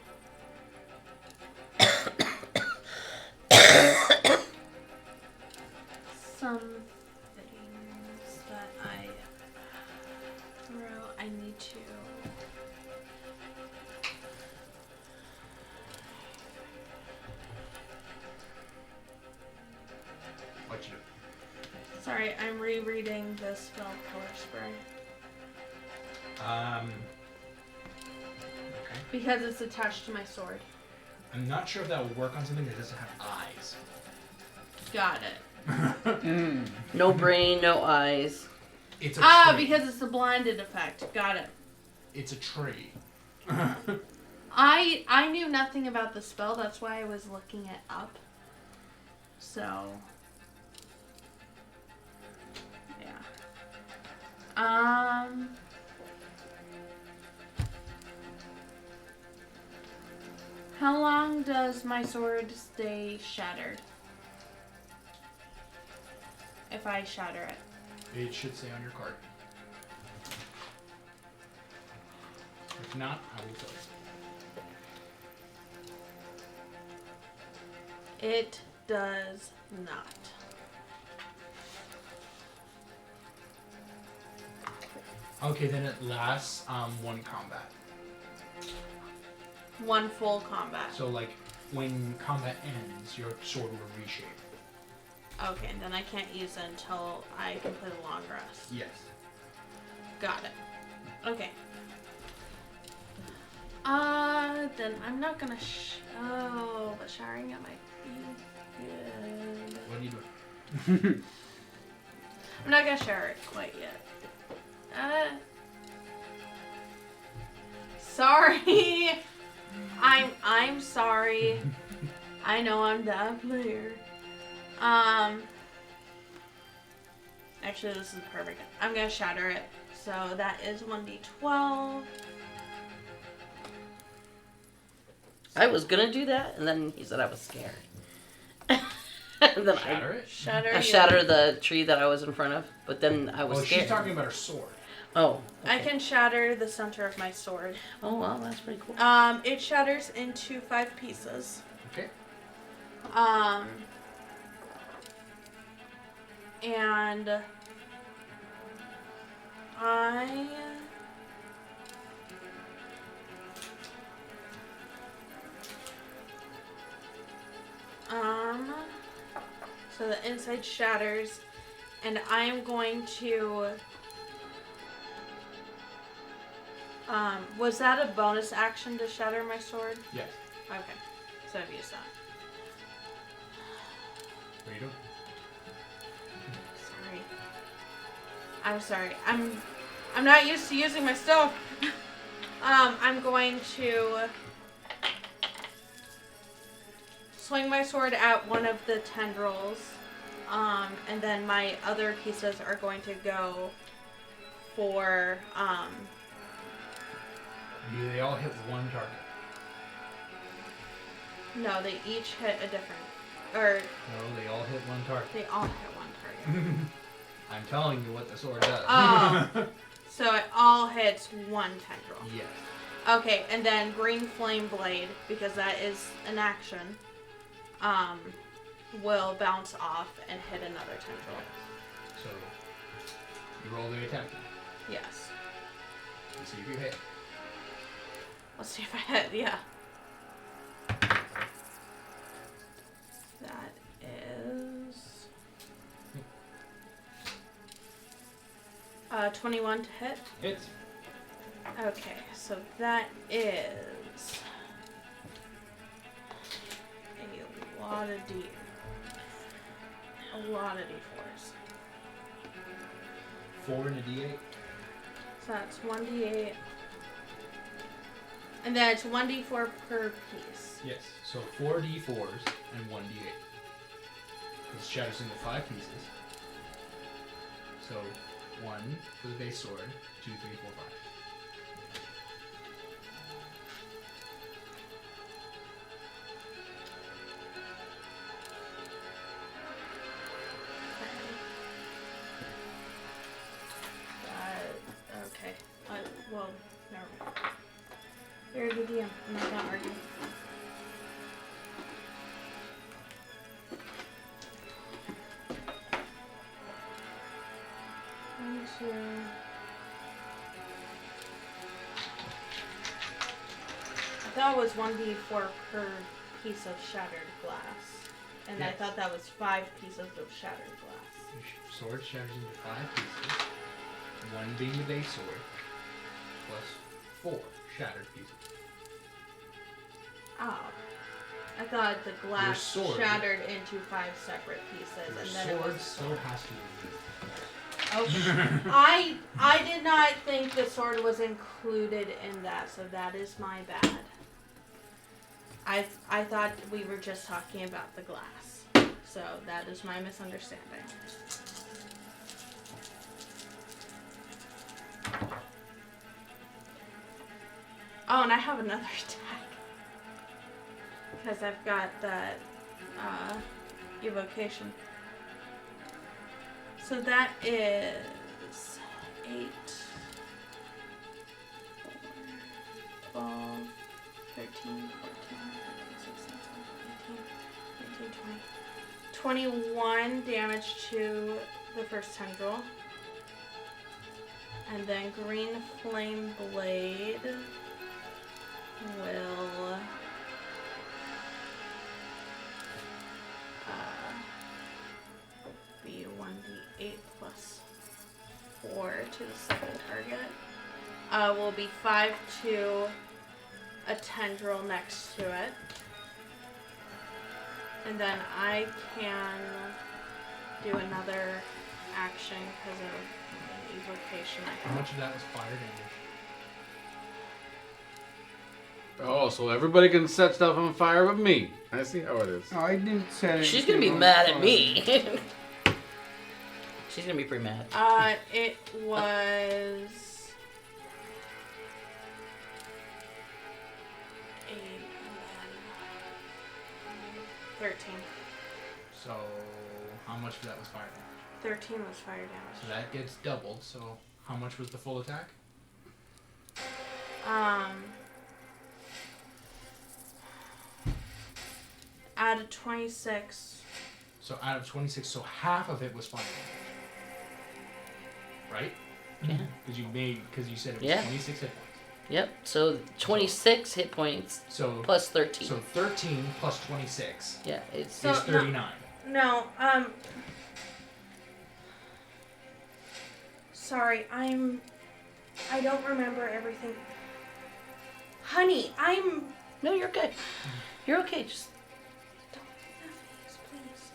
Some things that I throw. I need to. What you do? Sorry, I'm rereading the spell color spray Okay. because it's attached to my sword. I'm not sure if that would work on something that doesn't have eyes. Got it. No brain, no eyes. It's a tree. Because it's the blinded effect. Got it. It's a tree. I knew nothing about the spell. That's why I was looking it up. So. Yeah. How long does my sword stay shattered? If I shatter it. It should say on your card. If not, I will tell you. It does not. Okay, then it lasts one combat. One full combat. So like when combat ends, your sword will reshape. Okay, and then I can't use it until I complete a long rest. Yes. Got it. Okay. Then I'm not gonna but showering it might be good. What are you doing? I'm not gonna shower it quite yet. Sorry. I'm sorry. I know I'm that player. Actually, this is perfect. I'm gonna shatter it. So that is 1d12. I was gonna do that, and then he said I was scared. And then Shatter it? Shatter. I shatter the tree that I was in front of, but then I was Oh, scared. she's talking about her sword. Oh, I okay. can shatter the center of my sword. Oh wow, that's pretty cool. It shatters into 5 pieces. Okay. And so the inside shatters, and I am going to, was that a bonus action to shatter my sword? Yes. Okay, so I've used that. What are you doing? Sorry. I'm sorry. I'm not used to using my stuff. I'm going to swing my sword at one of the tendrils, and then my other pieces are going to go for They all hit one target. no, they each hit a different, or No, they all hit one target. they all hit one target. I'm telling you what the sword does. So it all hits one tendril. Yes. Okay, and then green flame blade, because that is an action, will bounce off and hit another tendril. So you roll the attack. Yes. And see if you hit. Let's see if I hit. Yeah. That is 21 to hit. Hits. Okay, so that is a lot of d4s. 4 and a d8. So that's 1d8. And then it's 1d4 per piece. Yes. So 4 d4s and 1 d8. It shatters into 5 pieces. So 1 for the base sword, 2, 3, 4, 5. Okay. Well, never mind. You're the DM. I'm not gonna argue. One, two. thought was 1d4 per piece of shattered glass. And I Yes. thought that was 5 pieces of shattered glass. Your sword shatters into 5 pieces. 1 being the base sword, plus 4 shattered pieces. Oh. I thought the glass sword- shattered into 5 separate pieces, Your and then it sword was. still has to be. Oh, I did not think the sword was included in that, so that is my bad. I thought we were just talking about the glass, so that is my misunderstanding. Oh, and I have another attack because I've got that evocation. So that is 8, 4, 12, 13, 14, 16, 17, 18, 19, 20. 21 damage to the first tendril. And then green flame blade will be 1d8 plus 4 to the second target. Will be 5 to a tendril next to it. And then I can do another action because of an evocation I How have. much of that was fire damage? Oh, so everybody can set stuff on fire but me. I see how it is. Oh, I didn't set it. She's gonna be mad at me. She's gonna be pretty mad. It was 8 and then 13. So, how much of that was fire damage? 13 was fire damage. So that gets doubled. So, how much was the full attack? Out of 26. So out of 26, so half of it was fire damage. Right? Yeah. Because you said it was Yeah. 26 hit points. Yep. So 26 hit points So plus 13. So 13 plus 26 yeah, it's So- is 39. No, sorry, I don't remember everything. Honey, no, you're good. You're okay. Just don't make that face, please.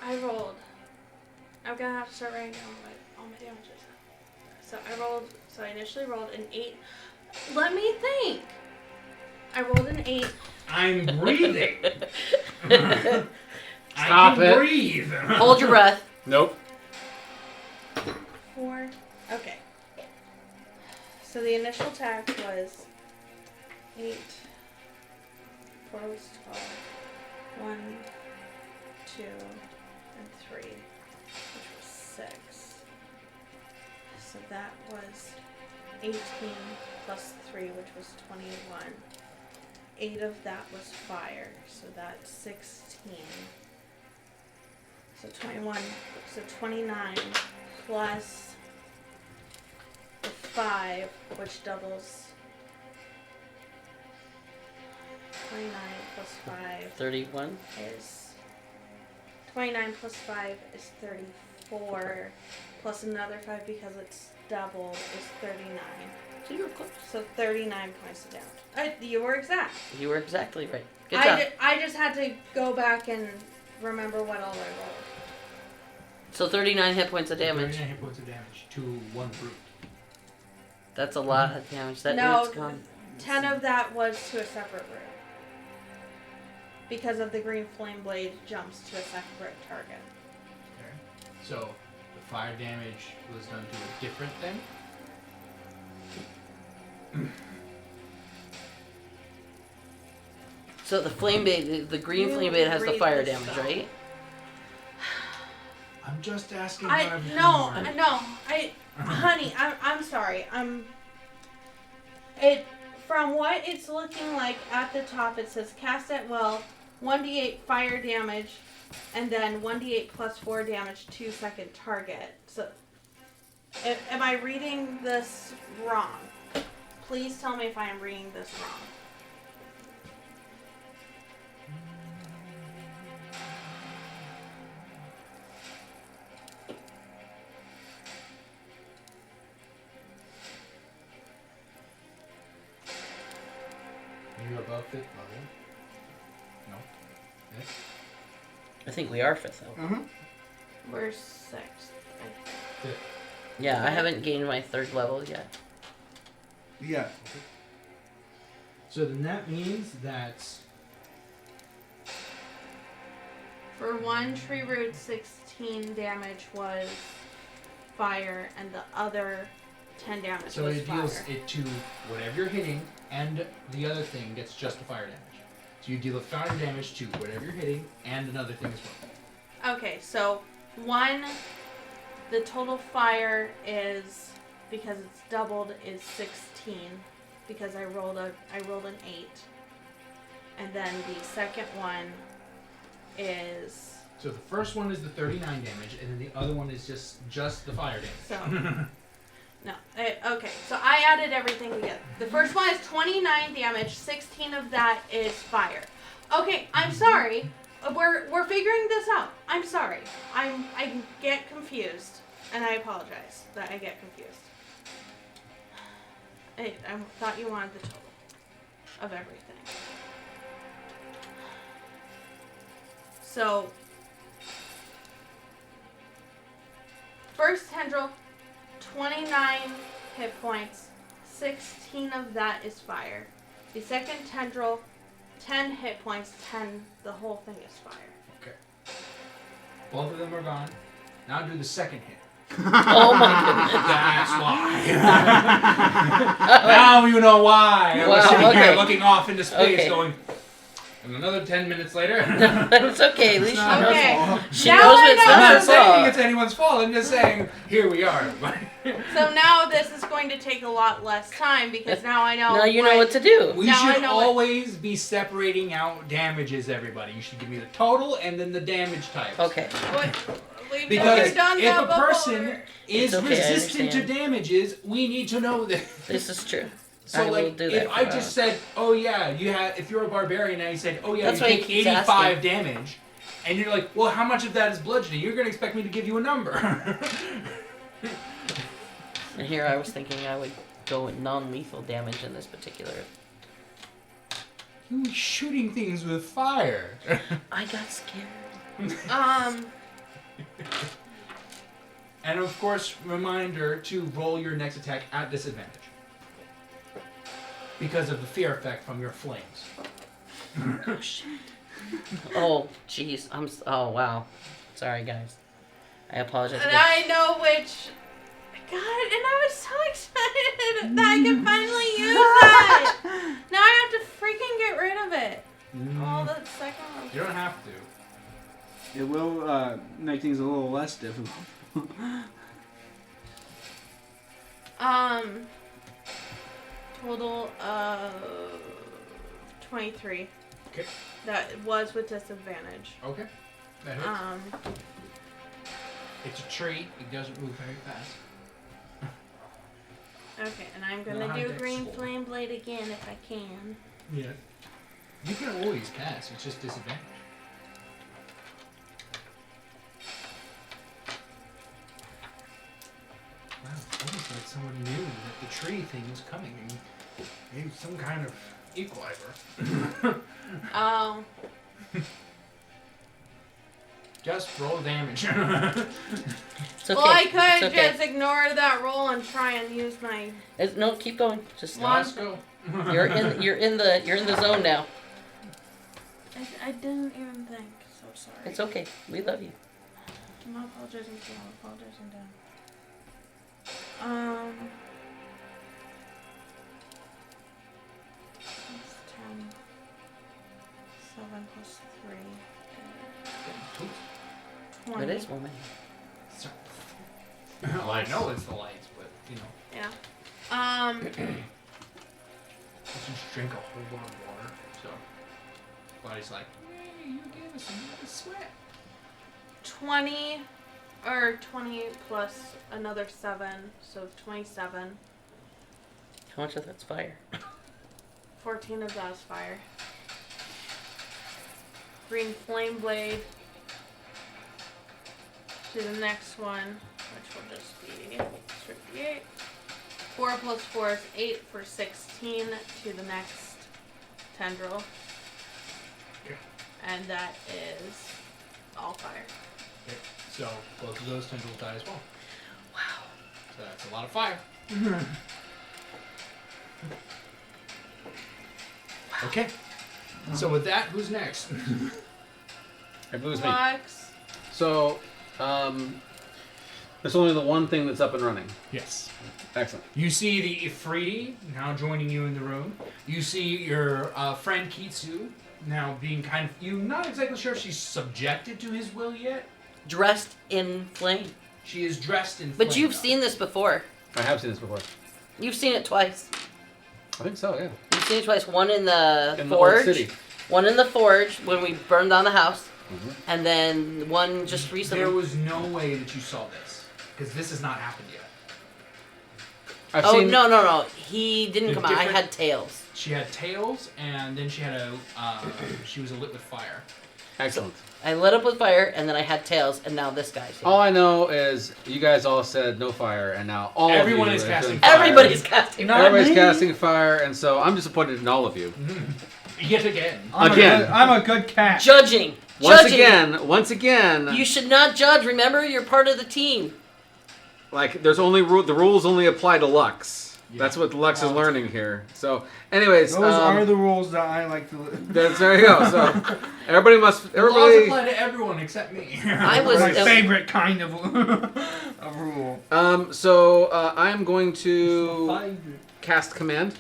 I rolled. I'm gonna have to start writing down all my damages. So I initially rolled an 8. Let me think. I rolled an 8. I'm breathing. Stop it. Breathe. hold your breath. Nope. 4. Okay. So the initial attack was 8. 4 was 12. 1, 2, and 3, which was 6. So that was 18 plus 3, which was 21. 8 of that was fire, so that's 16. So 21, so 29 plus the 5, which doubles 29 plus 5 31. is 29 plus 5 is 34, plus another 5 because it's doubled is 39. So you were close. So 39 points of damage. You were exact. You were exactly right. Good job. I just had to go back and remember what all I rolled. So 39 hit points of damage. 39 hit points of damage to one brute. That's a lot of damage. That No, brute's gone. 10 of that was to a separate room. Because of the green flame blade jumps to a separate target. Okay. So the fire damage was done to a different thing. So the flame blade, the green You flame blade has the read fire this damage, stuff. right? I'm just asking. Honey, I'm sorry. From what it's looking like at the top, it says cast at will, 1d8 fire damage, and then 1d8 plus 4 damage to second target. So, am I reading this wrong? please tell me if I am reading this wrong. Are you above 5th level? No. I think we are 5th level. Mm-hmm. We're 6th. Yeah, I haven't gained my 3rd level yet. Yeah. So then that means that For one tree root, 16 damage was fire, and the other 10 damage so was it fire. deals it to whatever you're hitting, and the other thing gets just the fire damage. So you deal the fire damage to whatever you're hitting, and another thing as well. Okay, so the total fire is, because it's doubled, is 16, because I rolled an 8, and then the second one is So the first one is the 39 damage, and then the other one is just the fire damage. so. No, okay. So I added everything together. The first one is 29 damage. 16 of that is fire. Okay, I'm sorry. We're figuring this out. I'm sorry. I get confused, and I apologize that I get confused. I thought you wanted the total of everything. So first tendril, 29 hit points. 16 of that is fire. The second tendril, 10 hit points. 10. The whole thing is fire. Okay. Both of them are gone. Now do the second hit. Oh my goodness. That's why. Now you know why. I was Wow, sitting okay. here looking off into space Okay. going, and another 10 minutes later. It's okay. At least she knows. Okay. She Now knows I it's know. I'm not her not saying fault. it's anyone's fault. I'm just saying, here we are. So now this is going to take a lot less time because now I know. Now you know what to do. We Now I should know what- always be separating out damages, everybody. You should give me the total and then the damage types. Okay. We've Because never done if that a before. person is It's okay, I resistant to understand. damages, we need to know this. This is true. So I will like, do that if for I us. just said, "Oh yeah, you have," if you're a barbarian and I said, "Oh yeah, That's you why he take keeps 85 damage," and you're like, "Well, how much of that is bludgeoning?" You're gonna expect me to give you a number. And here I was thinking I would go with non-lethal damage in this particular. You were shooting things with fire. I got scared. And of course, reminder to roll your next attack at disadvantage. Because of the fear effect from your flames. Oh shit. Oh jeez. Oh wow. Sorry guys. I apologize. And I know which. God, and I was so excited that I could finally use that. Now I have to freaking get rid of it. Oh, the second one. You don't have to. It will make things a little less difficult. Total of 23. Okay. That was with disadvantage. Okay. That hits. It's a tree. It doesn't move very fast. Okay, and I'm Now gonna how do dex green roll? flame blade again if I can. Yeah. You can always cast. It's just disadvantage. Wow, it's almost like someone knew that the tree thing was coming and maybe some kind of equalizer. Oh, Just roll damage. It's okay. well, I It's could okay. just ignore that roll and try and use my. No, keep going. Just Let's go. you're in the zone now. I didn't even think. So sorry. It's okay. We love you. I'm not apologizing to you. I'm apologizing to him. That's 10. 7 plus 3. 20. It is woman. Well, I know it's the lights, but you know, Yeah. let's just drink a whole lot of water. So, body's like, hey, you gave us another sweat. 20 or 20 plus another 7, so 27. How much of that's fire? 14 of that is fire. Green flame blade. To the next one, which will just be 58. 4 plus 4 is 8 for 16 to the next tendril. Okay. And that is all fire. Okay. So both of those tendrils die as well. Wow. So that's a lot of fire. Okay. So with that, who's next? I believe it's me. Lux. So, there's only the one thing that's up and running. Yes. Excellent. You see the Ifriti now joining you in the room. You see your friend Kitsu now being kind of... You're not exactly sure if she's subjected to his will yet. Dressed in flame. She is dressed in But flame, you've though. seen this before. I have seen this before. You've seen it twice. I think so, yeah. You've seen it twice. One in the In the old forge. city. One in the forge when we burned down the house. Mhm. And then one just recently. There was no way that you saw this. Because this has not happened yet. I've Oh, seen... no. He didn't The come out. I different- had tails. She had tails, and then she had a... she was lit with fire. Excellent. I lit up with fire, and then I had tails, and now this guy's here. All I know is you guys all said no fire, and now all Everyone of you is are casting doing fire. Everybody's casting. Everybody's casting fire, and so I'm disappointed in all of you. Yet again. I'm a good cat. Judging. Once again, You should not judge. Remember, you're part of the team. like there's only the rules only apply to Lux. Yeah. That's what Lux is learning here. So, anyways, Those are the rules that I like to live. there you go. So everybody must The laws everybody. apply to everyone except me. I was- My favorite kind of a rule. So I'm going to cast command,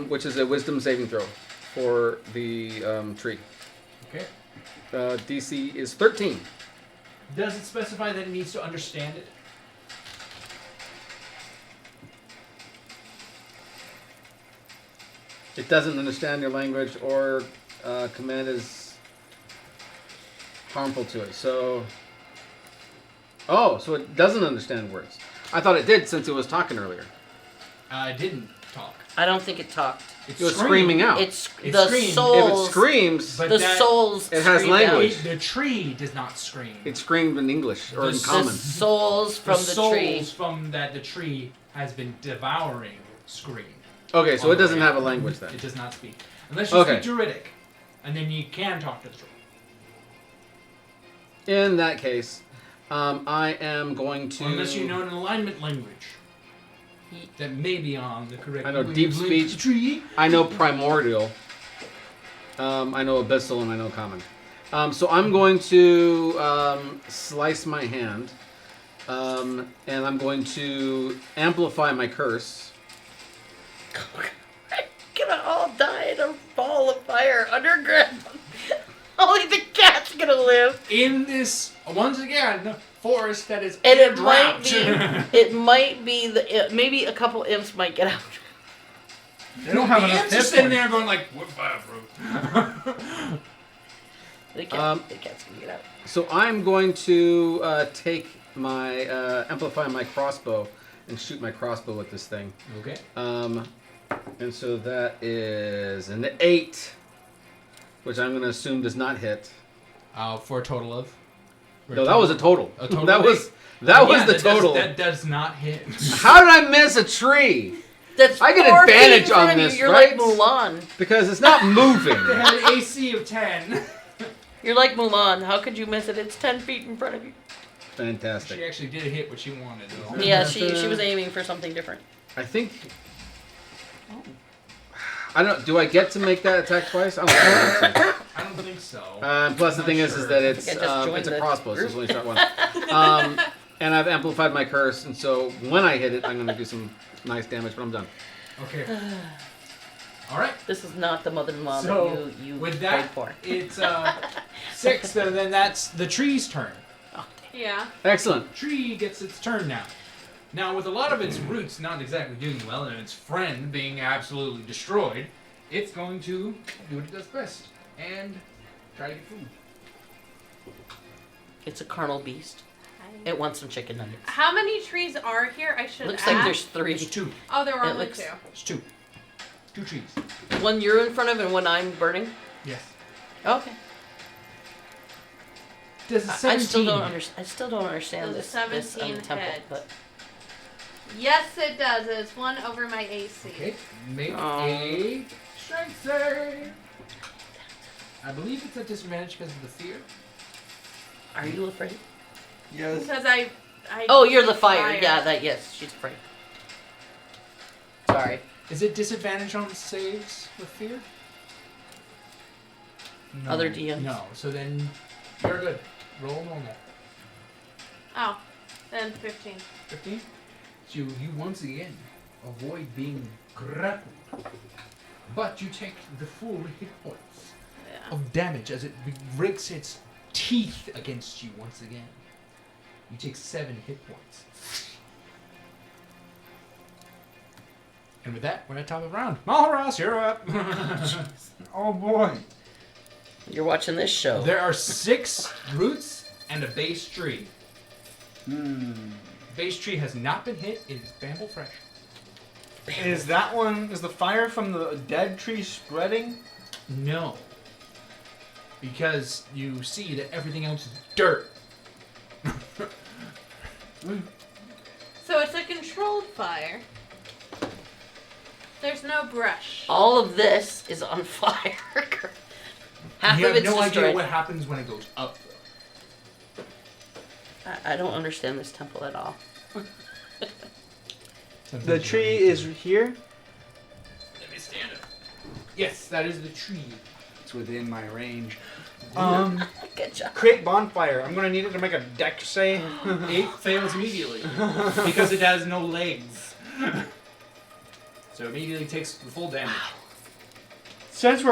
which is a wisdom saving throw for the tree. Okay. DC is 13. Does it specify that it needs to understand it? It doesn't understand your language, or command is harmful to it. So, so it doesn't understand words. I thought it did since it was talking earlier. It didn't talk. I don't think it talked. It It was screaming out. It's It the screamed. If it souls. screams, But The that- souls. It has screamed out. language. The tree does not scream. it screamed in English or in The The common. souls from the souls tree. from that the tree has been devouring scream. Okay, so on it the doesn't way have a out. language then. It does not speak. Unless you Okay. speak Druidic. And then you can talk to the tree. In that case, I am going to. Or unless you know an alignment language. That may be on the correct I know way deep of speech. the tree. I know primordial. I know abyssal, and I know common. So I'm going to slice my hand, and I'm going to amplify my curse. Gonna all die in a ball of fire underground. Only the cat's gonna live. In this, once again, forest that is And in a it might drought. be. It might be maybe a couple imps might get out. They don't have The enough imps are hit sitting points. there going like, what fireproof? The cat's gonna get out. So I'm going to take my amplify my crossbow and shoot my crossbow with this thing. Okay. And so that is an 8, which I'm going to assume does not hit. For a total of? No, that was a total. A total that of was 8? that was Yeah, the total. that does not hit. How did I miss a tree? That's I get 4 feet advantage in front on of you. this, You're right? like Mulan. Because it's not moving. They had an AC of 10. You're like Mulan. How could you miss it? It's 10 feet in front of you. Fantastic. She actually did hit what she wanted, though. Yeah, she was aiming for something different. I think. I don't. Do I get to make that attack twice? I don't think so. I don't think so. Plus, the Not thing is sure. that I just joined it's a the crossbow, so group. it's only shot one. And I've amplified my curse, and so when I hit it, I'm going to do some nice damage. But I'm done. Okay. All right. This is not the mother-in-law So, that you with prayed that, for. it's 6. So then that's the tree's turn. Oh, Yeah. Excellent. Tree gets its turn now. Now, with a lot of its roots not exactly doing well and its friend being absolutely destroyed, it's going to do what it does best and try to get food. it's a carnal beast. It wants some chicken nuggets. How many trees are here? I should Looks ask. like there's 3. It's 2. Oh, there were it only looks- 2. It's 2. 2 trees. One you're in front of and one I'm burning. Yes. Okay. Does I still don't understand. I still don't understand Does this. a This 17 temple, hit? but Yes, it does. It's 1 over my AC. Okay. Make Oh. a strength save. I believe it's a disadvantage because of the fear. are you afraid? Yes. Because I Oh, you're the fire. Yeah, that. Yes, she's afraid. Sorry. Is it disadvantage on saves with fear? No. Other DMs. No. So then you're good. Roll normal. Oh, then 15. 15. So you once again avoid being grappled, but you take the full hit points Yeah. of damage as it rigs its teeth against you once again. You take 7 hit points. And with that, we're at top of the round. Malharas, you're up. Oh boy. You're watching this show. There are 6 roots and a base tree. Base tree has not been hit. It is bamboo fresh. Is that one? Is the fire from the dead tree spreading? No. Because you see that everything else is dirt. So it's a controlled fire. There's no brush. All of this is on fire. Half you of have it's no destroyed. idea what happens when it goes up. I don't understand this temple at all. The tree is here. Let me stand up. Yes, that is the tree. It's within my range. Good job. Create bonfire. I'm gonna need it to make a deck save. 8 fails immediately because it has no legs. So immediately takes the full damage. Since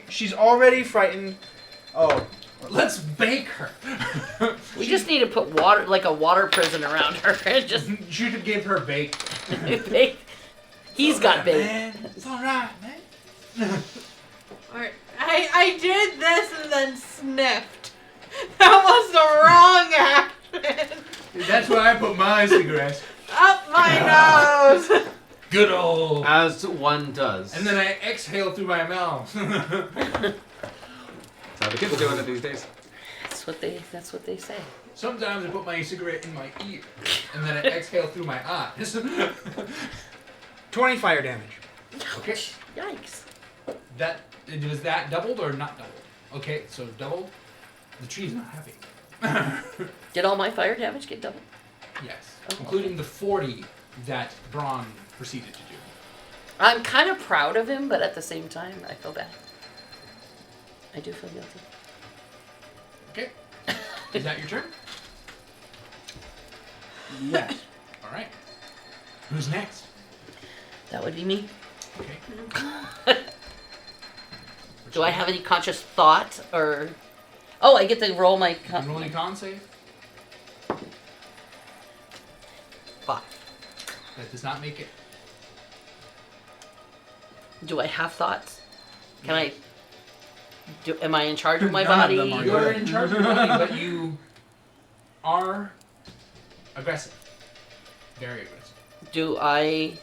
she's already frightened. Oh, Let's bake her. We just need to put water, like a water prison around her, and just You should give her bake. bake. He's got bait. Man. It's alright, man. Or I did this and then sniffed. That was the wrong action. That's where I put my cigarettes. Up my nose. Good old. As one does. And then I exhale through my mouth. That's how the kids are doing it these days. That's what they say. Sometimes I put my cigarette in my ear, and then I exhale through my eyes. 20 fire damage. Okay. Yikes. That was that doubled or not doubled? Okay, so doubled. The tree's not happy. Did all my fire damage get doubled? Yes, Oh. including the 40 that Braun proceeded to do. I'm kind of proud of him, but at the same time, I feel bad. I do feel guilty. Okay. Is that your turn? Yes. All right. Who's next? That would be me. Okay. Do I have any conscious thought, or... Oh, I get to roll my... Roll your con save. 5. That does not make it. Do I have thoughts? Can I... Am I in charge of my None of body? them are You're good. in charge of your body, but you are aggressive. Very aggressive. Do I...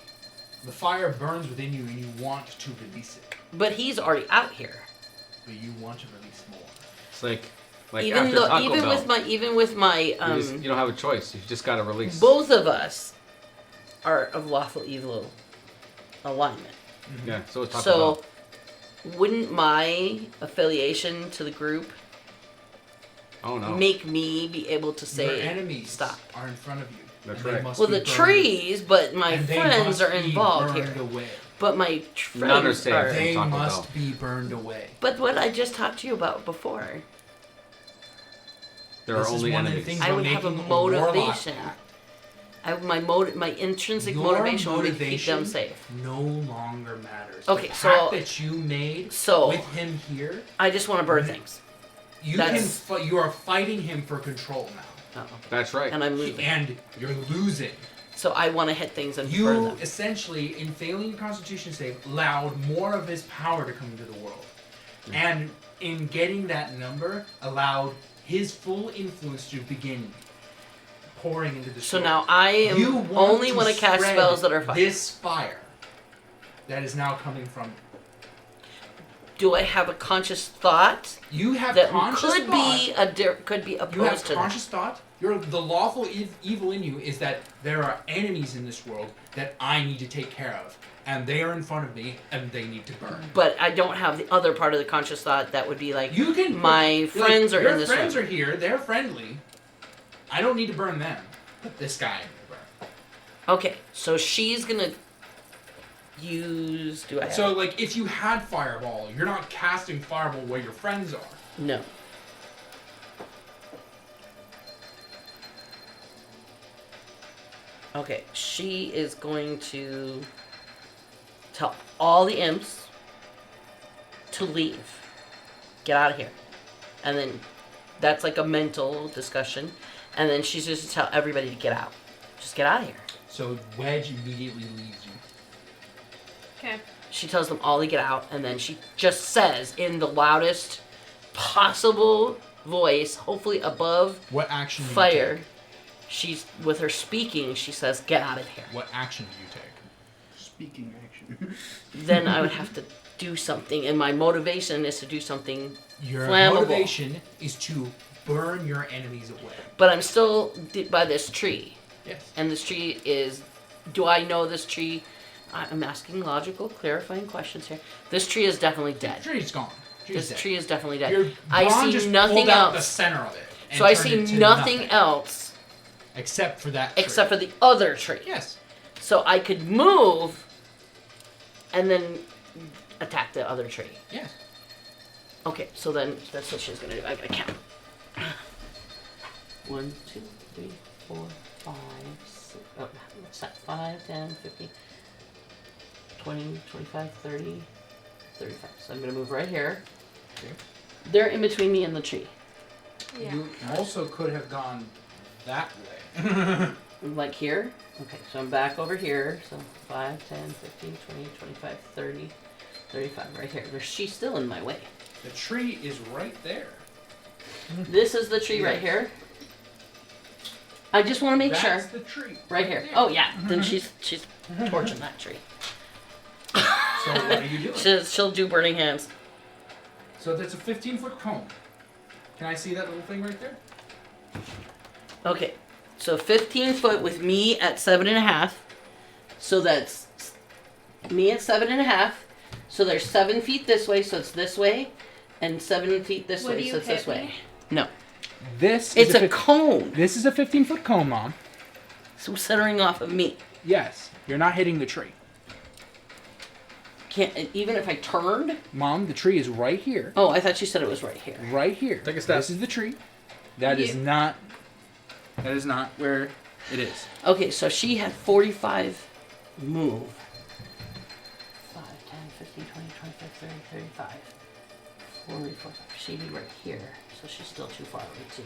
The fire burns within you, and you want to release it, But he's already out here. but you want to release more. It's like Even after though, Taco even Bell. with my, You don't have a choice. You just gotta release. both of us are of lawful evil alignment. Yeah. So it's Taco So, Bell. wouldn't my affiliation to the group Oh no. make me be able to say Your enemies stop? are in front of you. That's and they right. must Well, be the burned- trees, but my and they friends must are be involved burned here. Away. But my None are friends safe. are. They Taco must Bell. be burned away. But what I just talked to you about before, There This are is only one of the enemies. things I we're would have a making warlock motivation. pact. I have my intrinsic Your motivation would be to keep them motivation safe. No longer matters. Okay, the so- pact that you made So with him here, I just want to burn things. you That's- can. You are fighting him for control now, Uh-oh. That's right. And I'm losing. and you're losing. So I want to hit things and burn You them. essentially, in failing your Constitution save, allowed more of his power to come into the world, and in getting that number, allowed his full influence to begin. pouring into the So sword. now I am You want only to when I cast spread spells that are fire. this fire that is now coming from Do I have a conscious thought you. You have that conscious could thought. could be You have opposed to that? conscious thought. The lawful evil in you is that there are enemies in this world that I need to take care of, and they are in front of me, and they need to burn. But I don't have the other part of the conscious thought that would be like, You can. my friends are in this Your friends room. are here. They're friendly. I don't need to burn them, but this guy I need to burn. Okay, so she's gonna use. Do I have? So, like, if you had fireball, you're not casting fireball where your friends are. No. Okay, she is going to tell all the imps to leave. Get out of here. And then that's like a mental discussion. And then she's just to tell everybody to get out. Just get out of here. So Wedge immediately leaves you. Okay. She tells them all to get out, and then she just says in the loudest possible voice, hopefully above What action do you fire. take? She's with her speaking. She says, "Get out of here." What action do you take? Speaking action. Then I would have to do something, and my motivation is to do something. Your Flammable. motivation is to burn your enemies away. But I'm still by this tree, Yes. and this tree is. Do I know this tree? I'm asking logical, clarifying questions here. This tree is definitely dead. The tree's gone. Tree's This dead. tree is definitely dead. Your I brawn see just nothing pulled out the else. center of it. And So I turned see it to nothing else except for that tree. except for the other tree. Yes. So I could move and then attack the other tree. Yes. Okay, so then that's what she's gonna do. I gotta count. 1, 2, 3, 4, 5, 6. Oh, what's that? 5, 10, 15, 20, 25, 30, 35. So I'm gonna move right here. Okay. They're in between me and the tree. Yeah. You also could have gone that way. Like here. Okay, so I'm back over here. So 5, 10, 15, 20, 25, 30, 35. Right here. She's still in my way. The tree is right there. This is the tree right here. I just want to make sure. That's the tree. Right here. there. Oh yeah. Then she's torching that tree. So what are you doing? She'll do burning hands. So that's a 15-foot cone. Can I see that little thing right there? Okay. So 15 foot with me at 7.5. So that's me at 7.5. So there's 7 feet this way, so it's this way, and 7 feet this Would way, you so it's this hit way. me? No. This It's a cone. This is a 15-foot cone, Mom. So centering off of me. Yes. You're not hitting the tree. Can't even if I turned. Mom, the tree is right here. Oh, I thought you said it was right here. Right here. Take a step. This is the tree. That is not where it is. Okay, so she had 45 move. 5, 10, 15, 20, 25, 30, 35. 40, 45. She'd be right here, so she's still too far away too.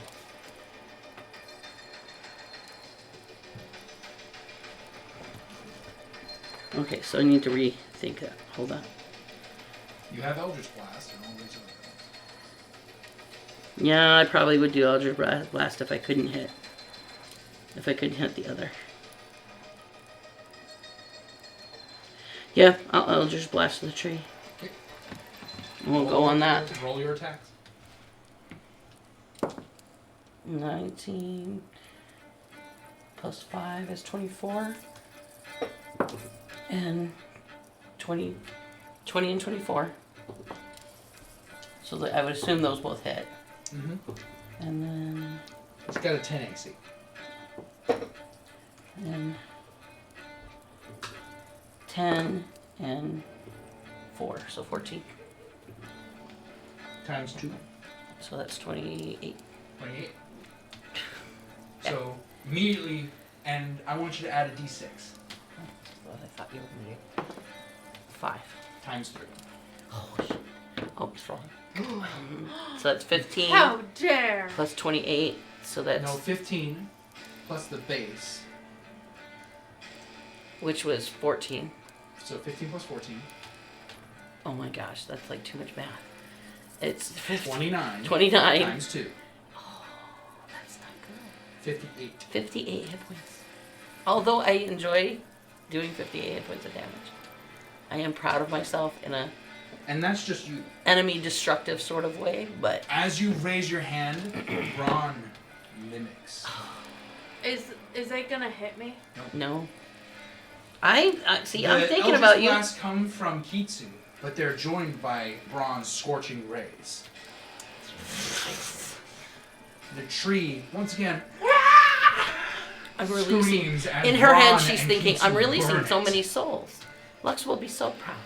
Okay, so I need to rethink that. Hold on. You have Eldritch Blast and all these other things. Yeah, I probably would do Eldritch Blast if I couldn't hit. If I couldn't hit the other. Yeah, I'll Eldritch Blast the tree. Okay. We'll go on that. Roll your attacks. 19 plus 5 is 24. And 20 and 24. So I would assume those both hit. Mm-hmm. And then It's got a 10 AC. and 10 and 4, so 14. Times 2. So that's 28. 28. So immediately, and I want you to add a d6 What I thought you were going to do. 5. times 3. Oh, shit. Oh, it's wrong. So that's 15 How dare! plus 28. So that's No, 15 plus the base. which was 14. So 15 plus 14. Oh my gosh, that's like too much math. It's 29. 29. Times 2. Oh, that's not good. 58. 58 hit points. Although I enjoy doing 58 hit points of damage, I am proud of myself in a And that's just you. enemy destructive sort of way, but As you raise your hand, Braun mimics. Is it gonna hit me? no. I'm thinking Eldritch about you. blasts come from Kitsu, but they're joined by Braun's scorching rays. The tree, once again, I'm releasing. screams as In her Braun head, she's and thinking, Kitsu I'm releasing burn so it. many souls. Lux will be so proud.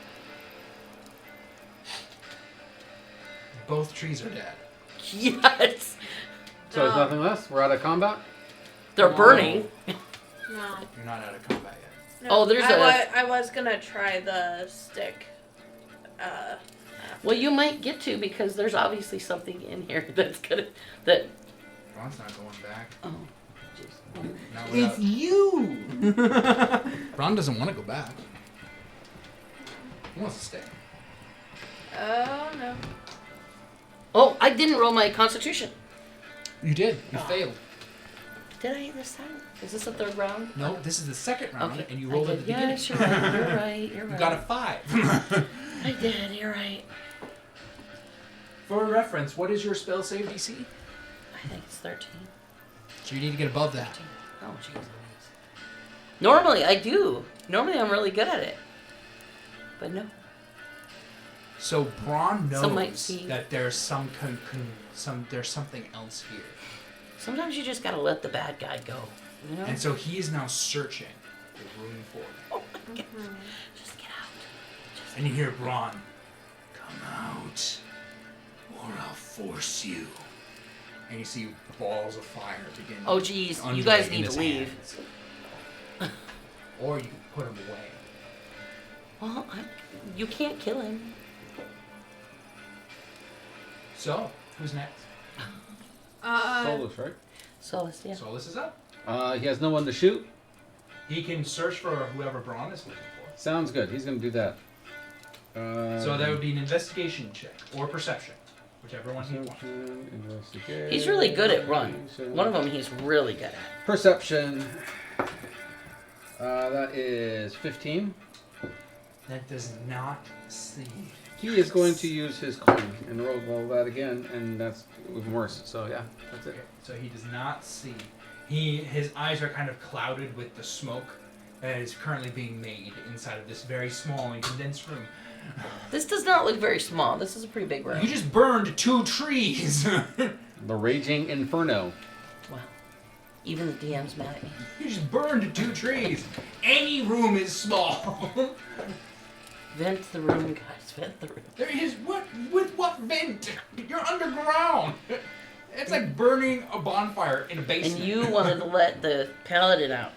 Both trees are dead. Yes. So there's nothing less? We're out of combat? They're No. burning. No. You're not out of combat yet. No. Oh, there's I was gonna try the stick. Well, you might get to because there's obviously something in here that's gonna that. Braun's not going back. Oh, jeez. Not It's without. you! Braun doesn't want to go back. He wants to stay. Oh no. Oh, I didn't roll my Constitution. You did. You failed. Did I this time? Is this the third round? No, this is the second round, Okay. and you I rolled at did. the beginning. Yes, you're right. You're right. You're right. You got a 5. I did. You're right. For reference, what is your spell save DC? I think it's 13. So you need to get above that. 13. Oh, jeez. Normally, I do. Normally, I'm really good at it. But no. So Braun Some might knows see- that there's there's something else here, Sometimes you just gotta let the bad guy go. You know? and so he is now searching the room for it. Oh my God. Just get out. And you hear Braun, "Come out, or I'll force you." And you see balls of fire begin. Oh, geez. undulate You guys in need his to leave. hands. Or you can put him away. Well, you can't kill him. So, who's next? Solus, right? Solus, yeah. Solus is up. He has no one to shoot. He can search for whoever Braun is looking for. Sounds good. He's going to do that. So that would be an investigation check or perception, whichever one he wants. Investigation. He's really good at run. One of them he's really good at. Perception. That is 15. That does not see. He is going to use his coin and roll all that again, and that's even worse. So yeah, that's it. Okay, so he does not see. His eyes are kind of clouded with the smoke that is currently being made inside of this very small and condensed room. This does not look very small. This is a pretty big room. You just burned 2 trees. The Raging Inferno. Wow. Even the DM's mad at me. You just burned 2 trees. Any room is small. Vent the room, guys. Vent the room. There is what vent? You're underground. It's like burning a bonfire in a basement. And you wanted to let the paladin out.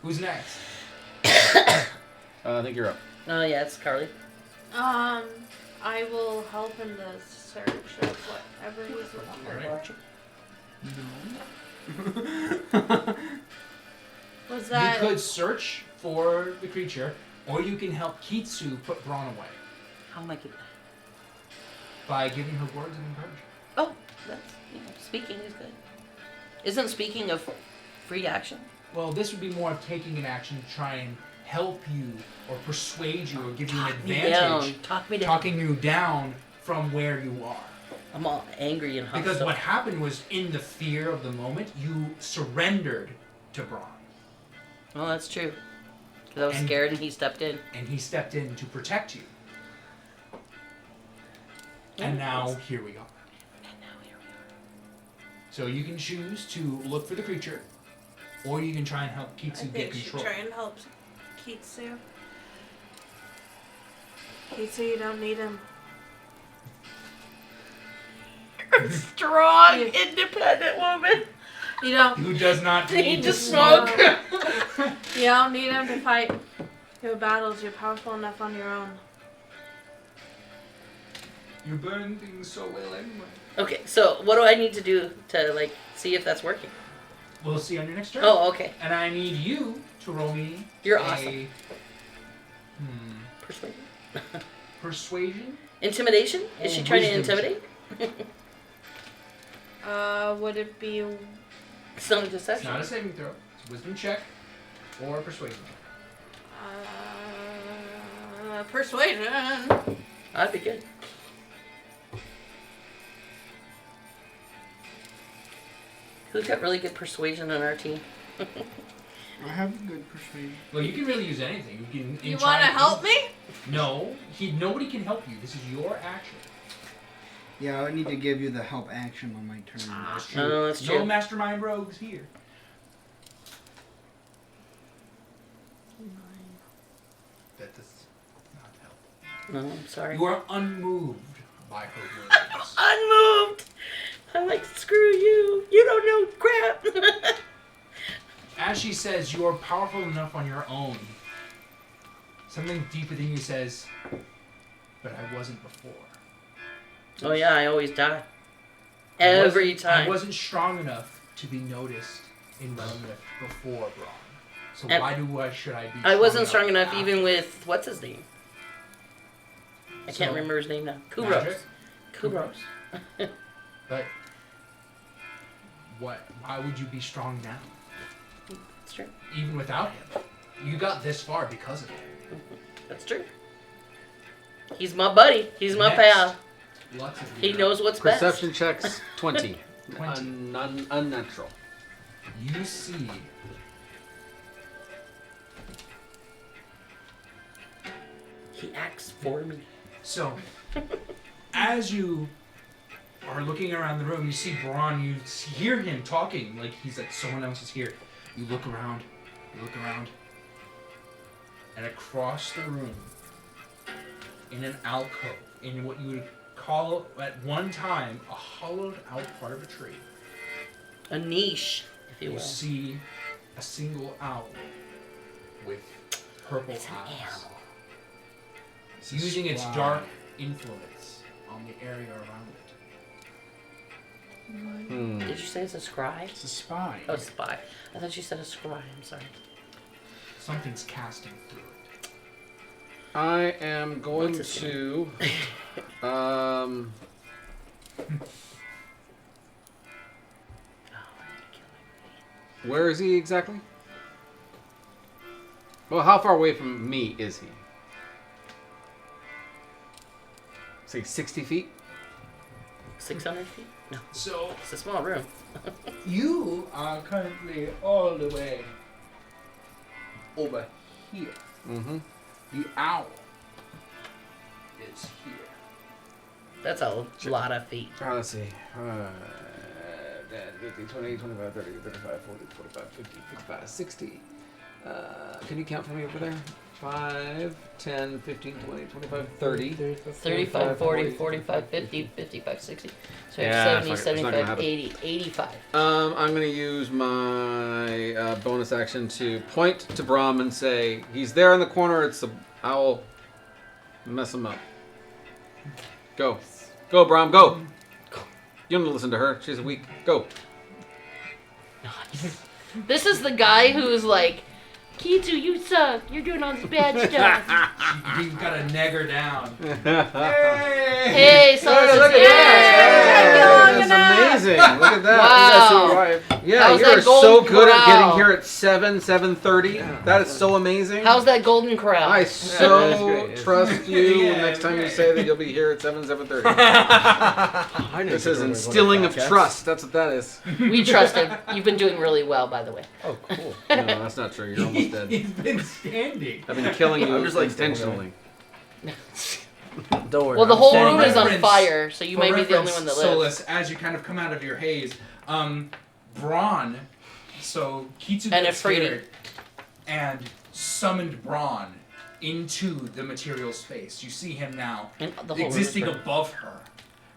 Who's next? I think you're up. Oh, yeah, it's Carly. I will help in the search of whatever he's looking for. Was that? You could search for the creature, or you can help Kitsu put Braun away How am I getting by giving her words of encouragement. Oh, that's, speaking is good. Isn't speaking of free action? Well, this would be more of taking an action to try and help you or persuade you or give you an Talk me advantage, down. Talk me down. talking you down from where you are. I'm all angry and hostile. Because what happened was, in the fear of the moment, you surrendered to Braun. Oh, that's true. Because I was And- scared and he stepped in. And he stepped in to protect you. And now, here we are. And now here we are. So you can choose to look for the creature, or you can try and help I Kitsu get think she control. try and help Kitsu. Kitsu, you don't need him. Strong, Yeah. independent woman. You don't. Who does not Need need to to smoke? You don't need him to fight your battles. You're powerful enough on your own. You burn things so well anyway. Okay, so what do I need to do to, like, see if that's working? We'll see on your next turn. Oh, okay. And I need you to roll me You're a awesome. Persuasion? persuasion. Intimidation? Is she trying to Wisdom intimidate? Would it be? It's not a It's deception. not a saving throw. It's a wisdom check or persuasion. Persuasion. That'd be good. Who's got really good persuasion on our team? I have good persuasion. Well, you can really use anything. You can. You want to help me? No, nobody can help you. This is your action. Yeah, I need to give you the help action on my turn. That's Oh, that's No true. mastermind rogues here. That does not help. No, I'm sorry. You are unmoved by her words. Unmoved. I'm like, screw you. You don't know crap. As she says, you are powerful enough on your own. Something deep within you says, but I wasn't before. Oh yeah, I always die. Every I time. wasn't strong enough to be noticed in Relmith before Braun. So And why should I be? I wasn't strong enough after? even with, what's his name? I can't So, remember his name now. Kubros. Magic? Kubros. But what? Why would you be strong now? That's true. Even without him, you got this far because of him. That's true. He's my buddy. He's my Next. pal. Lots of He knows what's best. Perception checks 20. 20. Unnatural. You see He acts for me. So, as you are looking around the room, you see Braun, you hear him talking like he's like someone else is here. You look around, and across the room, in an alcove, in what you would call at one time a hollowed out part of a tree, A niche, if you you will. see a single owl with purple It's an eyes. animal. Using its Wow. dark influence on the area around it. Did you say it's a scry? It's a spy. Oh, spy. I thought you said a scry. I'm sorry. Something's casting through it. I am going What's his to. Where is he exactly? Well, how far away from me is he? Say 60 feet? 600 feet? No, So it's a small room. you are currently all the way over here. Mm-hmm. The owl is here. That's a lot of feet. Let's see. 50, 20, 25, 30, 35, 40, 45, 50, 55, 60. Can you count for me over there? 5, 10, 15, 20, 25, 30. 35, 40, 45, 50, 55, 60. So Yeah, 70, it's not gonna 75, happen. 80, 85. I'm going to use my bonus action to point to Brahm and say, he's there in the corner. It's the owl. Mess him up. Go. Go, Brahm. Go. You don't listen to her. She's weak. Go. Nice. This is the guy who's like, Kizu, you suck. You're doing all this bad stuff. You've got to neg her down. Hey, so Hey, this look is at that. Hey, That's amazing. Look at that. Wow. Yeah, How's you're that so golden good at corral? getting here at 7:30. That is so amazing. How's that golden corral? I so That's great. trust you Yeah, next time you say that you'll be here at 7:30. I This is instilling of trust. That's what that is. We trust him. You've been doing really well, by the way. Oh, cool. No, that's not true. You're almost dead. He's been standing. I've been killing you I'm just, like, intentionally. Don't worry. Well, the I'm whole standing room is there. on reference- fire, so you For might be the only reference, one that Solus, lives. as you kind of come out of your haze, Braun, so Kitsu And got Afridi. scared and summoned Braun into the material space. You see him now And the whole existing room is above her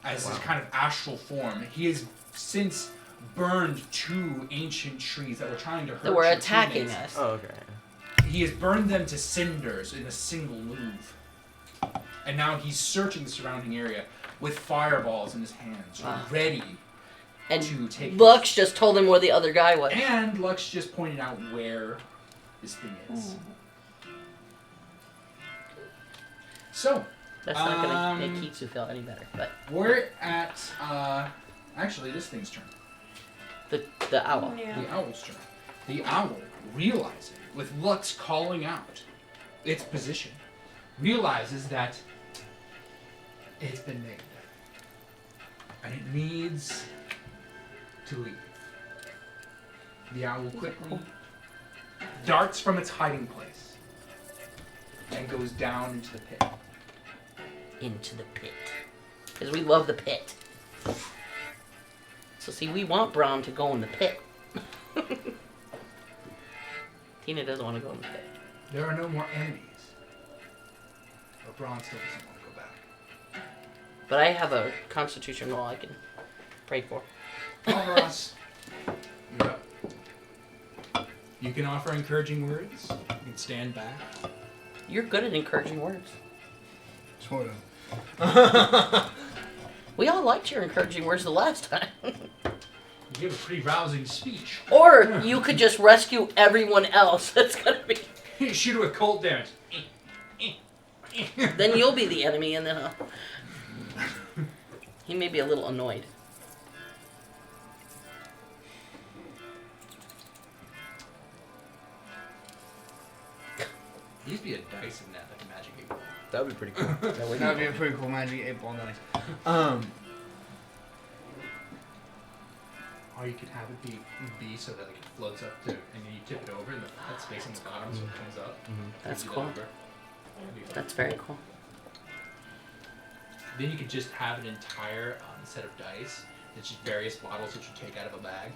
as this kind of astral form. He has since burned 2 ancient trees that were trying to hurt that were your attacking teammates. us. Oh, okay. He has burned them to cinders in a single move. And now he's searching the surrounding area with fireballs in his hands, Wow. ready And to take Lux just told him where the other guy was. And Lux just pointed out where this thing is. So, That's not going to make Kitsu feel any better, but we're at Actually, this thing's turn. The owl. Yeah. The owl's turn. The owl, realizing, with Lux calling out its position, realizes that it's been named. And it needs to leave. The owl quickly darts from its hiding place and goes down into the pit. Into the pit. Because we love the pit. So see, we want Braum to go in the pit. Tina doesn't want to go in the pit. There are no more enemies. But Braun still doesn't want to go back. But I have a constitution roll I can pray for. Malvaras, you're up. You can offer encouraging words. You can stand back. You're good at encouraging words. Sort of. We all liked your encouraging words the last time. You gave a pretty rousing speech. Or you could just rescue everyone else. That's gonna be. Shoot it with cold damage. Then you'll be the enemy, and then he may be a little annoyed. There used to be a dice in that, like a magic 8-ball. That would be pretty cool. That would That'd be a pretty cool magic 8-ball dice. Or you could have it be so that like, it floats up to, and then you tip it over, and that's facing the bottom, so it comes up. That's You do cool. that over. That'd be fun. That's very cool. Then you could just have an entire set of dice. It's just various bottles that you take out of a bag.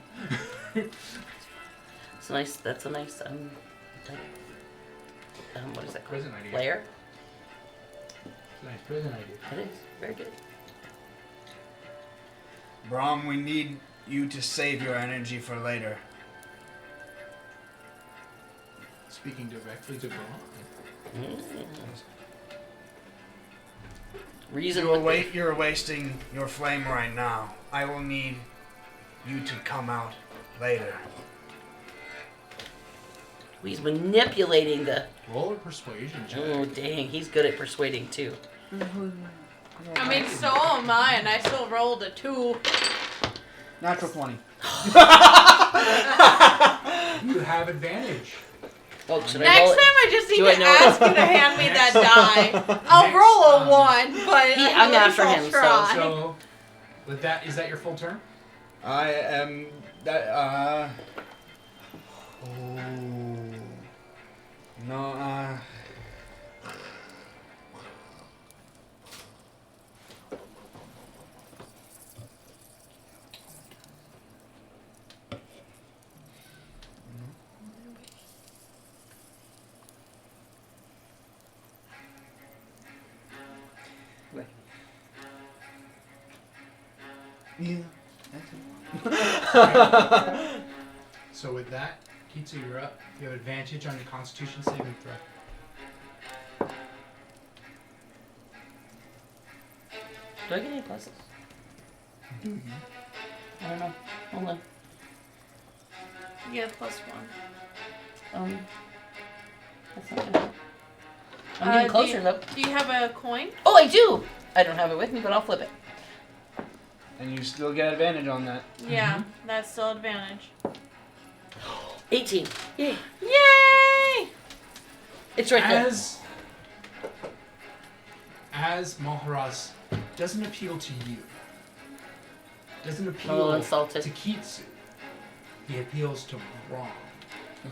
It's nice. That's a nice like, what is that called? Prison idea. Layer. It's a nice prison idea. It is very good. Braum, we need you to save your energy for later. Speaking directly to Braun. Reason You're wasting your flame right now. I will need you to come out later. He's manipulating the. Roll a persuasion check. Oh dang, he's good at persuading too. I mean, so am I, and I still rolled a 2. Natural 20. You have advantage. Oh, should I Next roll time, it? I just need Do I to know- ask you to hand me that die. I'll Next, roll a 1, but I'm at after least I'll him, try. So, with that, is that your full turn? I am that no yeah. So with that, Kitsu, you're up. You have advantage on your Constitution saving throw. Do I get any pluses? I don't know. Hold on. You get +1. That's not gonna. I'm getting closer though. Do you have a coin? Oh, I do. I don't have it with me, but I'll flip it. And you still get advantage on that. Yeah, that's still advantage. 18. Yay! Yay! It's right there. As Maharaz doesn't appeal to you, doesn't A appeal little insulted. to Kitsu, he appeals to Braun.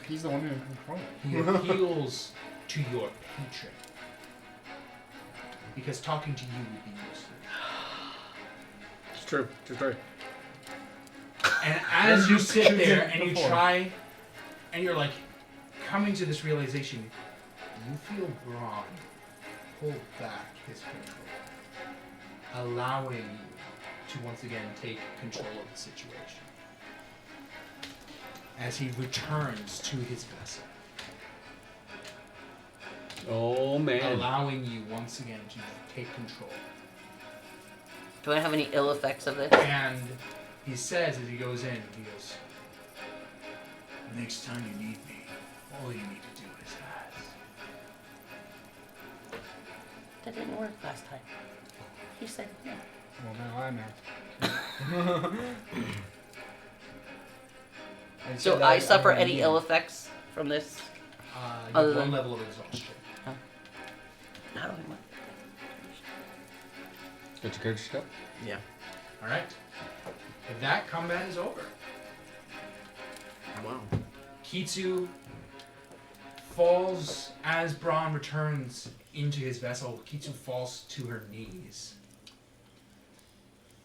He's the one in control. He appeals to your patron. Because talking to you would be useless. It's true. True story. And as you sit there and you try, and you're like coming to this realization, you feel Braun pull back his control, allowing you to once again take control of the situation. As he returns to his vessel, Oh man. allowing you once again to take control. Do I have any ill effects of this? And he says as he goes in, he goes, "Next time you need me, all you need to do is ask." That didn't work last time. He said no. Well, now I'm And So that I suffer I'm any immune. ill effects from this? You Other have one than- level of exhaustion. How do I mark? Get your character sheet up. Yeah. All right. If that combat is over, Wow. Kitsu falls as Braun returns into his vessel. Kitsu falls to her knees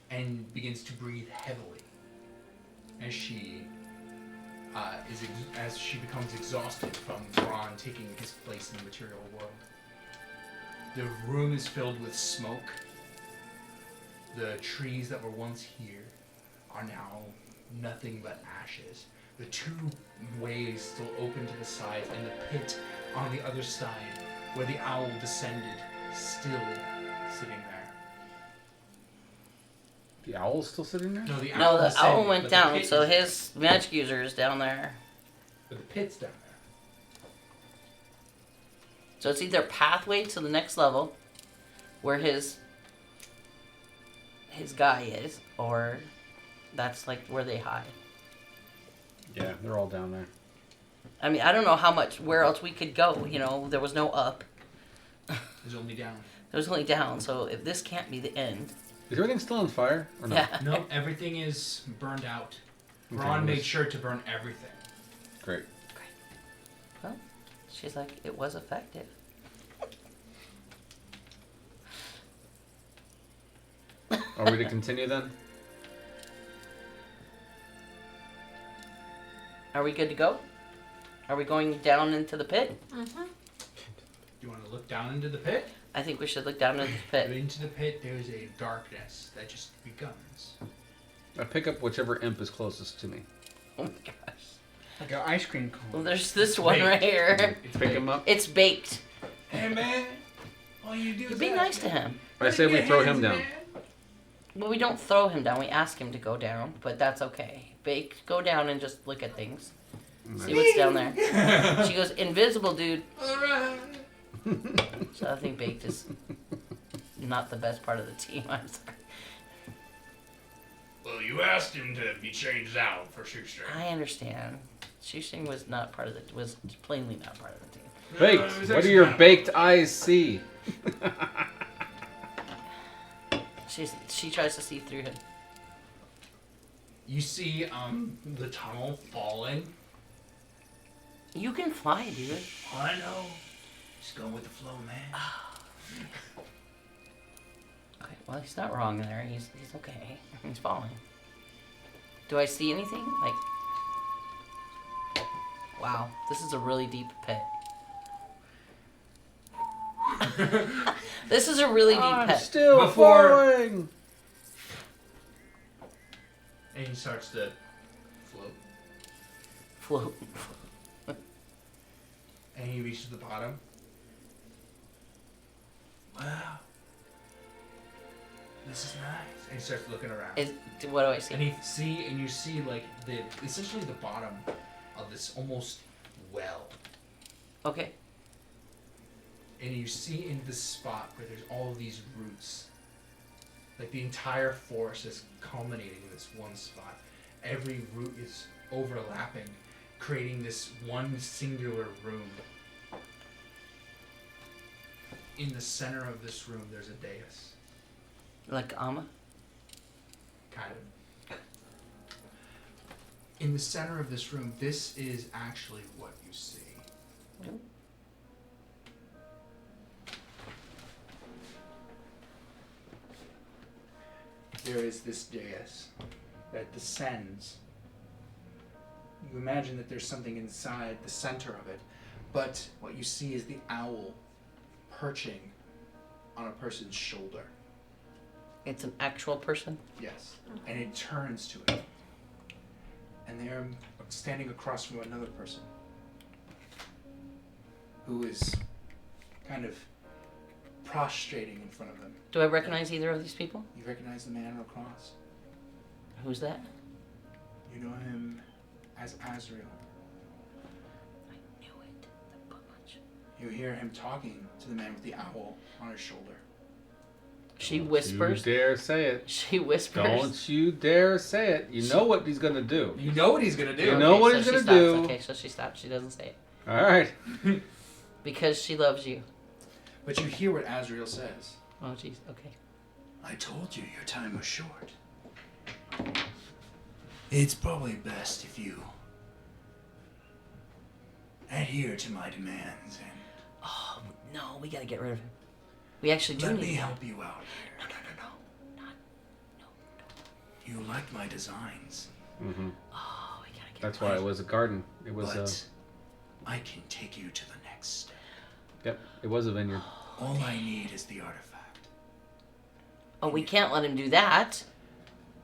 and begins to breathe heavily as she as she becomes exhausted from Braun taking his place in the material world. The room is filled with smoke. The trees that were once here are now nothing but ashes. The two ways still open to the sides, and the pit on the other side, where the owl descended, still sitting there. The owl's still sitting there? No, the owl No, the descended, owl but went the down, pit so is- his magic user is down there. But the pit's down there. So it's either pathway to the next level, where his guy is, or that's like where they hide. Yeah, they're all down there. I mean, I don't know where else we could go. You know, there was no up. There's only down. There was only down. So if this can't be the end, Is everything still on fire? Or no? yeah. No, everything is burned out. Okay, Braun made yes. sure to burn everything. Great. Well, she's like, it was effective. Are we to continue then? Are we good to go? Are we going down into the pit? Mm-hmm. You want to look down into the pit? I think we should look down into the pit. Into the pit, there's a darkness that just becomes. I pick up whichever imp is closest to me. Oh my gosh. Like an ice cream Well, cone. there's this one baked. right here. It's Pick big. him up. It's baked. Hey man, all you do You is be ask, nice to man. him. I say we Your throw hands, him down. man. Well, we don't throw him down. We ask him to go down, but that's okay. Baked, go down and just look at things. See what's down there. She goes, invisible, dude. Alright. So I think Baked is not the best part of the team. I'm sorry. Well, you asked him to be changed out for shoestring. I understand. Shoestring was plainly not part of the team. Baked. What do your baked eyes see? She tries to see through him. You see the tunnel falling. You can fly, dude. I know. Just going with the flow, man. Okay, well, he's not wrong there. He's okay. He's falling. Do I see anything? Like, wow, this is a really deep pit. This is a really deep I'm pit. still Before- falling. And he starts to float. Float. And he reaches the bottom. Wow. This is nice. And he starts looking around. What do I see? And you see like essentially the bottom of this almost well. Okay. And you see in this spot where there's all these roots. Like the entire forest is culminating in this one spot. Every root is overlapping, creating this one singular room. In the center of this room, there's a dais. Like Amma? Kind of. In the center of this room, this is actually what you see. There is this dais that descends. You imagine that there's something inside the center of it, but what you see is the owl perching on a person's shoulder. It's an actual person? Yes. And it turns to it. And they're standing across from another person who is kind of prostrating in front of them. Do I recognize either of these people? You recognize the man across. Who's that? You know him as Azrael. I knew it. That much. You hear him talking to the man with the owl on his shoulder. She whispers. You dare say it. She whispers. Don't you dare say it. You know what he's gonna do. You know what he's gonna do. You know what he's she gonna stops. do. Okay, so she stops. She doesn't say it. All right. Because she loves you. But you hear what Azrael says. Oh, jeez. Okay. I told you your time was short. It's probably best if you adhere to my demands and Oh, no. We got to get rid of him. We actually do let need me him. help you out here. No. You liked my designs, Mm-hmm. Oh, we got to get That's why it was a garden. It was but I can take you to the next step. Yep. It was a vineyard. All I need is the artifact. Oh, we can't let him do that.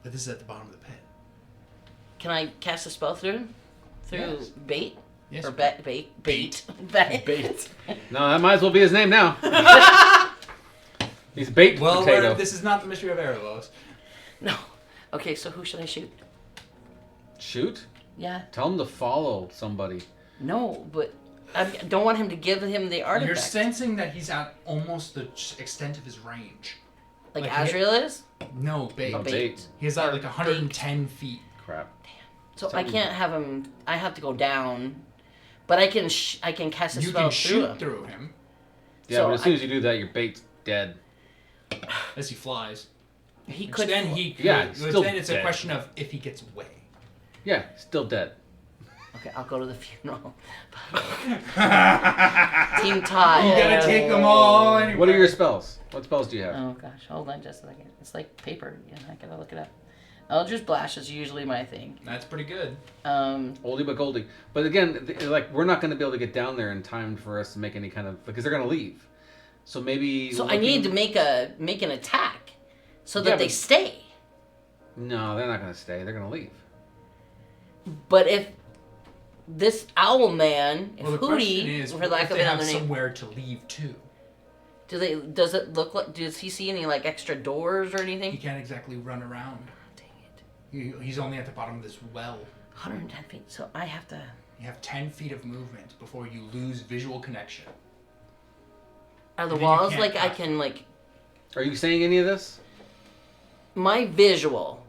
But this is at the bottom of the pit. Can I cast a spell through him? Through Yes. bait? Yes. Or bait? Bait. Bait. No, that might as well be his name now. He's baked potato. This is not the mystery of Erebos. No. Okay, so who should I shoot? Shoot. Yeah. Tell him to follow somebody. No, but I don't want him to give him the artifact. You're sensing that he's at almost the extent of his range. like like Azrael is? No, bait. Oh, Bait. He has like 110 feet. Crap. So I can't have him. I have to go down, but I can cast a You spell can through shoot him. through him Yeah, So but as soon as you do that, your bait's dead. as he flies. He Which could. then he could, Yeah, which still then it's a dead. question of if he gets away. Yeah, still dead. Okay, I'll go to the funeral. You Team Todd. gotta take them all anyway. What are your spells? What spells do you have? Oh gosh, hold on just a second. It's like paper. Yeah, I gotta look it up. Eldritch Blast is usually my thing. That's pretty good. Oldie but goldie. But again, like we're not going to be able to get down there in time for us to make any kind of because they're going to leave. So maybe. So I need to make an attack, so that Yeah, they but- stay. No, they're not going to stay. They're going to leave. But if this owl man, if Well, the question Hootie, is, for what lack if of they have another name, somewhere to leave to? does it look like? Does he see any like extra doors or He anything? can't exactly run around. Dang it! He's only at the bottom of this well. 110 feet. So I have to. You have 10 feet of movement before you lose visual connection. Are the And then you walls can't like I cut. can like? Are you saying any of this? My visual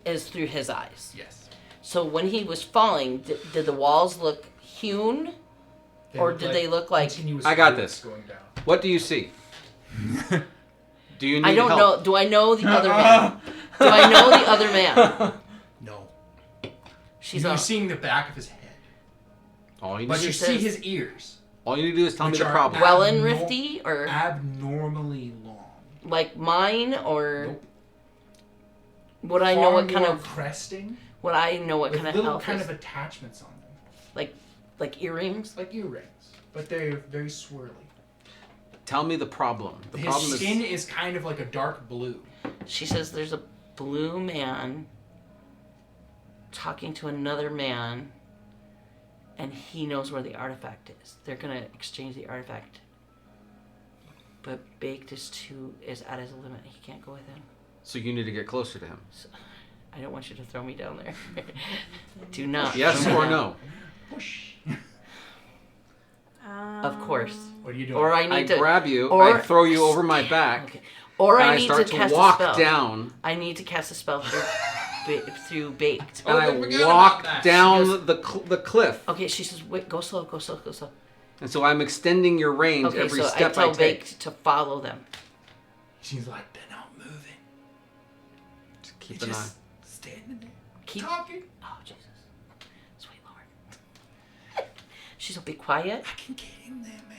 is through his eyes. Yes. So when he was falling, did the walls look hewn? Or did they look like- continuous I got roots this. going down? What do you see? Do you need I don't help? know. Do I know the other man? Do I know the other man? No. She's You're on. seeing the back of his head, All you but need, you She see says- his ears, all you need to do is tell me which the are problem. Well and abnor- rifty, or abnormally long. like mine, or Nope. would I know Far what kind more of? cresting, Would I know what with kind of little elf kind is? of attachments on them, Like earrings? like earrings, but they're very swirly. Tell me the problem. The His problem skin is is kind of like a dark blue. She says there's a blue man talking to another man, and he knows where the artifact is. They're gonna exchange the artifact, but Baked is at his limit. He can't go with him. so you need to get closer to him. I don't want you to throw me down there. Do not. Yes throw me or down. no? Push. Of course. What are you doing? Or I I need to. grab you, or- I throw you over my back, Okay. Or and I I need start to to cast walk a spell. down, I need to cast a spell through Baked. and I I forgot walk about that. down She goes- the cliff. Okay, she says, "Wait, go slow, go slow, go slow." And so I'm extending your range Okay, every so step I tell I take. Baked to follow them. She's like, they're not moving. Just keep You're an eye. just standing there, Keep. talking. Oh Jesus, sweet Lord. She said, "Be quiet." I can get in there, man.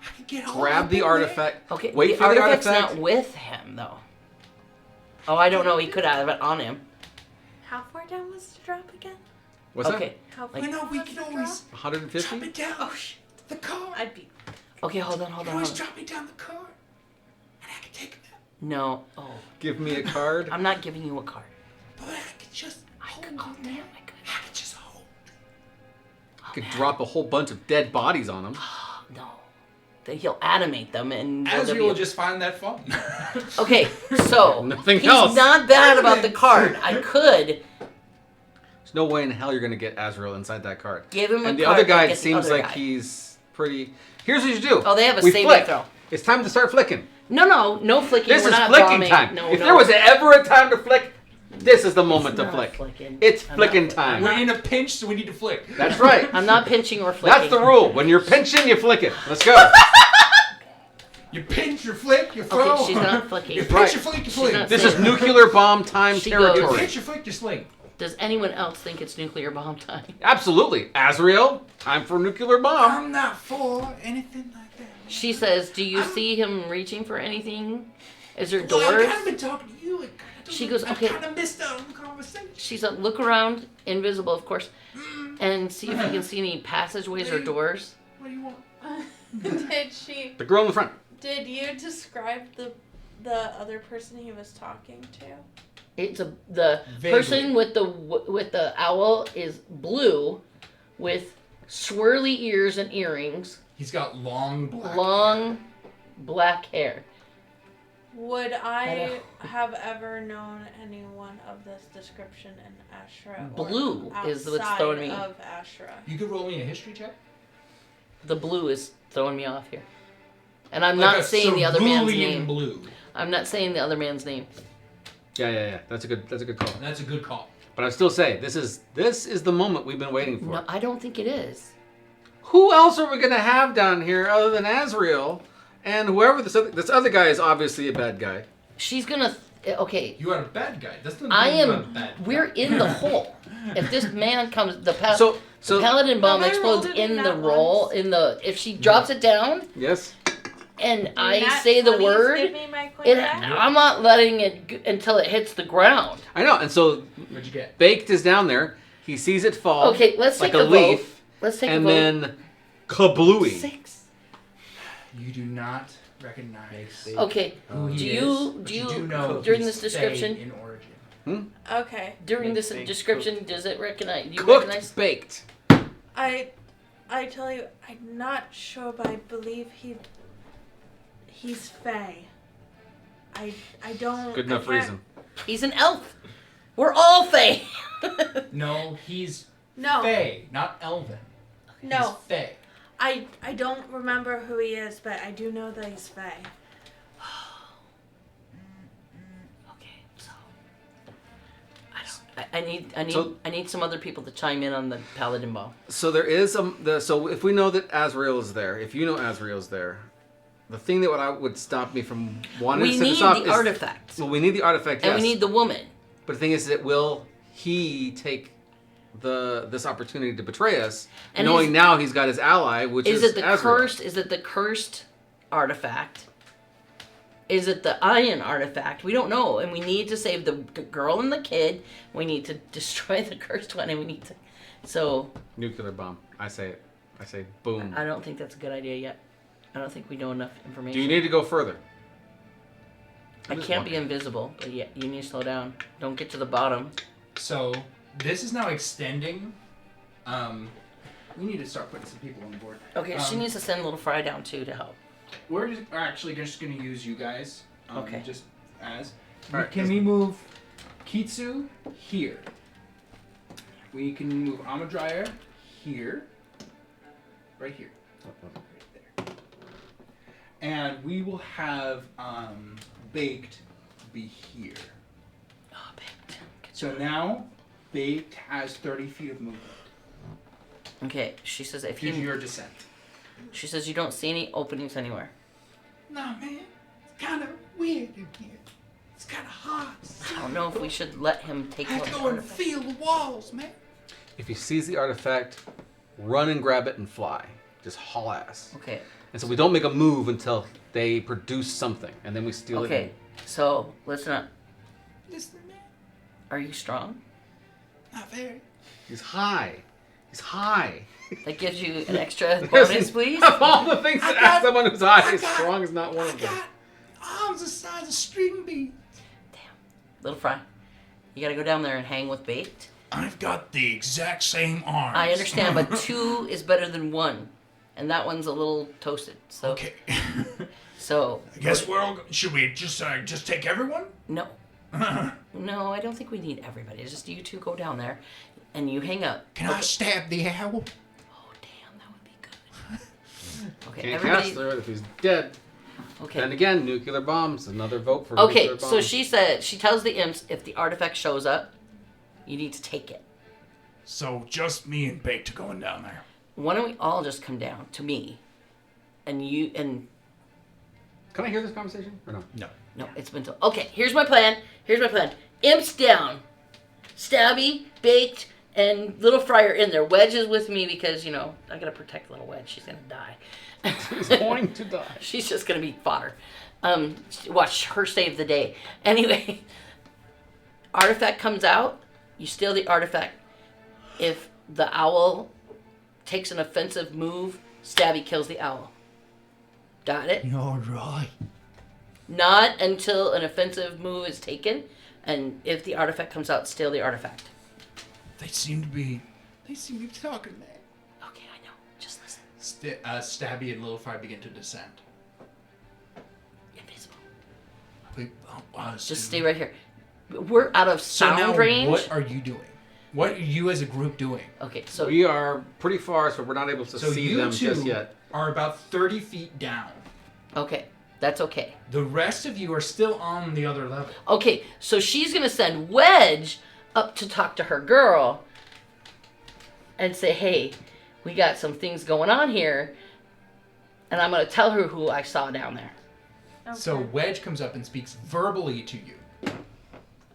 I can get all Grab up the in artifact. Okay, Wait the for the artifact's artifact. not with him though. Oh, I don't know. He could have it on him. How far down was the drop again? What's Okay. How far Like- there. No, we was can the always drop? that? 150? drop it down. Oh shit! The car. I'd be. Okay, hold on, You hold can on. always Hold on. drop me down the car, and I can take it. No. Oh, Give me a card. I'm not giving you a card. But I could just I hold could calm it down. down. I could. I could just hold. I could drop a whole bunch of dead bodies on him. No. Then he'll animate them and. they'll As you be- will just find that fun. Okay, so Nothing he's else. not bad about the card. I could There's no way in hell you're gonna get Azrael inside that card. give him a And the card. other guy, like it the seems other like guy. he's pretty. Here's what you do. Oh, they have a We saving flick. throw. It's time to start flicking. No flicking. This We're is not flicking bombing. time. No, If no. there was ever a time to flick, this is the moment to not flick. flicking. It's I'm flicking not- time. We're in a pinch, so we need to flick. That's right. I'm not pinching or flicking. That's the rule. When you're pinching, you flick it. Let's go. You pinch, you flick, you throw. Okay, she's not flicking. You pinch, Right. you flick, you She's flick. not- This is nuclear bomb time She goes- You territory. pinch, you flick, you sling. Does anyone else think it's nuclear bomb time? Absolutely. Azrael, time for nuclear bomb. I'm not for anything like that. She says, "Do you see him reaching for anything? Is there Well, doors?" I kind of been talking to you. She goes, okay. I kind of missed out on the conversation. She's like, "Look around, invisible, of course, and see if you can see any passageways or doors." What do you want? The girl in the front. Did you describe the other person he was talking to? It's the Vaguely. person with the owl is blue, with swirly ears and earrings, He's got long black. long black hair. Would I I have ever known anyone of this description in Ashra? or Blue is what's outside throwing me. of Ashra? You could roll me a history check. The blue is throwing me off here, and I'm Like not a saying the other man's cerulean name. blue. I'm not saying the other man's name. Yeah. That's a good call. And that's a good call. But I still say this is the moment we've been waiting for. No, I don't think it is. Who else are we gonna have down here other than Azrael and whoever this other guy is? Obviously a bad guy. She's gonna. Okay, You are a bad guy. That's not. I you're am. a bad guy. We're in the hole. If this man comes, the So paladin bomb No, I explodes rolled it in in the that roll. once. If she drops it down yes. and I Nat say the 20s, word, give me my coin back. I'm not letting it until it hits the ground. I know. And so What'd you get? Baked is down there. He sees it fall. Okay, let's like take a a leaf, vote. Let's take and a vote. then kablooey. 6. You do not recognize Okay. who he Do is, you but do you you do know during he's this description? Fey in origin. Okay. During this Baked description, does it recognize? Do you Cooked, recognize? baked. I tell you, I'm not sure, but I believe he's Fey. I don't. Good enough I can't- reason. He's an elf. We're all Fey. No, he's No, Fey, not Elven. no. He's Fey. I don't remember who he is, but I do know that he's Fey. Okay, so I need So- I need some other people to chime in on the paladin bomb. So there is so if we know that Azrael is there, if you know Azrael's there, the thing that would stop me from wanting We to set need this off the is artifact, well, we need the artifact, and yes. we need the woman. But the thing is that will he take this opportunity to betray us, And knowing is- now he's got his ally, which is Is it the Azrael. cursed? Is it the cursed artifact? Is it the iron artifact? We don't know, and we need to save the girl and the kid. We need to destroy the cursed one, and we need to. So Nuclear bomb. I say it. I say boom. I don't think that's a good idea yet. I don't think we know enough information. Do you need to go further? I can't be invisible, but yeah, you need to slow down. Don't get to the bottom. So this is now extending. We need to start putting some people on board. Okay, she needs to send little Fry down too to help. We're actually just going to use you guys. Okay. Just as. Alright, Can we move Kitsu here? We can move Amadryer here. Right here. Right there. And we will have Baked be here. Oh, baked. So now Baked has 30 feet of movement Okay, she says if due to you. your descent. She says you don't see any openings anywhere. Nah, man. It's kind of weird in here. It's kind of hot. I don't know if we should let him take I all have the to go and artifacts. feel the walls, man. If he sees the artifact, run and grab it and fly. Just haul ass. Okay. And so we don't make a move until they produce something, and then we steal it. Okay. So listen up. Listen, man. Are you strong? Not very. He's high. He's high. That gives you an extra bonus, please. Of all the things to I got- ask someone who's high, I is got- strong is not one I of them. got arms the size of string beans. Little Fry, you gotta go down there and hang with Baked. I've got the exact same arms. I understand, but 2 is better than 1, and that one's a little toasted. So, Okay. so I guess we're all. Should we just take everyone? no, no, I don't think we need everybody. It's just you 2 go down there, and you hang up. Can I stab the owl? Oh damn, that would be good. Okay, Can't everybody. cast her if he's dead. Okay. And again, nuclear bombs. Another vote for Okay, nuclear bombs. so she tells the imps if the artifact shows up, you need to take it. So just me and Baked going down there. Why don't we all just come down to me, and you and Can I hear this conversation or no? no, it's been okay. Here's my plan. Imps down, Stabby, Baked, and Little Friar in there. Wedge is with me because I gotta protect Little Wedge. She's gonna die. She's going to die. She's just gonna be fodder. Watch her save the day. Anyway, artifact comes out. You steal the artifact. If the owl takes an offensive move, Stabby kills the owl. Got it? You're right. Not until an offensive move is taken, and if the artifact comes out, steal the artifact. They seem to be talking there. Okay, I know. Just listen. Stabby and Little Fire begin to descend. Invisible. Just Stay right here. We're out of So sound now, range. what are you doing? What are you as a group doing? Okay, so We are pretty far, so we're not able to So see you them two just yet. are about 30 feet down. okay, that's okay. The rest of you are still on the other level. Okay, so she's gonna send Wedge up to talk to her girl and say, "Hey, we got some things going on here," and I'm gonna tell her who I saw down there. Okay. So Wedge comes up and speaks verbally to you.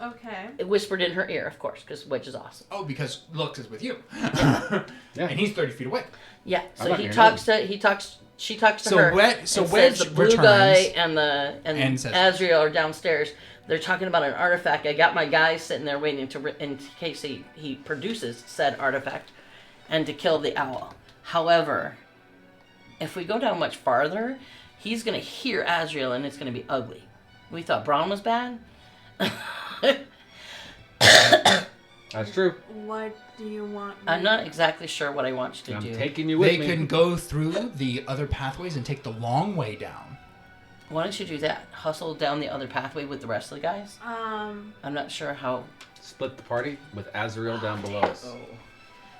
Okay. It whispered in her ear, of course, because Wedge is awesome. Oh, because Lux is with you. Yeah. And he's 30 feet away. Yeah, I'm so not she gonna talks to So her. Wedge and says the blue returns guy and and says- Azrael are downstairs. They're talking about an artifact. I got my guy sitting there waiting in case he produces said artifact, and to kill the owl. However, if we go down much farther, he's gonna hear Azrael and it's gonna be ugly. We thought Braun was bad. That's true. What do you want? I'm not exactly sure what I want you to I'm do. taking you with They me. can go through the other pathways and take the long way down. Why don't you do that? Hustle down the other pathway with the rest of the guys? I'm not sure how. Split the party with Azrael down below us.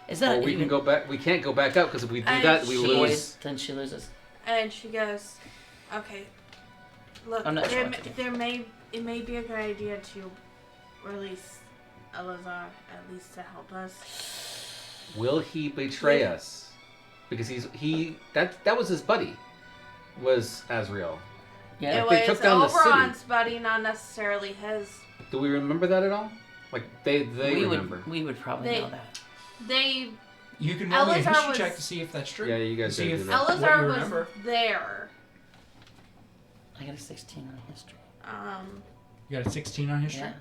Is that Or we even... can go back. We can't go back up because if we do And that, we she- lose. Then she loses. And she goes, "Okay, look, I'm not sure what to do. it may be a good idea to release Elazar at least to help us." Will he betray Yeah. us? Because that was his buddy, was Azrael. Yeah. It They was took down the city. Oberon's buddy, not necessarily his. Do we remember that at all? Like they we remember. would probably They- know that. They You can roll me a Elazar history was- check to see if that's true. Yeah, you guys See gotta if do that. what you Elazar was remember. there. I got a 16 on history. You got a 16 on history? Yeah.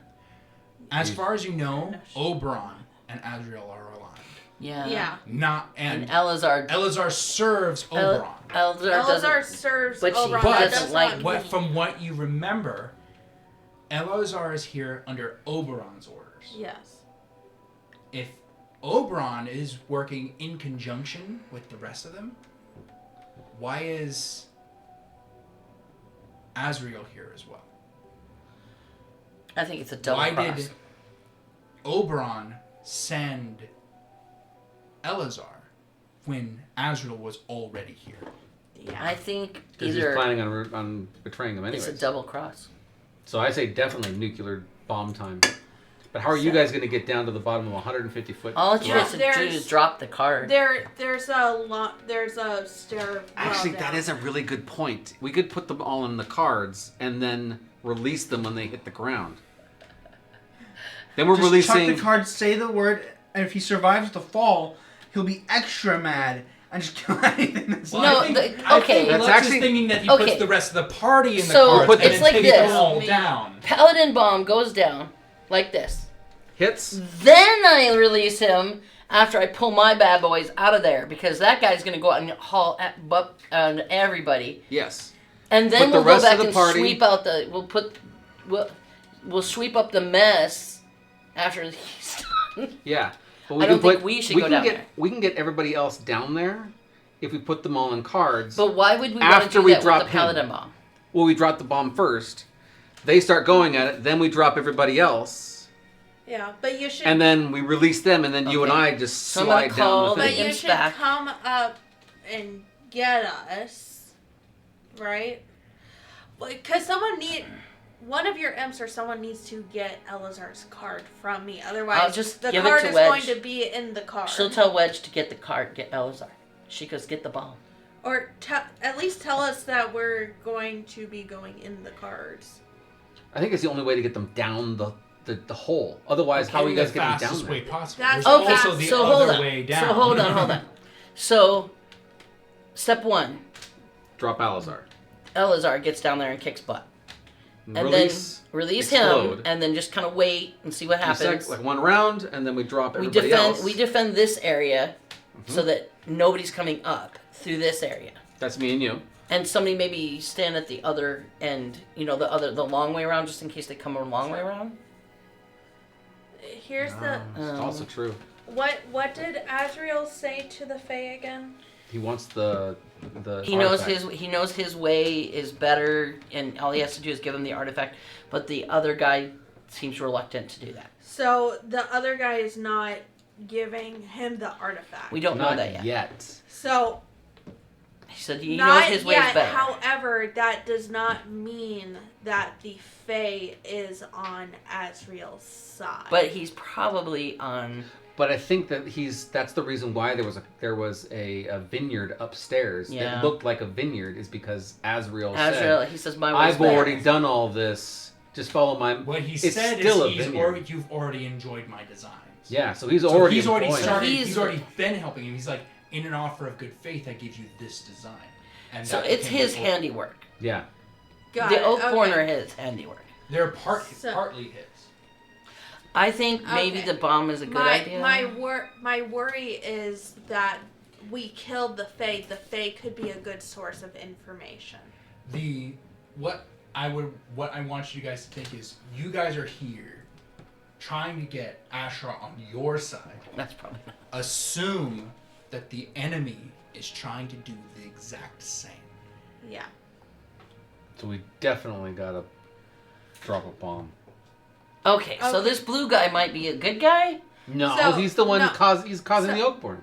As far as you know, No. Oberon and Azrael are aligned. Yeah. Yeah. Not And and Elazar. Elazar serves Oberon. Elazar Elazar doesn't. serves but she Oberon. But That doesn't does like not What mean- from what you remember, Elazar is here under Oberon's orders. Yes. If Oberon is working in conjunction with the rest of them, why is Azrael here as well? I think it's a double Why cross. did Oberon send Elazar when Azrael was already here? Yeah. I think Because he's either planning on betraying them it's anyways. a double cross. So I say definitely nuclear bomb time. But how are you guys going to get down to the bottom of a 150 foot? All you Yeah, have to do there's- is drop the card. There's a stair. Actually, that is a really good point. We could put them all in the cards and then release them when they hit the ground. Then we're Just releasing. chuck the card, say the word, and if he survives the fall, he'll be extra mad and just kill anything that's No, I think okay. That's Lux actually- is thinking that he okay. puts the rest of the party in the So, cards and it's then like takes this. them all down. Paladin bomb goes down like this. hits. Then I release him after I pull my bad boys out of there because that guy's gonna go out and haul on everybody. Yes. And then Put the we'll go rest of back the and party- sweep out the. We'll sweep up the mess after he's done. Yeah. But I don't think we should go can down get, there. We can get everybody else down there if we put them all in cards. But why would we want After to do we that drop with the him. paladin bomb? Well, we drop the bomb first. They start going at it. Then we drop everybody else. Yeah, but you should. And then we release them. And then you and Okay. I just So I'm gonna slide call down the but thing. you Imps should back. come up and get us, right? Because one of your imps or someone needs to get Elazar's card from me. Otherwise, I'll just the give it card to is Wedge. going to be in the card. She'll tell Wedge to get the card, get Elazar. She goes, get the bomb. Or at least tell us that we're going to be going in the cards. I think it's the only way to get them down the hole. Otherwise, how are you guys the getting down fastest there? way possible. That's There's okay, also the so hold other on. way down. So hold on. So, step 1, Drop Alazar. Elazar gets down there and kicks butt. And Release. then release explode. him, and then just kind of wait and see what happens. Like one round, and then we drop we everybody defend. else. We defend this area so that nobody's coming up through this area. That's me and you. And somebody maybe stand at the other end, the long way around, just in case they come a long way around. Here's It's also true. what did Azrael say to the Fae again? He wants the. He knows his way is better, and all he has to do is give him the artifact. But the other guy seems reluctant to do that. So the other guy is not giving him the artifact. We don't know that yet. So He said he not knows his way yet. is better. However, that does not mean that the Fae is on Azrael's side. But he's probably on. But I think that that's the reason why there was a vineyard upstairs Yeah. that looked like a vineyard is because Azrael Azrael, he says, my way's I've better. already done all this. Just follow my. What he It's said still a is vineyard. you've already enjoyed my designs. Yeah, so he's So already he's already employed. started. He's- He's already been helping him. He's like, in an offer of good faith, I give you this design. And So that it's became his the oak. handiwork. Yeah. Got The it. oak Okay. corner is handiwork. They're So- partly his. I think maybe Okay. the bomb is a good idea. My worry is that we killed the Fae. The Fae could be a good source of information. What I want you guys to think is you guys are here trying to get Ashra on your side. That's probably not. Assume that the enemy is trying to do the exact same. Yeah. So we definitely gotta drop a bomb. Okay, so Okay. this blue guy might be a good guy? No, So- he's the one no. he's causing So- the Oakborn.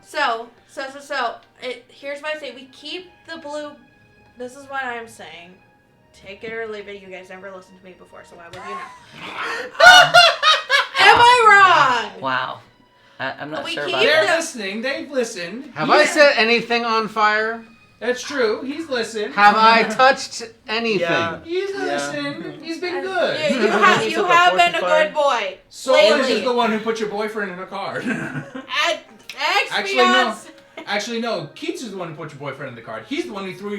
Here's what I say. We keep the blue. This is what I'm saying. Take it or leave it. You guys never listened to me before, so why would you know? Am I wrong? Wow. I'm not We sure keep about They're that. listening. They've listened. Have I set anything on fire? That's true. He's listened. Have I touched anything? Yeah. He's listened. He's been good. You have been a good boy. Solis Lately. is the one who put your boyfriend in a card. Actually, no. Keats is the one who put your boyfriend in the card. He's the one who threw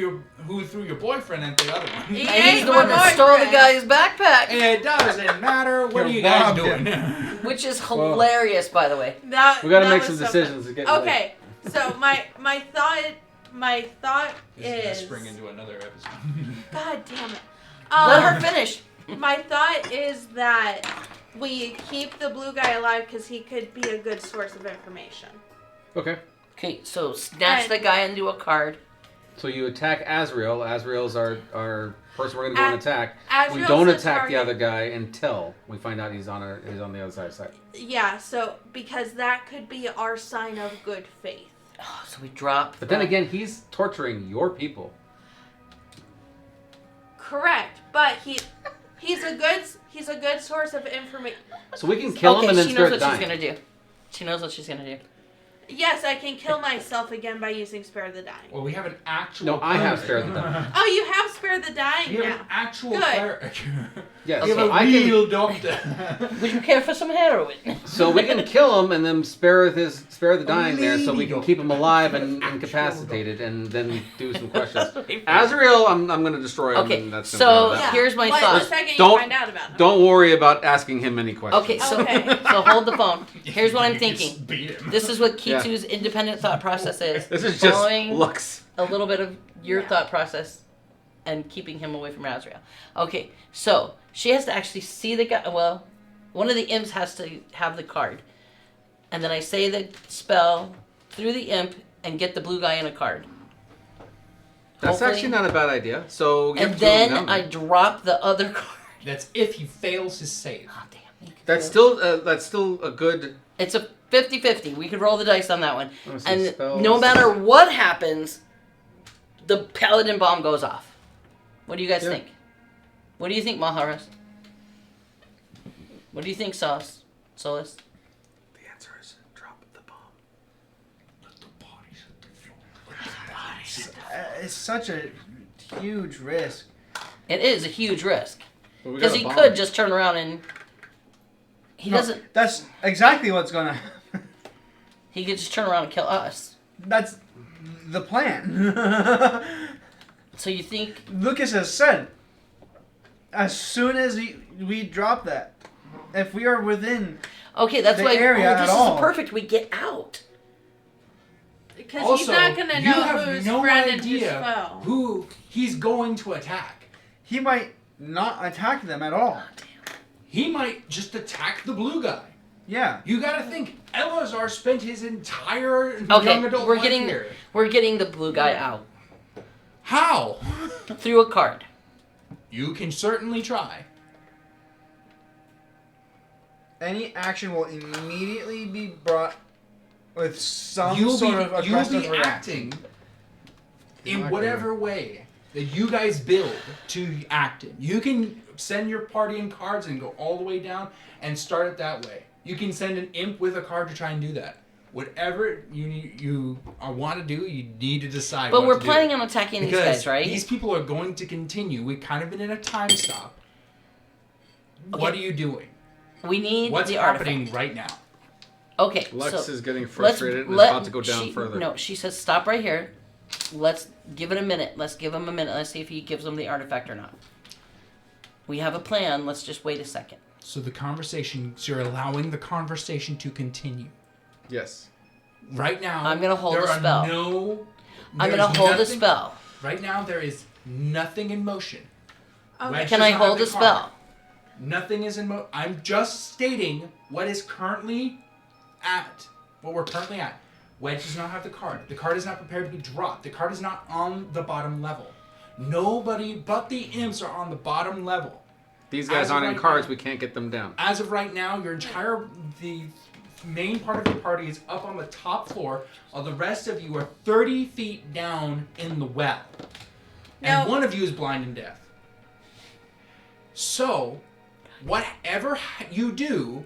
your boyfriend into the other one. He And ain't he's the my one that stole the boyfriend. guy's backpack, It doesn't matter. What are You you guys robbed doing? which is hilarious, by the way. We gotta that make was some so decisions to get Okay, so my thought This is gonna is. spring into another episode. God damn it. Let her finish. My thought is that we keep the blue guy alive because he could be a good source of information. Okay. Okay, so snatch And- the guy into a card. So you attack Azrael. Azrael's our person we're gonna go and attack. We Azrael's don't the attack target. the other guy until we find out he's on the other side. Yeah, so because that could be our sign of good faith. Oh, so we drop. But then again, he's torturing your people. Correct, but he's a good source of information. So we can kill him and then she knows start what she's dying. gonna do. She knows what she's gonna do. Yes, I can kill myself again by using Spare the Dying. Well, we have an actual. No, I have cleric. Spare the Dying. Oh, you have Spare the Dying We have now. an actual Good. cleric. Yes, We have so a I can. real doctor. Would you care for some heroin? So we can kill him and then spare the dying there, so we lady can doctor. keep him alive and incapacitated, and then do some questions. Azrael, I'm gonna destroy him. Okay, and that's so- gonna Yeah. Here's my But thought. the second Don't- you find out about him. Don't worry about asking him any questions. Okay, so Okay. so hold the phone. Here's what I'm You thinking. just beat him. This is what Kitsu's independent thought process is. This is just Following looks. a little bit of your Yeah. thought process and keeping him away from Azrael. Okay, so she has to actually see the guy. Well, one of the imps has to have the card. And then I say the spell through the imp and get the blue guy in a card. That's Hopefully- actually not a bad idea. So you And have two of them then down I there. drop the other card. That's if he fails his save. Oh, damn. you could That's do still a good. it. It's a 50-50. We could roll the dice on that one. Let me see, And spells. no matter what happens, the paladin bomb goes off. What do you guys Yeah. think? What do you think, Maharas? What do you think, Solus? The answer is drop the bomb. Let the bodies hit the floor. It's such a huge risk. It is a huge risk. Well, we Because got a he bomb. could just turn around and... He No, doesn't... That's exactly what's gonna happen. He could just turn around and kill us. That's the plan. So you think... Lucas has said, as soon as we drop that, if we are within, Okay, that's The why... area oh, at this all. is perfect. We get out. Because he's Also, not gonna you know have who's no friend and who's idea foe. who he's going to attack. he might not attack them at all. He might just attack the blue guy. Yeah. You gotta think, Eleazar spent his entire Okay, young adult we're life getting here. we're getting the blue guy out How? through a card. You can certainly try. Any action will immediately be brought with some You'll sort be, of aggressive you'll be reaction. acting in Not whatever way that you guys build to act in. You can send your party in cards and go all the way down and start it that way. You can send an imp with a card to try and do that. Whatever you want to do, you need to decide. But what we're to do. planning on attacking these Because guys, right? these people are going to continue. We've kind of been in a time stop. What are you doing? We need What's the happening artifact. right now? Okay, Lex so is getting let's frustrated and is let about to go down she, further. No, she says stop right here. Let's give it a minute. Let's give him a minute. Let's see if he gives them the artifact or not. We have a plan. Let's just wait a second. So the conversation, so you're allowing the conversation to continue. Yes. Right now, I'm gonna hold there the are spell. I'm there gonna is hold the nothing- spell. Right now, there is nothing in motion. Okay. Wedge Can does I not hold have the card. spell? Nothing is in motion. I'm just stating what is currently at, what we're currently at. Wedge does not have the card. The card is not prepared to be dropped. The card is not on the bottom level. Nobody but the imps are on the bottom level. These guys As of aren't in right cards. now- We can't get them down. As of right now, the main part of your party is up on the top floor, while the rest of you are 30 feet down in the well. And No. one of you is blind and deaf. So, whatever you do,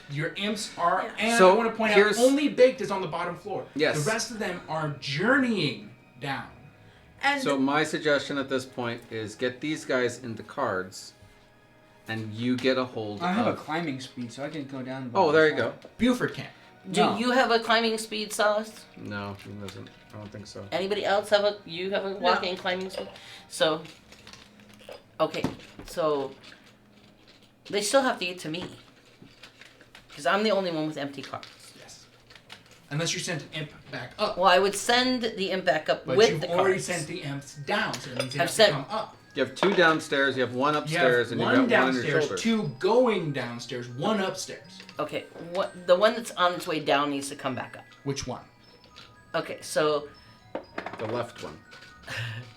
your imps are, Yeah. and So, I want to point out, here's- only Baked is on the bottom floor. Yes. The rest of them are journeying down. And So my suggestion at this point is get these guys into cards, and you get a hold I have a of. climbing speed, so I can go down. by Oh, there you myself. go. Buford can't. Do No. you have a climbing speed, Solace? No, he doesn't. I don't think so. Anybody else have a? You have a walking climbing speed? So. Okay, so. They still have to get to me. Because I'm the only one with empty cards. Yes. Unless you sent an imp back up. Well, I would send the imp back up But with you've the already cards. sent the imps down, so it means they I've have to sent- come up. You have two downstairs. You have one You upstairs, have and you one got one on your downstairs, shoulder. two going downstairs, one upstairs. Okay, what the one that's on its way down needs to come back up. Which one? Okay, so The left one.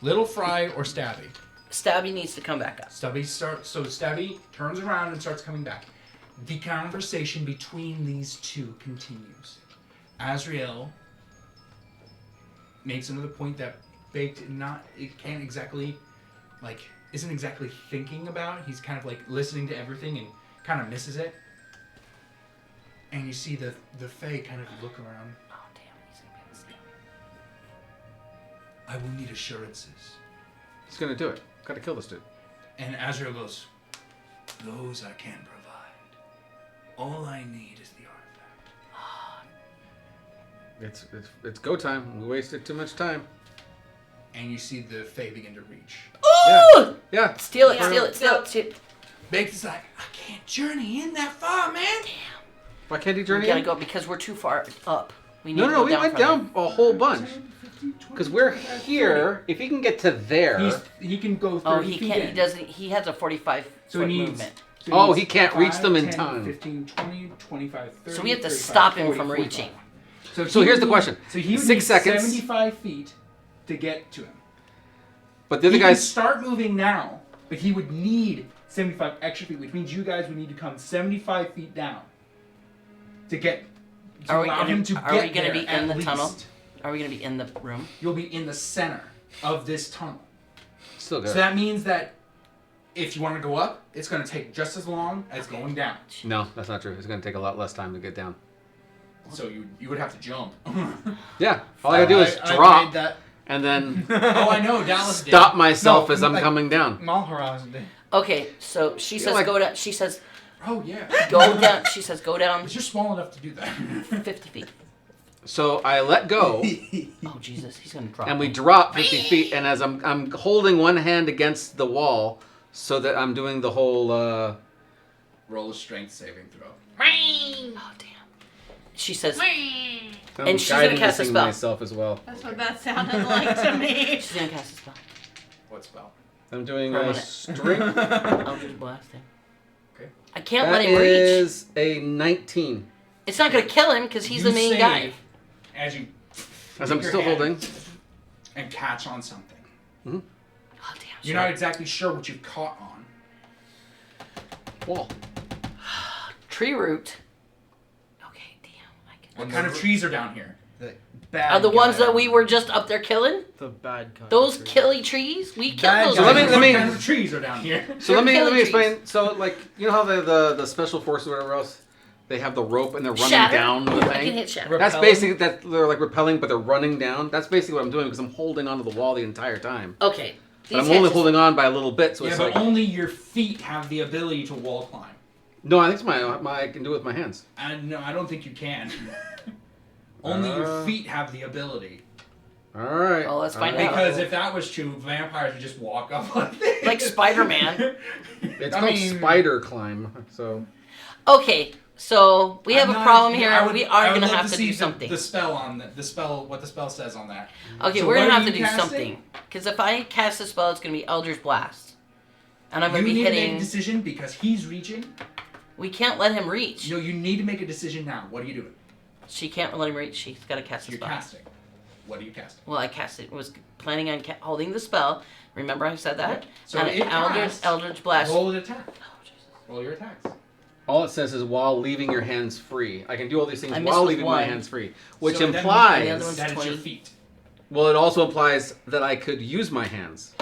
Little Fry or Stabby? Stabby needs to come back up. So Stabby turns around and starts coming back. The conversation between these two continues. Azrael makes another point that Baked isn't exactly thinking about. He's kind of like listening to everything and kind of misses it. And you see the Fae kind of look around. Oh damn, he's gonna be asleep. I will need assurances. He's gonna do it. Gotta kill this dude. And Azrael goes, those I can provide. All I need is the artifact. It's go time. We wasted too much time. And you see the Fae begin to reach. Ooh! Yeah. Steal it, Yeah. steal it, steal it, steal it. Baked is like, I can't journey in that far, man. Why can't he We journey gotta in? go because we're too far up. We need No, to no, go we down went further. down a whole bunch. Because we're here. If he can get to there. He can go 30 Oh, he feet can't. in. He doesn't. He has a 45 So foot he needs. movement. so Oh, needs he can't reach 5, them in 10, time. 15, 20, 25, 30, So we have to 35, stop him 40, from 45. reaching. So he here's would the need- question. So he would 6 need seconds. 75 feet to get to him. But the other He can guys. start moving now, but he would need 75 extra feet, which means you guys would need to come 75 feet down to get to Are we allow gonna- him to are get we gonna there be in at the least. tunnel? Are we gonna be in the room? You'll be in the center of this tunnel. Still So good. that means that if you want to go up, it's going to take just as long as going down. No, that's not true. It's going to take a lot less time to get down. So you would have to jump. Yeah, all I gotta do is I drop made that. and then Oh, I know. Dallas did. stop myself No, as I'm like- coming down. Malharaz did. Okay, so she says like- go down. She says Oh, yeah. go down. She says go down But you're small enough to do that. 50 feet. So I let go, Oh Jesus, he's gonna drop. and we me. drop 50 feet. And as I'm holding one hand against the wall, so that I'm doing the whole. Roll a strength saving throw. Oh damn. She says I'm And she's gonna guiding cast a this thing spell. myself as well. That's what that sounded like to me. she's gonna cast a spell. What spell? I'm doing Roll a it. strength. Eldritch blasting. Okay. I can't That let him reach. is a 19. It's not gonna kill him because he's You the main save guy. As you. As I'm take your still hand holding. And catch on something. Oh damn. You're not exactly sure what you've caught on. Wall. Tree root. Okay, damn. What kind of trees are down here? The bad Are the ones guy. that we were just up there killing? The bad guy. Those killy trees? We killed Bad those. guy. So let me- What kind of trees are down here? So let me killing trees. explain. So like you know how the special forces or whatever else, they have the rope and they're running Shatter. down the I can thing. hit shatter. That's basically that they're like repelling, but they're running down. That's basically what I'm doing because I'm holding onto the wall the entire time. Okay. But I'm These only hits- holding on by a little bit, so Yeah, it's but like only your feet have the ability to wall climb. no. I think it's my I can do it with my hands. No, I don't think you can. Only your Uh. feet have the ability. All right. Well, let's find All right. out. Because if that was true, vampires would just walk up like this. Like Spider-Man. It's I called mean- spider climb. So Okay, so we have I'm a not- problem yeah, here. I would- We I are would gonna love have to see do something. The spell on the spell, what the spell says on that. Okay, So we're what gonna are have to you do casting? something. Because if I cast a spell, it's gonna be Eldritch Blast, and I'm You gonna be need to make a hitting. decision because he's reaching. We can't let him reach. No, you need to make a decision now. What are you doing? She can't let him reach. She's got to cast So a you're spell. casting. What are you casting? Well, I cast it. Was planning on holding the spell. Remember, I said that. So and it casts. Eldritch Blast. Roll an attack. Oh, Jesus. Roll your attacks. all it says is while leaving your hands free. I can do all these things I missed while with leaving my one. hands free, which So that implies the other one's that it's your 20. feet. well, it also implies that I could use my hands.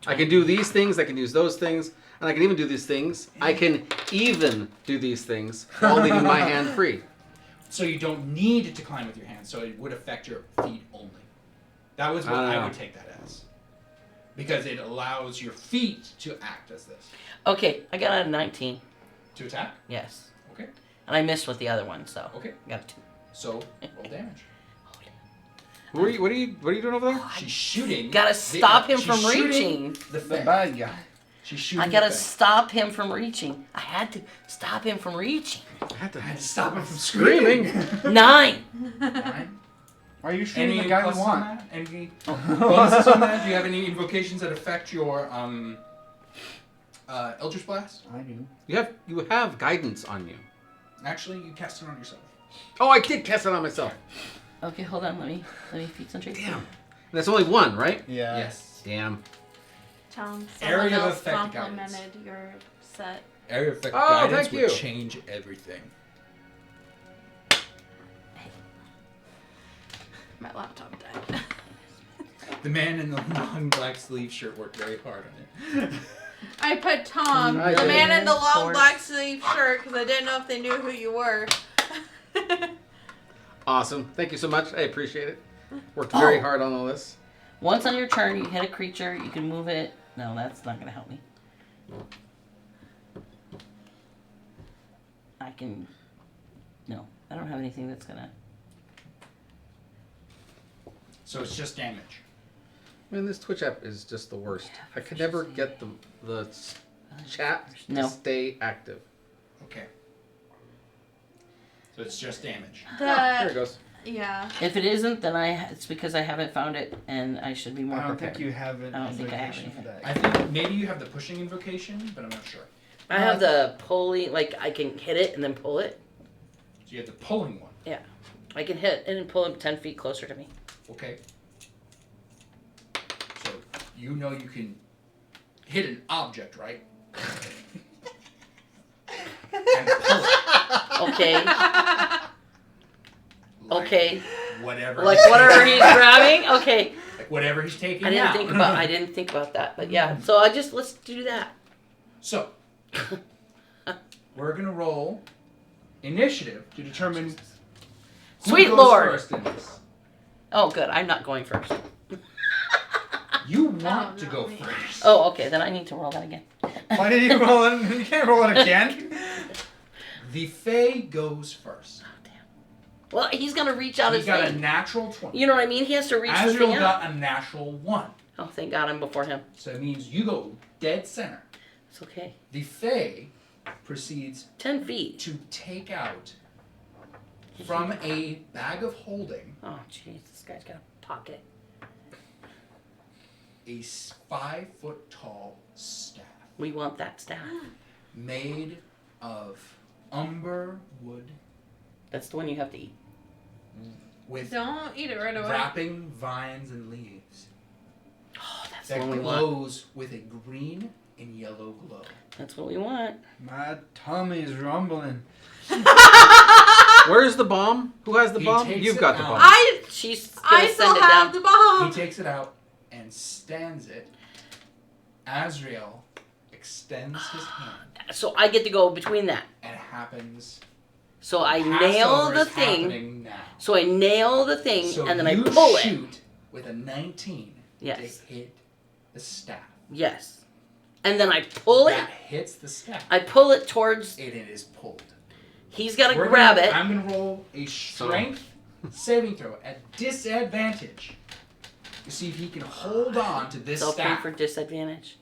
I can do these things. I can use those things. And I can even do these things. I can even do these things while leaving my hand free. So you don't need to climb with your hands, so it would affect your feet only. That was what I would take that as. Because it allows your feet to act as this. Okay, I got a 19. To attack? Yes. Okay. And I missed with the other one, so Okay. I got a 2. So roll damage. What are you doing over there? She's shooting. Gotta stop him she's from shooting reaching. The The thing. bad guy. She's shooting I gotta the thing. stop him from reaching. I had to stop him from reaching. I had to I had to stop him from screaming. 9. Nine. Why are you shooting Any the guy we pluses on want? that? Any bonuses on that? Do you have any invocations that affect your Eldritch Blast? I do. You have guidance on you. Actually, you cast it on yourself. Oh, I did cast it on myself. Okay, hold on. Let me feed some trees. Damn. That's only one, right? Yeah. Yes. Damn. Tell him Area someone of else effect complimented your set. Area of effect Oh, guidance thank would you. change everything. My laptop died. The man in the long black sleeve shirt worked very hard on it. I put Tom, I the did. man in the long Force. black sleeve shirt, because I didn't know if they knew who you were. Awesome. Thank you so much. I appreciate it. Worked very hard on all this. Once on your turn, you hit a creature. You can move it. No, that's not gonna help me. I can. No, I don't have anything that's gonna. So it's just damage. Man, this Twitch app is just the worst. I could never get the chat No. to stay active. Okay. So it's just damage. There it goes. Yeah. If it isn't, then it's because I haven't found it, and I should be more I don't prepared. think you have an I don't think I have invocation for anything. that. I think maybe you have the pushing invocation, but I'm not sure. I have the pulling, like I can hit it and then pull it. So you have the pulling one. I can hit it and pull it 10 feet closer to me. Okay. So you know you can hit an object, right? And pull it. Okay. Like Okay. Whatever. Like whatever he's grabbing. Okay. Like whatever he's taking I didn't out. think about that, but yeah. So let's do that. So, we're gonna roll initiative to determine who Sweet goes Lord. first in this. Oh, good. I'm not going first. You want to not go me. first. Oh, okay. Then I need to roll that again. Why did you roll it? You can't roll it again. The Fae goes first. Well, he's gonna reach out He his got a thing. natural 20. You know what I mean? He has to reach the Azrael thing out. got a natural 1. Oh, thank God I'm before him. So it means you go dead center. It's okay. The Fae proceeds 10 feet. to take out from a bag of holding Oh, jeez. This guy's got a pocket. a 5-foot tall staff We want that staff. made of umber wood That's the one you have to eat. with Don't eat it right away. wrapping vines and leaves Oh, that's the that one we want. glows with a green and yellow glow. That's what we want. My tummy's rumbling. Where's the bomb? Who has the He bomb? takes You've it got the out. bomb. She's I gonna still send it have down. the bomb. He takes it out and stands it. Azrael extends his hand, So I get to go between that. and it happens. So I Passover nail the is thing. happening now. So I nail the thing, So and then I you pull it. shoot with a 19 Yes. to hit the staff. Yes. And then I pull it. That hits the staff. I pull it towards. And it is pulled. He's got to We're grab gonna- it. I'm going to roll a strength saving throw at disadvantage to see if he can hold on to this So pray staff. for disadvantage.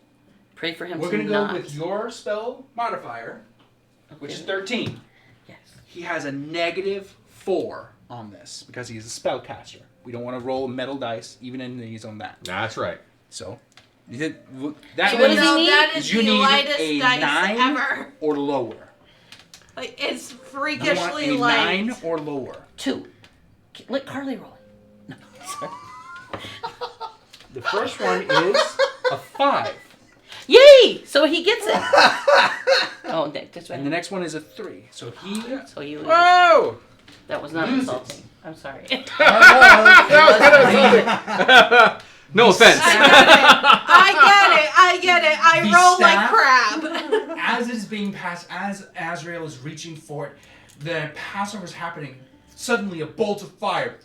Pray for him We're to going to go not. with your spell modifier, which is 13. Yes. He has a -4 on this because he's a spellcaster. We don't want to roll metal dice, even in these on that. That's right. So, that So what means does he need? That is you the need lightest a dice 9 ever. or lower. Like, it's You want freakishly a light. 9 or lower. 2. Let Carly roll it. No. Sorry. The first one is a 5, Yay! So he gets it. Oh, that's right. and the next one is a 3. So he So he loses. Whoa! That was not Loses. insulting. I'm sorry. That was kind of No offense. I get it. I The roll like staff? crab. As it is being passed, as Azrael is reaching for it, the Passover is happening. Suddenly, a bolt of fire,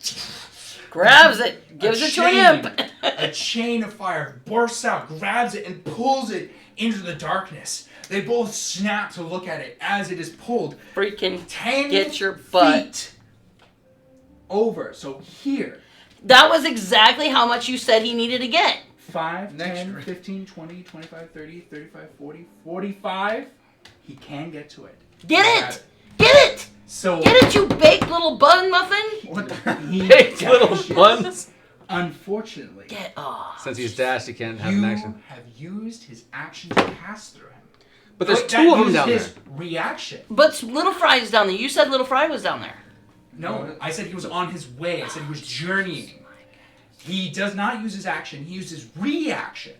Grabs it. Gives it to an imp. a chain of fire bursts out, grabs it, and pulls it into the darkness. They both snap to look at it as it is pulled Freaking 10 get your butt. feet over. So here, That was exactly how much you said he needed to get. 5, Next 10, round. 15, 20, 25, 30, 35, 40, 45. He can get to it. Get Grab it. Get it. So Get it, you baked little bun muffin. what he Baked little dashes. buns. Unfortunately, Get Since he's dashed, he can't have you an action. have used his action to pass through him. But there's That two of them used down there. his reaction. But Little Fry is down there. You said Little Fry was down there. No, I said he was on his way. I said he was journeying. He does not use his action. He uses reaction.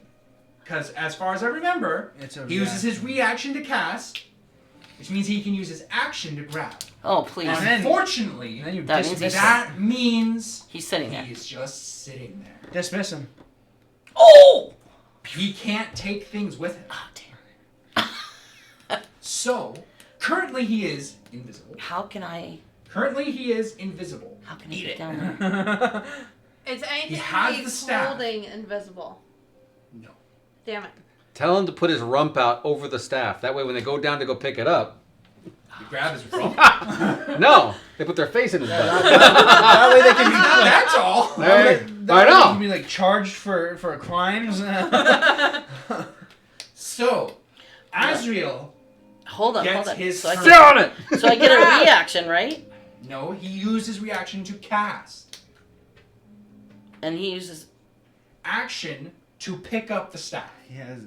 Because as far as I remember, It's a he uses his reaction to cast, which means he can use his action to grab. Oh, please. And then- Unfortunately, And then you That means dismiss him. that means He's sitting there. he's just sitting there. Dismiss him. Oh! He can't take things with him. Oh, damn. So, currently he is invisible. How can I Currently he is invisible. How can I Eat get it. down there? Is anything has he's the staff. holding invisible? No. Damn it. Tell him to put his rump out over the staff. That way, when they go down to go pick it up, You grab his rump. no, they put their face in his butt. That way they can be. That's all. Hey, That I way they know. can be like charged for crimes. So, Azrael, Hold on, Gets hold on. his So I, turn. Sit on it. so I get a reaction, right? no, he used his reaction to cast. And he uses. Action to pick up the staff. He has.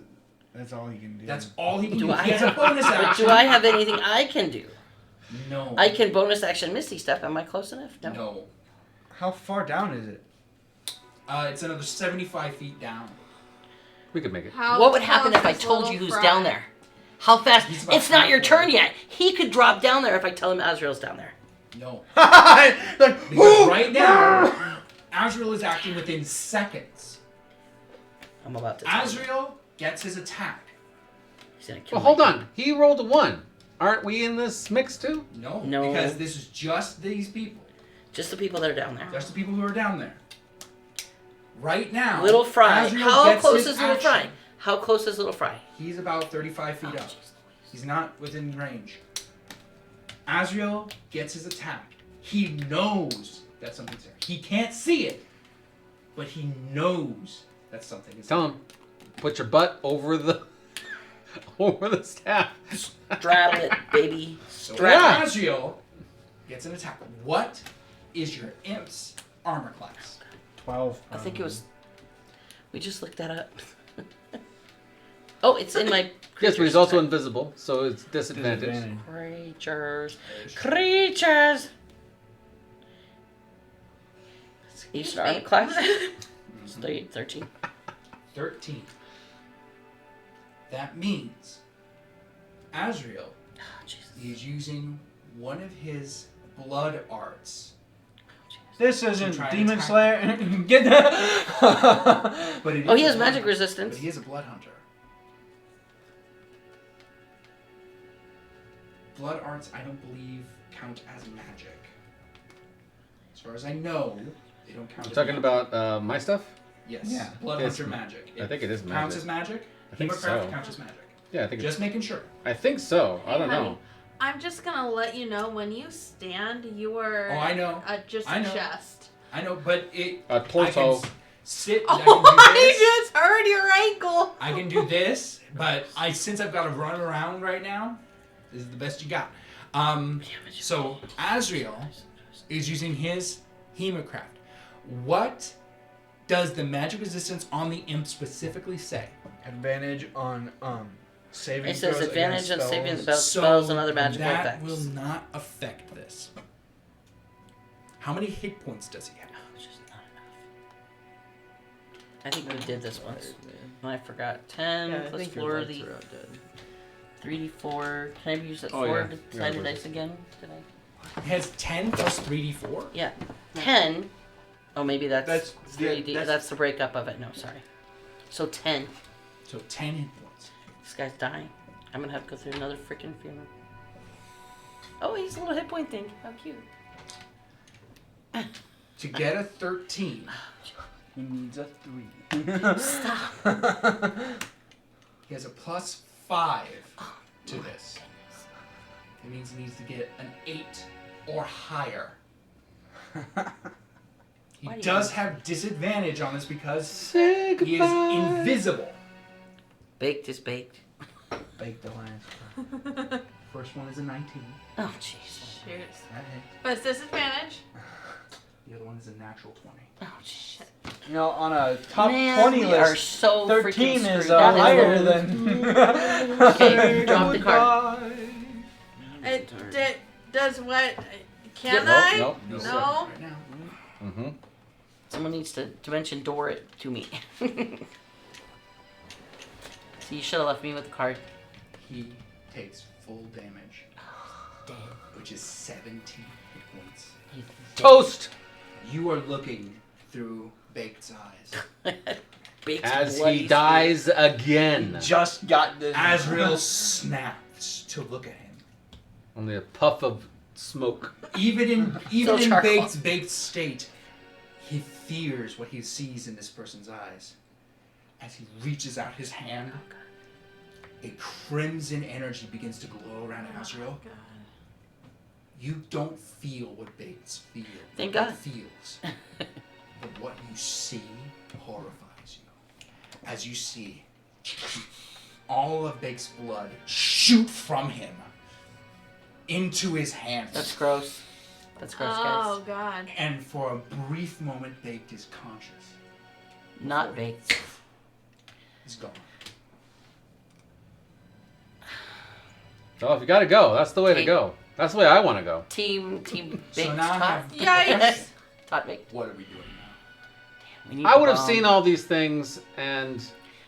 That's all he can do. That's all he can Do do. I He has a have- bonus But action. do I have anything I can do? No. I can bonus action Misty Step. Am I close enough? No. How far down is it? It's another 75 feet down. We could make it. How What would happen close if I is told you Little who's Fry? down there? How fast? He's about It's not your halfway. turn yet. He could drop down there if I tell him Azrael's down there. No. like, Because right now, Azrael is acting within seconds. I'm about to. Tell him. Azrael gets his attack. He's gonna kill Well, hold my on. He rolled a 1. Aren't we in this mix too? No, No. because this is just these people. Just the people that are down there. Just the people who are down there. Right now, Little Fry. Azrael How gets close his is Little action. Fry? How close is Little Fry? He's about 35 feet up. He's not within range. Azrael gets his attack. He knows that something's there. He can't see it, but he knows that something is Tell him, put your butt over the staff. Straddle it, baby. So Straddle it. Azrael gets an attack. What is your imp's armor class? 12. I think it was. We just looked that up. Oh, it's in my. Yes, but he's also invisible, so it's disadvantage. Creatures. Creatures! Each armor class? It's 13. 13. That means Azrael Oh, Jesus. is using one of his blood arts. This isn't Try and Demon attack. Slayer. Get that. But it Oh, is he a has blood magic hunter. resistance. But he is a blood hunter. Blood arts, I don't believe, count as magic. As far as I know, they don't count You're as talking magic. about my stuff? Yes. Yeah. Blood It's- hunter magic. I think it is Counts magic. as magic. I think Hemocraft so. counts as magic. Yeah, I think Just making sure. I think so. I don't know. I'm just gonna let you know when you stand, you are Oh, I know. just I a know. chest. I know, but it. A I torso. can sit. Oh, I can do I this. just heard your ankle. I can do this, but since I've got to run around right now, this is the best you got. So Azrael is using his Hemocraft. What does the magic resistance on the imp specifically say? Advantage on saving It says throws advantage against on saving spells. spells and other magical that effects. will not affect this. How many hit points does he have? Oh, it's just not enough. I think we did this once. And I forgot. 10 Yeah, I plus think your 4 lights the are out dead. 3d4. Can I use that Oh, 4 yeah. sided Yeah, dice again? Did I? It has 10 plus 3d4. Yeah. 10. Oh, maybe that's That's- 3d. yeah, That's the breakup of it. No, sorry. So 10. So 10 hit points. This guy's dying. I'm gonna have to go through another freaking funeral. Oh, he's a little hit point thing. How cute. To get a 13, He needs a 3. Stop. he has a plus 5 to this. It means he needs to get an 8 or higher. He Why do you does do- have disadvantage on this because Say he is invisible. Baked is baked. Bake the last. First one is a 19. Oh, jeez. Cheers. That hits. But it's disadvantage. The other one is a natural 20. Oh, jeez. You know, on a top Man, 20 we are list, so 13 freaking is screwed. That higher the- than. Okay, drop the card. Does what? Can Yep. I? Nope. No. Right now. Mm-hmm. Someone needs to dimension door it to me. So you should have left me with the card. He takes full damage, Damn. which is 17 hit points. He's Toast! You are looking through Baked's eyes. Baked As bloody he dies again. Just got this. Azrael snaps to look at him. Only a puff of smoke. Even in charcoal. Baked's state, he fears what he sees in this person's eyes. As he reaches out his hand, a crimson energy begins to glow around Azrael. You don't feel what Bates feels. Thank God. Feels. But what you see horrifies you. As you see all of Bake's blood shoot from him into his hands. That's gross. That's gross, Oh guys. God. And for a brief moment, Baked is conscious. Not baked. He's gone. So if you gotta go, that's the way to Hey. go. That's the way I want to go. Team baked. So now I tot. have- Yikes. Tot baked. What are we doing now? We need I the would have bomb. seen all these things, and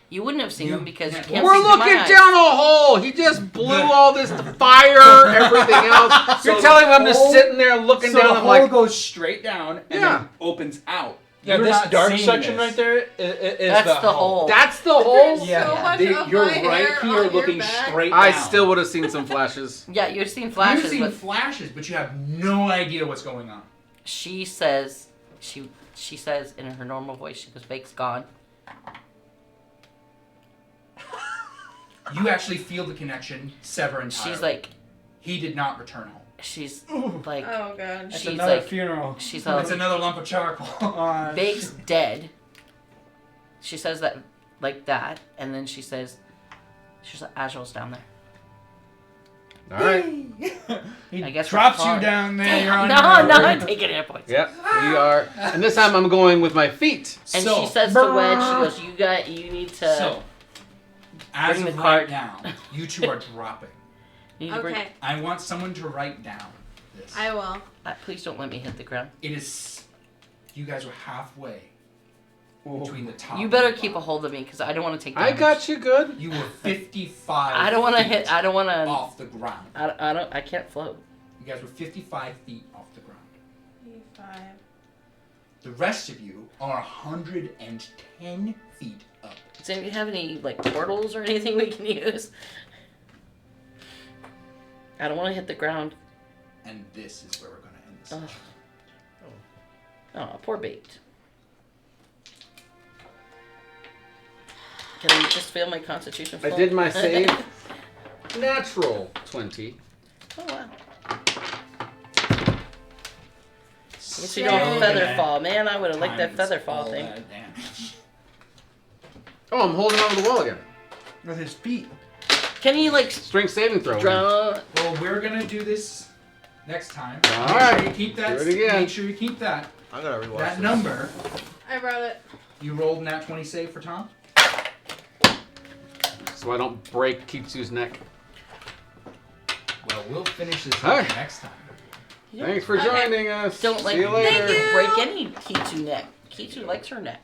You wouldn't have seen You- them because you yeah. can't we're see through my looking eyes. down a hole. He just blew all this to fire, everything else. You're So telling me the I'm just hole- sitting there looking So down. the I'm hole like, goes straight down and Yeah. then opens out. Yeah, You're this not dark seeing section this. right there is That's the the hole. That's the hole. There's Yeah. so much of You're my right hair here on looking your back. straight I down. still would have seen some flashes. Yeah, you've seen flashes, You've seen but flashes, but you have no idea what's going on. she says she says in her normal voice, she goes, "Fake's gone." You actually feel the connection sever entirely. She's like, he did not return home. she's like, Oh god. That's she's another like, funeral. she's all, It's another lump of charcoal. Fake's dead. She says that like that, and then she's like, Agile's down there. All right. He I guess drops we're you fine. down there. You're on No, your no, own. I'm taking hit points. Yep. We are. And this time I'm going with my feet. And So- she says to Wedge, she goes, you need to. So, as bring of the right card. now, you two are dropping. you need to bring, Okay, I want someone to write down this. I will. please don't let me hit the ground. It is. You guys are halfway between the top. You and better the keep a bottom. hold of me because I don't want to take I damage. got you good. You were 55. I don't want to feet hit. I don't want to. off the ground. I can't float. You guys were 55 feet off the ground. 5. The rest of you are 110 feet up. Does anybody have any like portals or anything we can use? I don't want to hit the ground. And this is where we're going to end this. Ugh. Oh, poor bait. Can I just fail my constitution? I fail? did my save. Natural 20. Oh wow. Guess you don't feather fall, man. I would have liked that Times feather fall all thing. that damage. Oh, I'm holding on to the wall again. With his feet. Can you like Strength saving throw. draw? Well, we're going to do this next time. All Make right. sure you keep that. Do it again. Make sure you keep that. I gotta rewatch That this. number. I wrote it. You rolled an nat 20 save for Tom. So I don't break Kitsu's neck. Well, we'll finish this All up right. next time. Thanks for Okay. joining us. Don't like See you later. Thank you. break any Kitsu neck. Kitsu likes her neck.